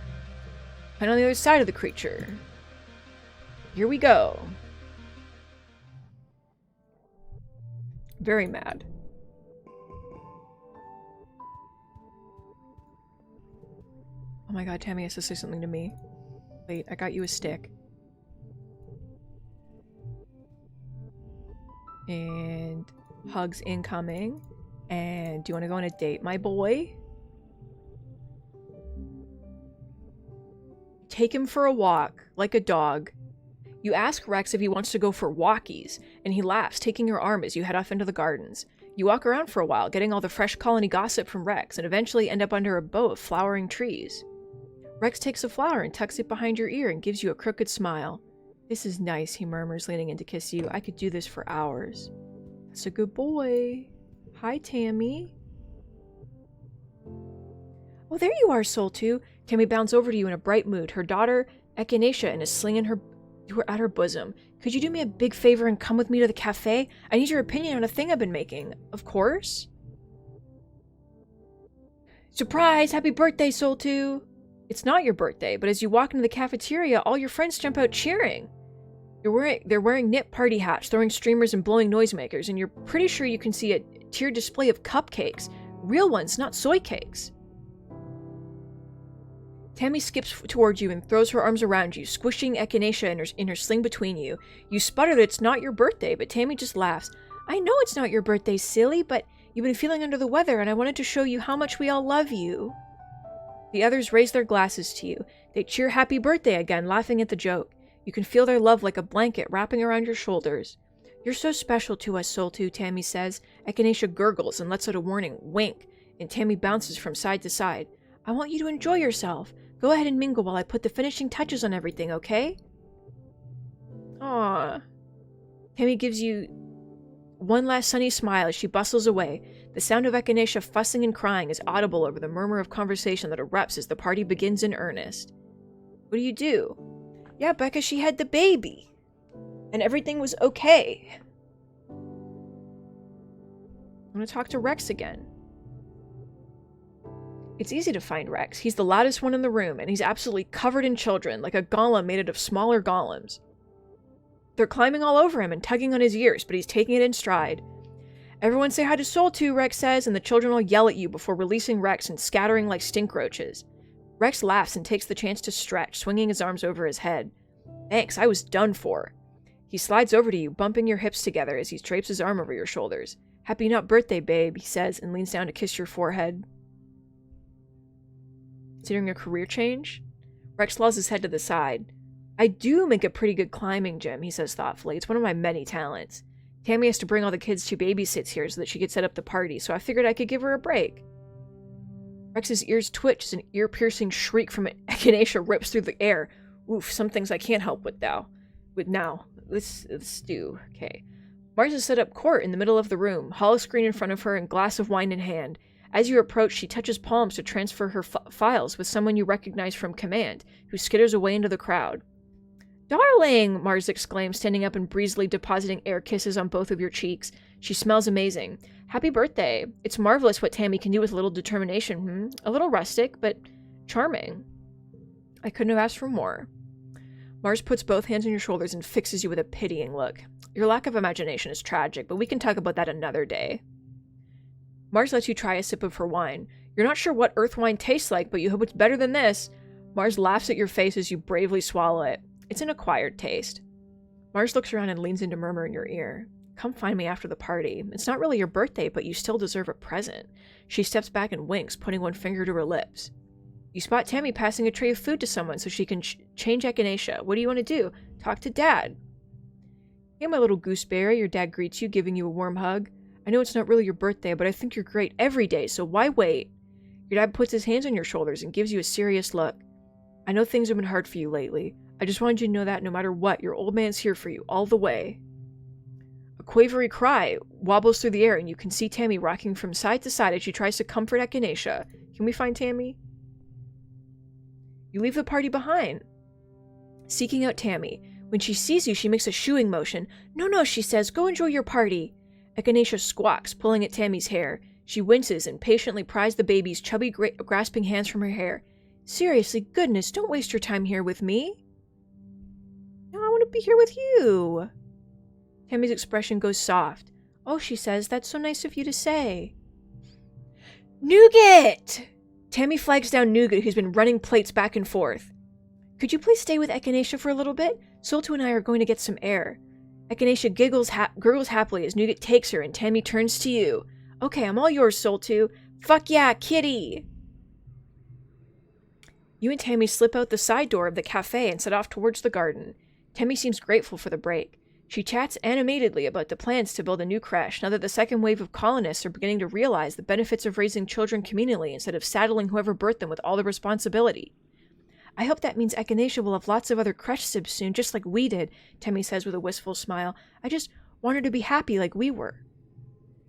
Speaker 1: And on the other side of the creature. Here we go. Very mad. Oh my god, Tammy has to say something to me. Wait, I got you a stick. And hugs incoming. And do you want to go on a date, my boy? take him for a walk, like a dog. You ask Rex if he wants to go for walkies, and he laughs, taking your arm as you head off into the gardens. You walk around for a while, getting all the fresh colony gossip from Rex, and eventually end up under a bow of flowering trees. Rex takes a flower and tucks it behind your ear and gives you a crooked smile. This is nice, he murmurs, leaning in to kiss you. I could do this for hours. That's a good boy. Hi, Tammy. Oh, there you are, Soul 2. Tammy bounds over to you in a bright mood, her daughter, Echinacea, is slinging at her bosom. Could you do me a big favor and come with me to the cafe? I need your opinion on a thing I've been making. Of course. Surprise! Happy birthday, Soul 2! It's not your birthday, but as you walk into the cafeteria, all your friends jump out cheering. They're wearing knit party hats, throwing streamers and blowing noisemakers, and you're pretty sure you can see a tiered display of cupcakes. Real ones, not soy cakes. Tammy skips towards you and throws her arms around you, squishing Echinacea in her sling between you. You sputter that it's not your birthday, but Tammy just laughs. I know it's not your birthday, silly, but you've been feeling under the weather, and I wanted to show you how much we all love you. The others raise their glasses to you. They cheer happy birthday again, laughing at the joke. You can feel their love like a blanket wrapping around your shoulders. You're so special to us, Soul 2, Tammy says. Echinacea gurgles and lets out a warning wink, and Tammy bounces from side to side. I want you to enjoy yourself. Go ahead and mingle while I put the finishing touches on everything, okay? Aww. Tammy gives you one last sunny smile as she bustles away. The sound of Echinacea fussing and crying is audible over the murmur of conversation that erupts as the party begins in earnest. What do? Yeah, Becca, she had the baby. And everything was okay. I'm gonna talk to Rex again. It's easy to find Rex. He's the loudest one in the room, and he's absolutely covered in children, like a golem made out of smaller golems. They're climbing all over him and tugging on his ears, but he's taking it in stride. Everyone say hi to Soul 2, Rex says, and the children all yell at you before releasing Rex and scattering like stink roaches. Rex laughs and takes the chance to stretch, swinging his arms over his head. Thanks, I was done for. He slides over to you, bumping your hips together as he drapes his arm over your shoulders. Happy not birthday, babe, he says, and leans down to kiss your forehead. Considering a career change? Rex lolls his head to the side. I do make a pretty good climbing gym, he says thoughtfully. It's one of my many talents. Tammy has to bring all the kids to babysits here so that she could set up the party, so I figured I could give her a break. Rex's ears twitch as an ear-piercing shriek from Echinacea rips through the air. Oof, some things I can't help with now. Let's do. Okay. Mars has set up court in the middle of the room, holoscreen in front of her and glass of wine in hand. As you approach, she touches palms to transfer her files with someone you recognize from command, who skitters away into the crowd. Darling! Mars exclaims, standing up and breezily depositing air kisses on both of your cheeks. She smells amazing. Happy birthday. It's marvelous what Tammy can do with a little determination, A little rustic, but charming. I couldn't have asked for more. Mars puts both hands on your shoulders and fixes you with a pitying look. Your lack of imagination is tragic, but we can talk about that another day. Mars lets you try a sip of her wine. You're not sure what earth wine tastes like, but you hope it's better than this. Mars laughs at your face as you bravely swallow it. It's an acquired taste. Mars looks around and leans in to murmur in your ear. Come find me after the party. It's not really your birthday, but you still deserve a present. She steps back and winks, putting one finger to her lips. You spot Tammy passing a tray of food to someone so she can change Echinacea. What do you want to do? Talk to Dad. Hey, my little gooseberry, your dad greets you, giving you a warm hug. I know it's not really your birthday, but I think you're great every day, so why wait? Your dad puts his hands on your shoulders and gives you a serious look. I know things have been hard for you lately. I just wanted you to know that no matter what, your old man's here for you, all the way. A quavery cry wobbles through the air, and you can see Tammy rocking from side to side as she tries to comfort Echinacea. Can we find Tammy? You leave the party behind, seeking out Tammy. When she sees you, she makes a shooing motion. No, she says, go enjoy your party. Echinacea squawks, pulling at Tammy's hair. She winces and patiently pries the baby's chubby, grasping hands from her hair. Seriously, goodness, don't waste your time here with me. No, I want to be here with you. Tammy's expression goes soft. Oh, she says, that's so nice of you to say. Nougat! Tammy flags down Nougat, who's been running plates back and forth. Could you please stay with Echinacea for a little bit? Soltu and I are going to get some air. Echinacea gurgles happily as Nougat takes her, and Tammy turns to you. Okay, I'm all yours, Soltu. Fuck yeah, kitty! You and Tammy slip out the side door of the cafe and set off towards the garden. Tammy seems grateful for the break. She chats animatedly about the plans to build a new creche now that the second wave of colonists are beginning to realize the benefits of raising children communally instead of saddling whoever birthed them with all the responsibility. I hope that means Echinacea will have lots of other creche sibs soon, just like we did, Tammy says with a wistful smile. I just want her to be happy like we were.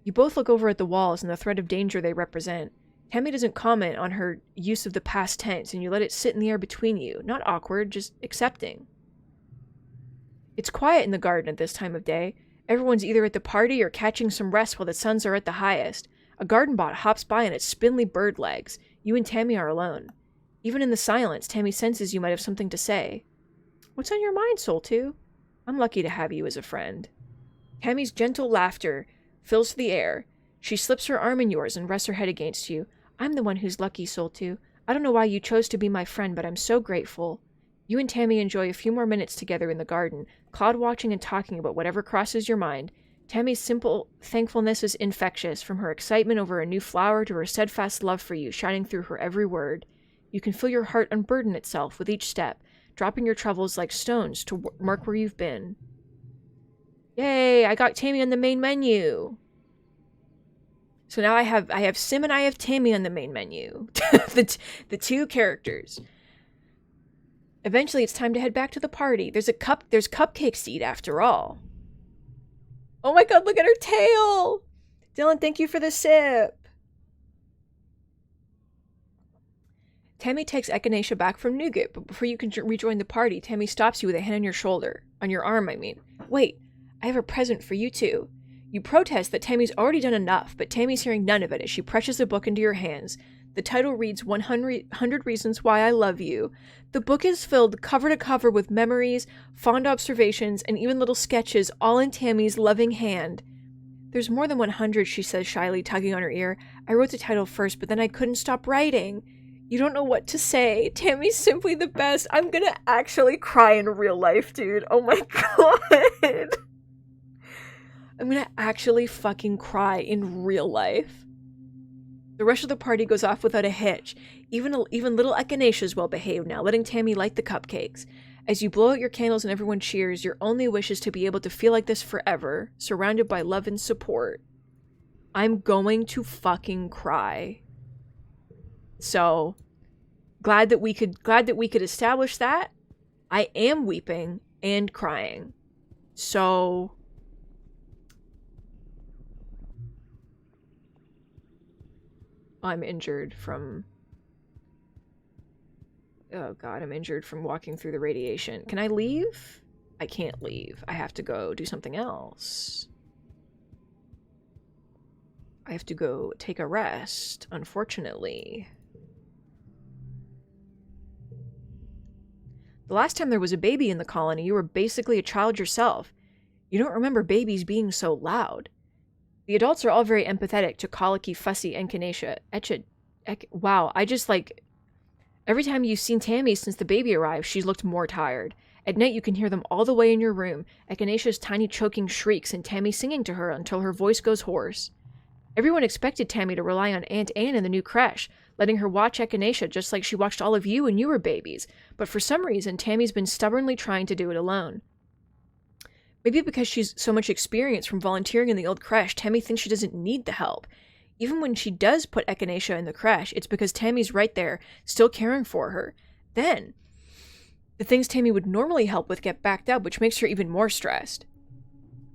Speaker 1: You both look over at the walls and the threat of danger they represent. Tammy doesn't comment on her use of the past tense, and you let it sit in the air between you. Not awkward, just accepting. It's quiet in the garden at this time of day. Everyone's either at the party or catching some rest while the suns are at the highest. A garden bot hops by on its spindly bird legs. You and Tammy are alone. Even in the silence, Tammy senses you might have something to say. What's on your mind, Soul2? I'm lucky to have you as a friend. Tammy's gentle laughter fills the air. She slips her arm in yours and rests her head against you. I'm the one who's lucky, Soul2. I don't know why you chose to be my friend, but I'm so grateful. You and Tammy enjoy a few more minutes together in the garden, cloud-watching and talking about whatever crosses your mind. Tammy's simple thankfulness is infectious, from her excitement over a new flower to her steadfast love for you shining through her every word. You can feel your heart unburden itself with each step, dropping your troubles like stones to mark where you've been. Yay, I got Tammy on the main menu! So now I have Sim and I have Tammy on the main menu. the two characters. Eventually, it's time to head back to the party. There's cupcakes to eat after all. Oh my god, look at her tail! Dylan, thank you for the sip. Tammy takes Echinacea back from Nougat, but before you can rejoin the party, Tammy stops you with a hand on your shoulder. On your arm, I mean. Wait, I have a present for you too. You protest that Tammy's already done enough, but Tammy's hearing none of it as she presses a book into your hands. The title reads 100 Reasons Why I Love You. The book is filled cover to cover with memories, fond observations, and even little sketches, all in Tammy's loving hand. There's more than 100, she says shyly, tugging on her ear. I wrote the title first, but then I couldn't stop writing. You don't know what to say. Tammy's simply the best. I'm gonna actually cry in real life, dude. Oh my god. I'm gonna actually fucking cry in real life. The rest of the party goes off without a hitch. Even little Echinacea's well behaved now, letting Tammy light the cupcakes. As you blow out your candles and everyone cheers, your only wish is to be able to feel like this forever, surrounded by love and support. I'm going to fucking cry. So, glad that we could establish that. I am weeping and crying. So, I'm injured from... Oh god, I'm injured from walking through the radiation. Can I leave? I can't leave. I have to go do something else. I have to go take a rest, unfortunately. The last time there was a baby in the colony, you were basically a child yourself. You don't remember babies being so loud. The adults are all very empathetic to colicky, fussy Echinacea. Wow, I just like... Every time you've seen Tammy since the baby arrived, she's looked more tired. At night, you can hear them all the way in your room, Echinacea's tiny choking shrieks and Tammy singing to her until her voice goes hoarse. Everyone expected Tammy to rely on Aunt Anne in the new creche, letting her watch Echinacea just like she watched all of you when you were babies, but for some reason, Tammy's been stubbornly trying to do it alone. Maybe because she's so much experience from volunteering in the old creche, Tammy thinks she doesn't need the help. Even when she does put Echinacea in the creche, it's because Tammy's right there, still caring for her. Then, the things Tammy would normally help with get backed up, which makes her even more stressed.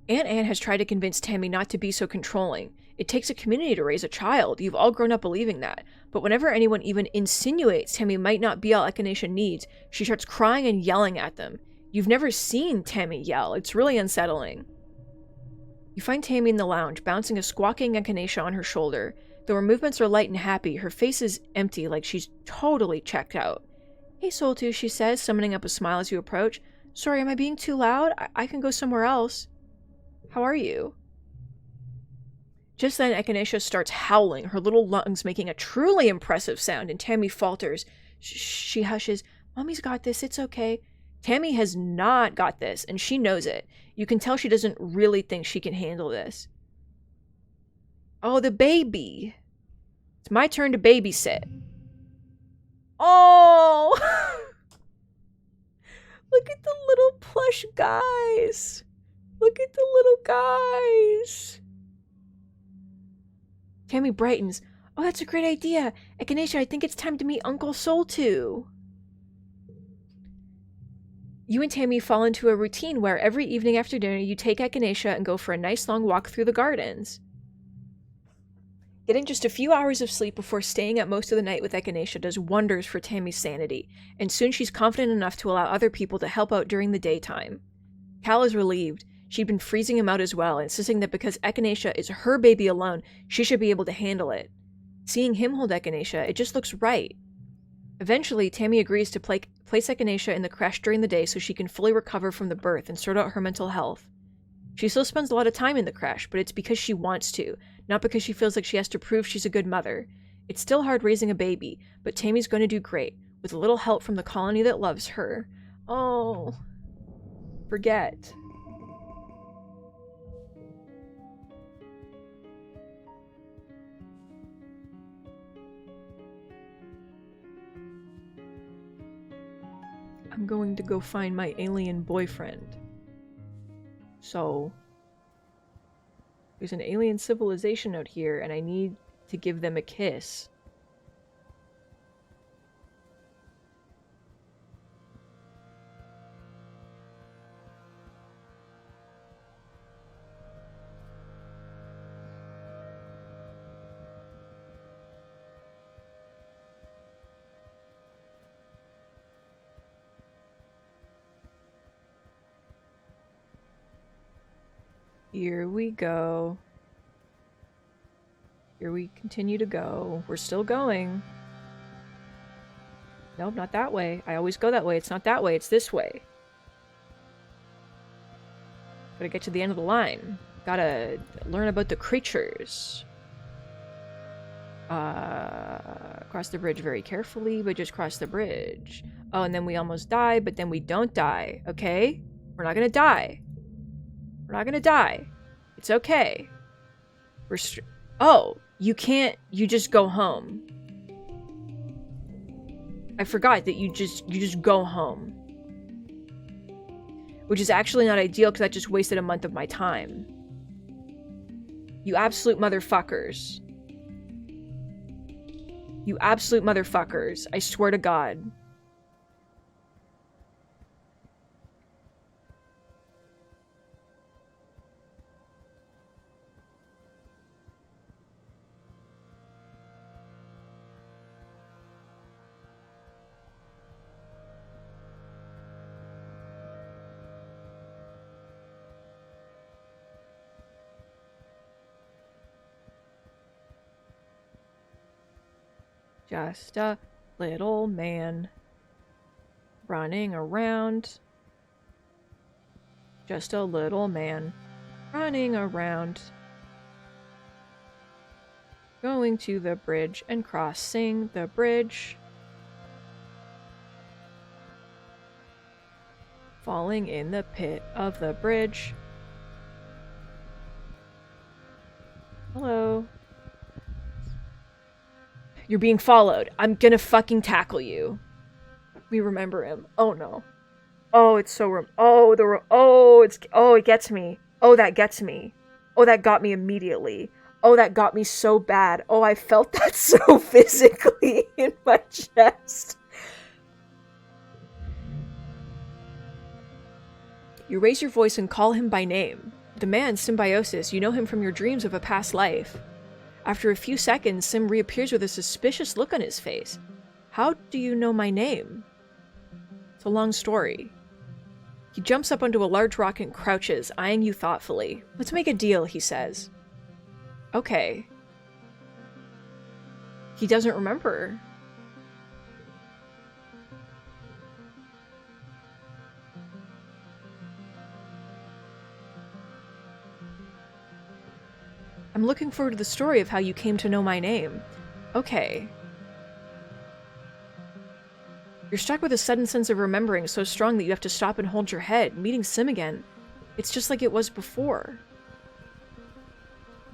Speaker 1: Aunt Anne has tried to convince Tammy not to be so controlling. It takes a community to raise a child. You've all grown up believing that. But whenever anyone even insinuates Tammy might not be all Echinacea needs, she starts crying and yelling at them. You've never seen Tammy yell. It's really unsettling. You find Tammy in the lounge, bouncing a squawking Echinacea on her shoulder. Though her movements are light and happy, her face is empty, like she's totally checked out. Hey, Soul2, she says, summoning up a smile as you approach. Sorry, am I being too loud? I can go somewhere else. How are you? Just then, Echinacea starts howling, her little lungs making a truly impressive sound, and Tammy falters. She hushes. Mommy's got this, it's okay. Tammy has not got this, and she knows it. You can tell she doesn't really think she can handle this. Oh, the baby. It's my turn to babysit. Oh! Look at the little plush guys. Look at the little guys. Tammy brightens. Oh, that's a great idea. Echinacea, I think it's time to meet Uncle Soltu. You and Tammy fall into a routine where every evening after dinner you take Echinacea and go for a nice long walk through the gardens. Getting just a few hours of sleep before staying up most of the night with Echinacea does wonders for Tammy's sanity, and soon she's confident enough to allow other people to help out during the daytime. Cal is relieved. She'd been freezing him out as well, insisting that because Echinacea is her baby alone, she should be able to handle it. Seeing him hold Echinacea, it just looks right. Eventually, Tammy agrees to place Echinacea in the creche during the day so she can fully recover from the birth and sort out her mental health. She still spends a lot of time in the creche, but it's because she wants to, not because she feels like she has to prove she's a good mother. It's still hard raising a baby, but Tammy's going to do great, with a little help from the colony that loves her. Oh. Forget. I'm going to go find my alien boyfriend. So, there's an alien civilization out here, and I need to give them a kiss. Here we go. Here we continue to go. We're still going. Nope, not that way. I always go that way. It's not that way. It's this way. Gotta get to the end of the line. Gotta learn about the creatures. Cross the bridge very carefully, but just cross the bridge. Oh, and then we almost die, but then we don't die. Okay? We're not gonna die. We're not gonna die. It's okay. Oh, you can't. You just go home. I forgot that you just go home. Which is actually not ideal because I just wasted a month of my time. You absolute motherfuckers. You absolute motherfuckers. I swear to God. Just a little man running around. Just a little man running around. Going to the bridge and crossing the bridge. Falling in the pit of the bridge. Hello. You're being followed. I'm gonna fucking tackle you. We remember him. Oh no. Oh, it's so oh, it gets me. Oh, that gets me. Oh, that got me immediately. Oh, that got me so bad. Oh, I felt that so physically in my chest. You raise your voice and call him by name. The man, Symbiosis, you know him from your dreams of a past life. After a few seconds, Sim reappears with a suspicious look on his face. How do you know my name? It's a long story. He jumps up onto a large rock and crouches, eyeing you thoughtfully. Let's make a deal, he says. Okay. He doesn't remember. I'm looking forward to the story of how you came to know my name. Okay. You're struck with a sudden sense of remembering so strong that you have to stop and hold your head. Meeting Sim again. It's just like it was before.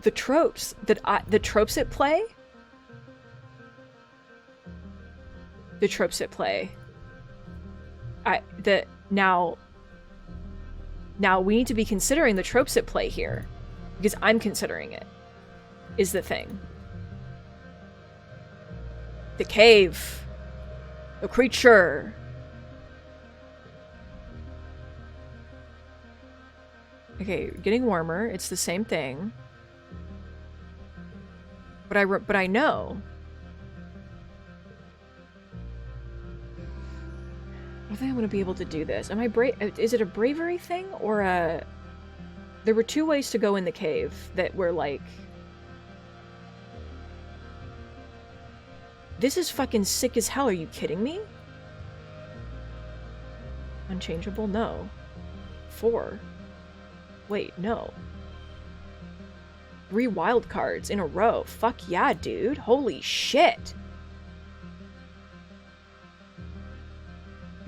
Speaker 1: The tropes at play? the tropes at play. Now we need to be considering the tropes at play here. Because I'm considering it. Is the thing. The cave. The creature. Okay, getting warmer. It's the same thing. But I know. I think I'm gonna be able to do this. Am I brave? Is it a bravery thing or a? There were two ways to go in the cave that were like. This is fucking sick as hell. Are you kidding me? Unchangeable? No. 4. Wait, no. 3 wild cards in a row. Fuck yeah, dude. Holy shit.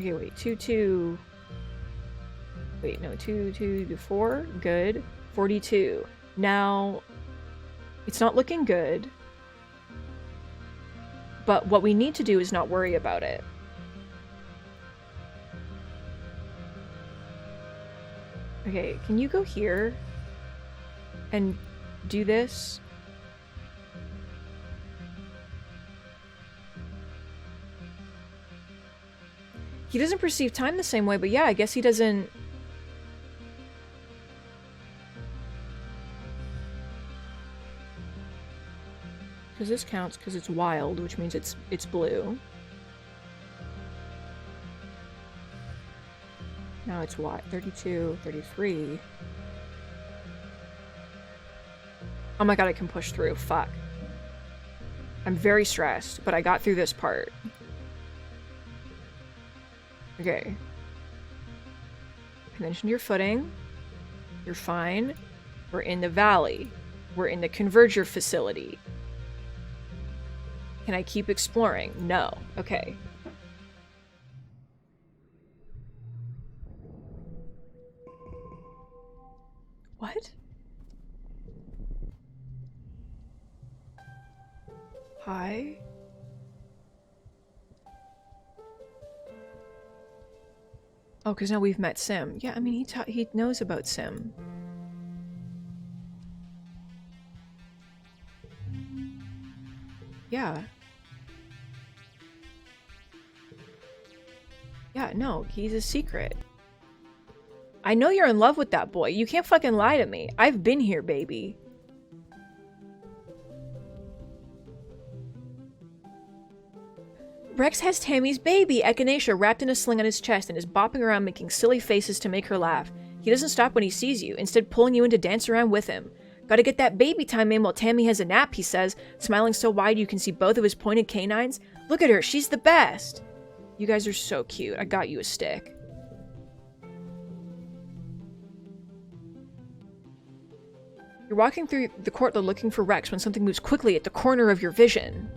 Speaker 1: Okay, wait. 2, 2. Wait, no. 2, 2, 4. Good. 42. Now, it's not looking good. But what we need to do is not worry about it. Okay, can you go here and do this? He doesn't perceive time the same way, but yeah, I guess he doesn't... Because this counts because it's wild, which means it's blue. Now it's what? 32, 33. Oh my god, I can push through. Fuck. I'm very stressed, but I got through this part. Okay. Convention your footing. You're fine. We're in the valley. We're in the converger facility. Can I keep exploring? No. Okay. What? Hi? Oh, because now we've met Sim. Yeah, I mean, he knows about Sim. Yeah. Yeah, no, he's a secret. I know you're in love with that boy. You can't fucking lie to me. I've been here, baby. Rex has Tammy's baby, Echinacea, wrapped in a sling on his chest and is bopping around making silly faces to make her laugh. He doesn't stop when he sees you, instead pulling you in to dance around with him. Gotta get that baby time in while Tammy has a nap, he says, smiling so wide you can see both of his pointed canines. Look at her, she's the best! You guys are so cute. I got you a stick. You're walking through the courtyard looking for Rex when something moves quickly at the corner of your vision.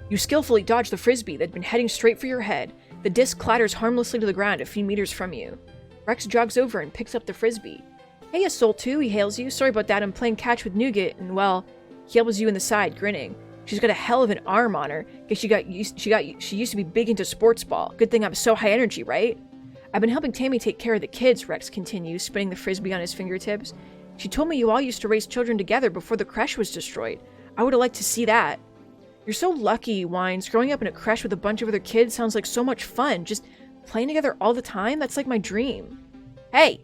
Speaker 1: You skillfully dodge the frisbee that had been heading straight for your head. The disc clatters harmlessly to the ground a few meters from you. Rex jogs over and picks up the frisbee. Hey, Soul 2, he hails you. Sorry about that, I'm playing catch with Nougat, and well, he elbows you in the side, grinning. She's got a hell of an arm on her. Guess she used to be big into sports ball. Good thing I'm so high energy, right? I've been helping Tammy take care of the kids, Rex continues, spinning the frisbee on his fingertips. She told me you all used to raise children together before the creche was destroyed. I would have liked to see that. You're so lucky, he whines. Growing up in a creche with a bunch of other kids sounds like so much fun. Just playing together all the time? That's like my dream. Hey!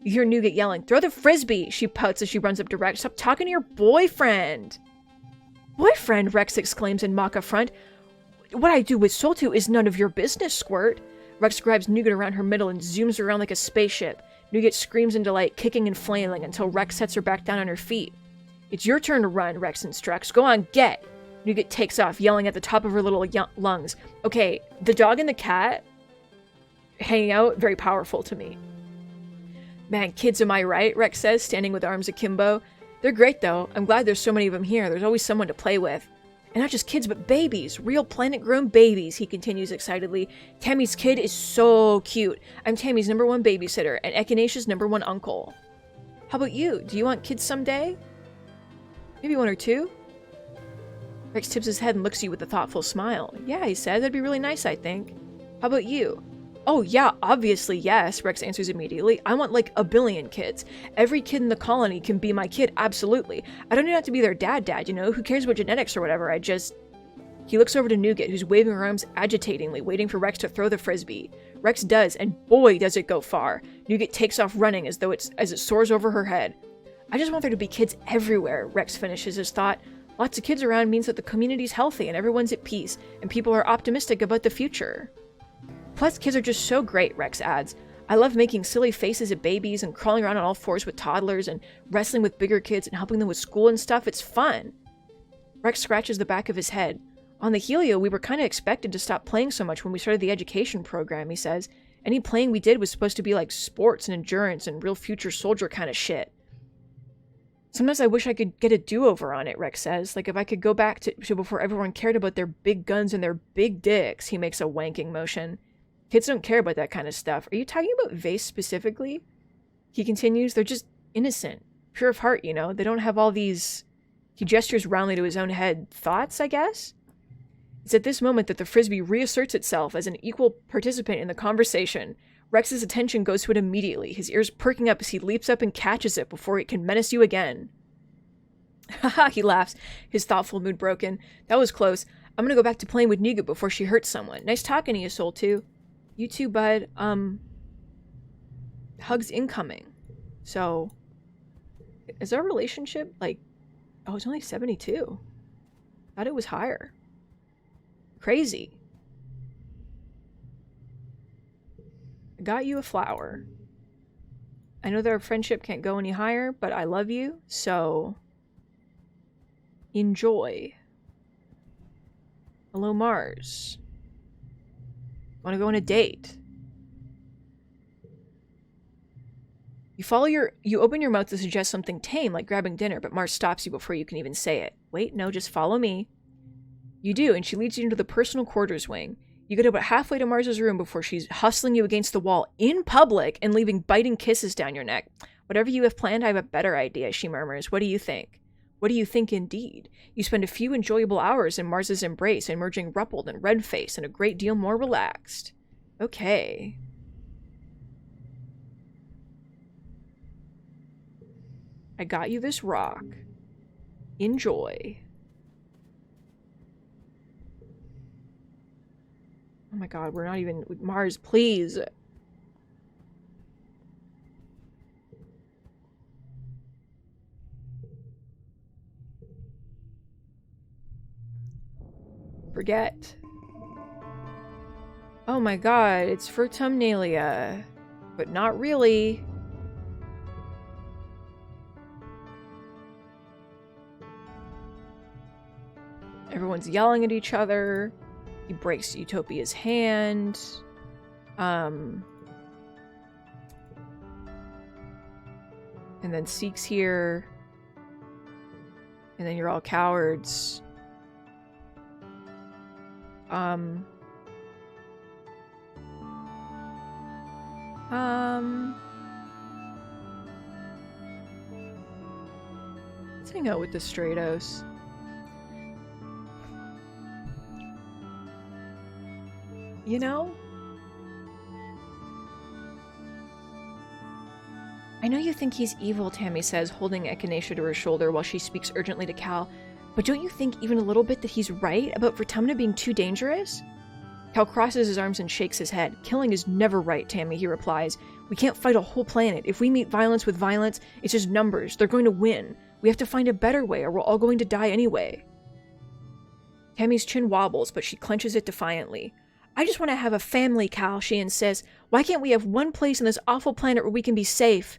Speaker 1: You hear Nougat yelling, throw the frisbee! She pouts as she runs up to Rex. Stop talking to your boyfriend! Boyfriend! Rex exclaims in mock affront. What I do with Soul 2 is none of your business, Squirt. Rex grabs Nougat around her middle and zooms her around like a spaceship. Nougat screams in delight, kicking and flailing until Rex sets her back down on her feet. It's your turn to run, Rex instructs. Go on, get! Nougat takes off, yelling at the top of her little lungs. Okay, the dog and the cat hanging out, very powerful to me. Man, kids, am I right? Rex says, standing with arms akimbo. They're great, though. I'm glad there's so many of them here. There's always someone to play with. And not just kids, but babies. Real planet-grown babies, he continues excitedly. Tammy's kid is so cute. I'm Tammy's #1 babysitter, and Echinacea's #1 uncle. How about you? Do you want kids someday? Maybe 1 or 2? Rex tips his head and looks at you with a thoughtful smile. Yeah, he says, that'd be really nice, I think. How about you? Oh yeah, obviously yes, Rex answers immediately. I want like 1 billion kids. Every kid in the colony can be my kid, absolutely. I don't even have to be their dad, you know? Who cares about genetics or whatever, He looks over to Nougat, who's waving her arms agitatingly, waiting for Rex to throw the frisbee. Rex does, and boy does it go far. Nougat takes off running as it soars over her head. I just want there to be kids everywhere, Rex finishes his thought. Lots of kids around means that the community's healthy and everyone's at peace, and people are optimistic about the future. Plus, kids are just so great, Rex adds. I love making silly faces at babies and crawling around on all fours with toddlers and wrestling with bigger kids and helping them with school and stuff. It's fun. Rex scratches the back of his head. On the Helio, we were kind of expected to stop playing so much when we started the education program, he says. Any playing we did was supposed to be like sports and endurance and real future soldier kind of shit. Sometimes I wish I could get a do-over on it, Rex says. Like if I could go back to before everyone cared about their big guns and their big dicks. He makes a wanking motion. Kids don't care about that kind of stuff. Are you talking about Vase specifically? He continues, they're just innocent. Pure of heart, you know? They don't have all these... He gestures roundly to his own head. Thoughts, I guess? It's at this moment that the frisbee reasserts itself as an equal participant in the conversation. Rex's attention goes to it immediately, his ears perking up as he leaps up and catches it before it can menace you again. Haha, he laughs, his thoughtful mood broken. That was close. I'm gonna go back to playing with Nougat before she hurts someone. Nice talking to you, Soul 2. You too, bud. Hugs incoming. So, is our relationship, like... Oh, it's only 72. Thought it was higher. Crazy. I got you a flower. I know that our friendship can't go any higher, but I love you, so... Enjoy. Hello, Mars. Want to go on a date? You open your mouth to suggest something tame, like grabbing dinner, but Mars stops you before you can even say it. Wait, no, just follow me. You do, and she leads you into the personal quarters wing. You get about halfway to Mars's room before she's hustling you against the wall in public and leaving biting kisses down your neck. Whatever you have planned, I have a better idea, she murmurs. What do you think? What do you think indeed? You spend a few enjoyable hours in Mars's embrace, emerging ruffled and red-faced and a great deal more relaxed. Okay. I got you this rock. Enjoy. Oh my god, we're not even... Mars, please. Forget. Oh my god, it's for Tumnalia. But not really. Everyone's yelling at each other. He breaks Utopia's hand. And then Seek's here. And then you're all cowards. Let's hang out with the Stratos. You know? I know you think he's evil, Tammy says, holding Echinacea to her shoulder while she speaks urgently to Cal, but don't you think even a little bit that he's right about Vertumna being too dangerous? Cal crosses his arms and shakes his head. Killing is never right, Tammy, he replies. We can't fight a whole planet. If we meet violence with violence, it's just numbers. They're going to win. We have to find a better way, or we're all going to die anyway. Tammy's chin wobbles, but she clenches it defiantly. I just want to have a family, Cal, she insists. Why can't we have one place on this awful planet where we can be safe?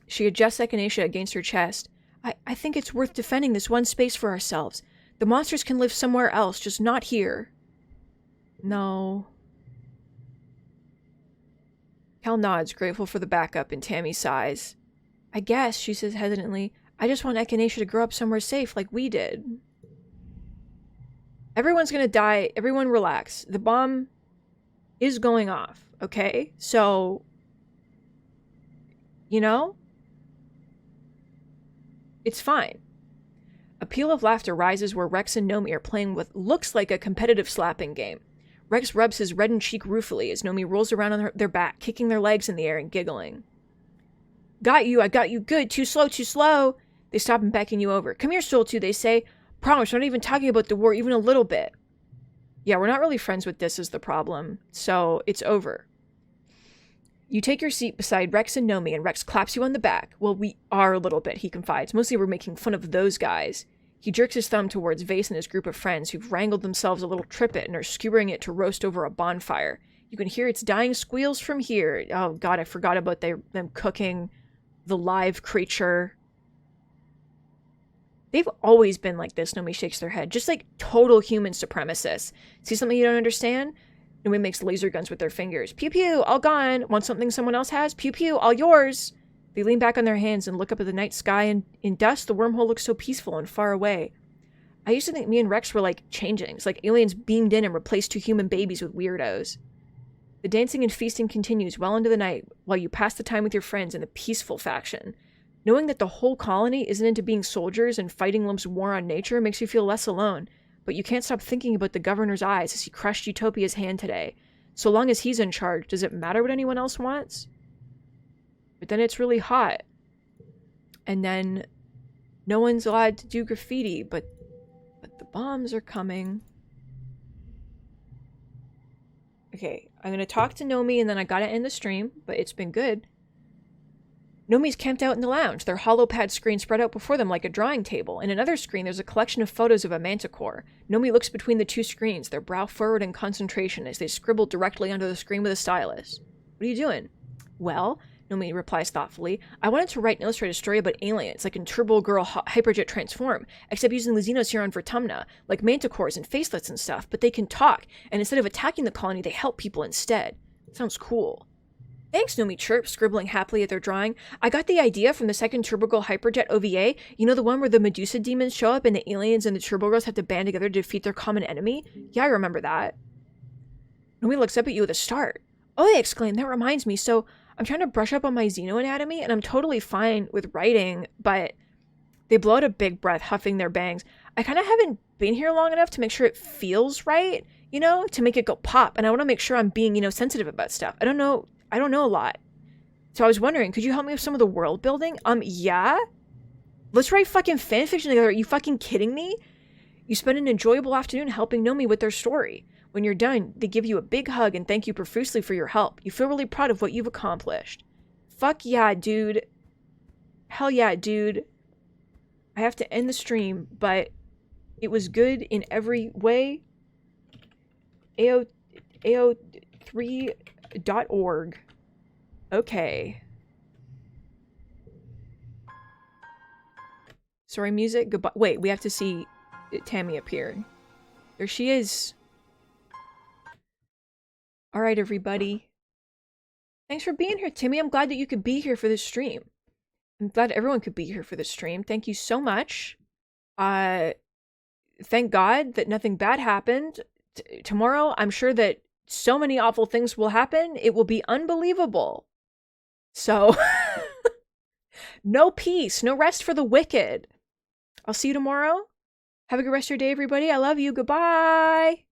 Speaker 1: She adjusts Echinacea against her chest. I think it's worth defending this one space for ourselves. The monsters can live somewhere else, just not here. No. Cal nods, grateful for the backup, and Tammy sighs. I guess, she says hesitantly, I just want Echinacea to grow up somewhere safe like we did. Everyone's gonna die. Everyone relax. The bomb is going off, okay? So, you know? It's fine. A peal of laughter rises where Rex and Nomi are playing what looks like a competitive slapping game. Rex rubs his reddened cheek ruefully as Nomi rolls around on their back, kicking their legs in the air and giggling. Got you, I got you, good, too slow, too slow. They stop and beckon you over. Come here, Soul 2, they say. Promise, we're not even talking about the war even a little bit. Yeah, we're not really friends with this is the problem, so it's over. You take your seat beside Rex and Nomi, and Rex claps you on the back. Well, we are a little bit, he confides. Mostly we're making fun of those guys. He jerks his thumb towards Vase and his group of friends who've wrangled themselves a little trippet and are skewering it to roast over a bonfire. You can hear its dying squeals from here. Oh god, I forgot about them cooking the live creature. They've always been like this, Nomi shakes their head. Just like total human supremacists. See something you don't understand? Nomi makes laser guns with their fingers. Pew pew, all gone. Want something someone else has? Pew pew, all yours. They lean back on their hands and look up at the night sky, and in dusk, the wormhole looks so peaceful and far away. I used to think me and Rex were like changelings, like aliens beamed in and replaced two human babies with weirdos. The dancing and feasting continues well into the night while you pass the time with your friends in the peaceful faction. Knowing that the whole colony isn't into being soldiers and fighting Lump's war on nature makes you feel less alone, but you can't stop thinking about the governor's eyes as he crushed Utopia's hand today. So long as he's in charge, does it matter what anyone else wants? But then it's really hot. And then no one's allowed to do graffiti, but the bombs are coming. Okay, I'm gonna talk to Nomi and then I gotta end the stream, but it's been good. Nomi's camped out in the lounge, their holopad screen spread out before them like a drawing table. In another screen, there's a collection of photos of a manticore. Nomi looks between the two screens, their brow furrowed in concentration as they scribble directly onto the screen with a stylus. What are you doing? Well, Nomi replies thoughtfully, I wanted to write and illustrate a story about aliens, like in Turbo Girl Hyperjet Transform, except using the Xenoseron for Tumna, like manticores and facelets and stuff, but they can talk, and instead of attacking the colony, they help people instead. Sounds cool. Thanks, Nomi chirps, scribbling happily at their drawing. I got the idea from the second Turbo Girl Hyperjet OVA. You know, the one where the Medusa demons show up and the aliens and the Turbo Girls have to band together to defeat their common enemy? Yeah, I remember that. Nomi looks up at you with a start. Oh, they exclaim, that reminds me. So, I'm trying to brush up on my xenoanatomy, and I'm totally fine with writing, but they blow out a big breath, huffing their bangs. I kind of haven't been here long enough to make sure it feels right, you know, to make it go pop, and I want to make sure I'm being, you know, sensitive about stuff. I don't know a lot. So I was wondering, could you help me with some of the world building? Yeah? Let's write fucking fanfiction together. Are you fucking kidding me? You spend an enjoyable afternoon helping Nomi with their story. When you're done, they give you a big hug and thank you profusely for your help. You feel really proud of what you've accomplished. Fuck yeah, dude. Hell yeah, dude. I have to end the stream, but it was good in every way. AO3.org. Okay. Sorry, music. Goodbye. Wait, we have to see Tammy appear. There she is. Alright, everybody. Thanks for being here, Timmy. I'm glad that you could be here for this stream. I'm glad everyone could be here for this stream. Thank you so much. Thank God that nothing bad happened. Tomorrow, I'm sure that so many awful things will happen. It will be unbelievable. So, no peace, no rest for the wicked. I'll see you tomorrow. Have a good rest of your day, everybody. I love you. Goodbye.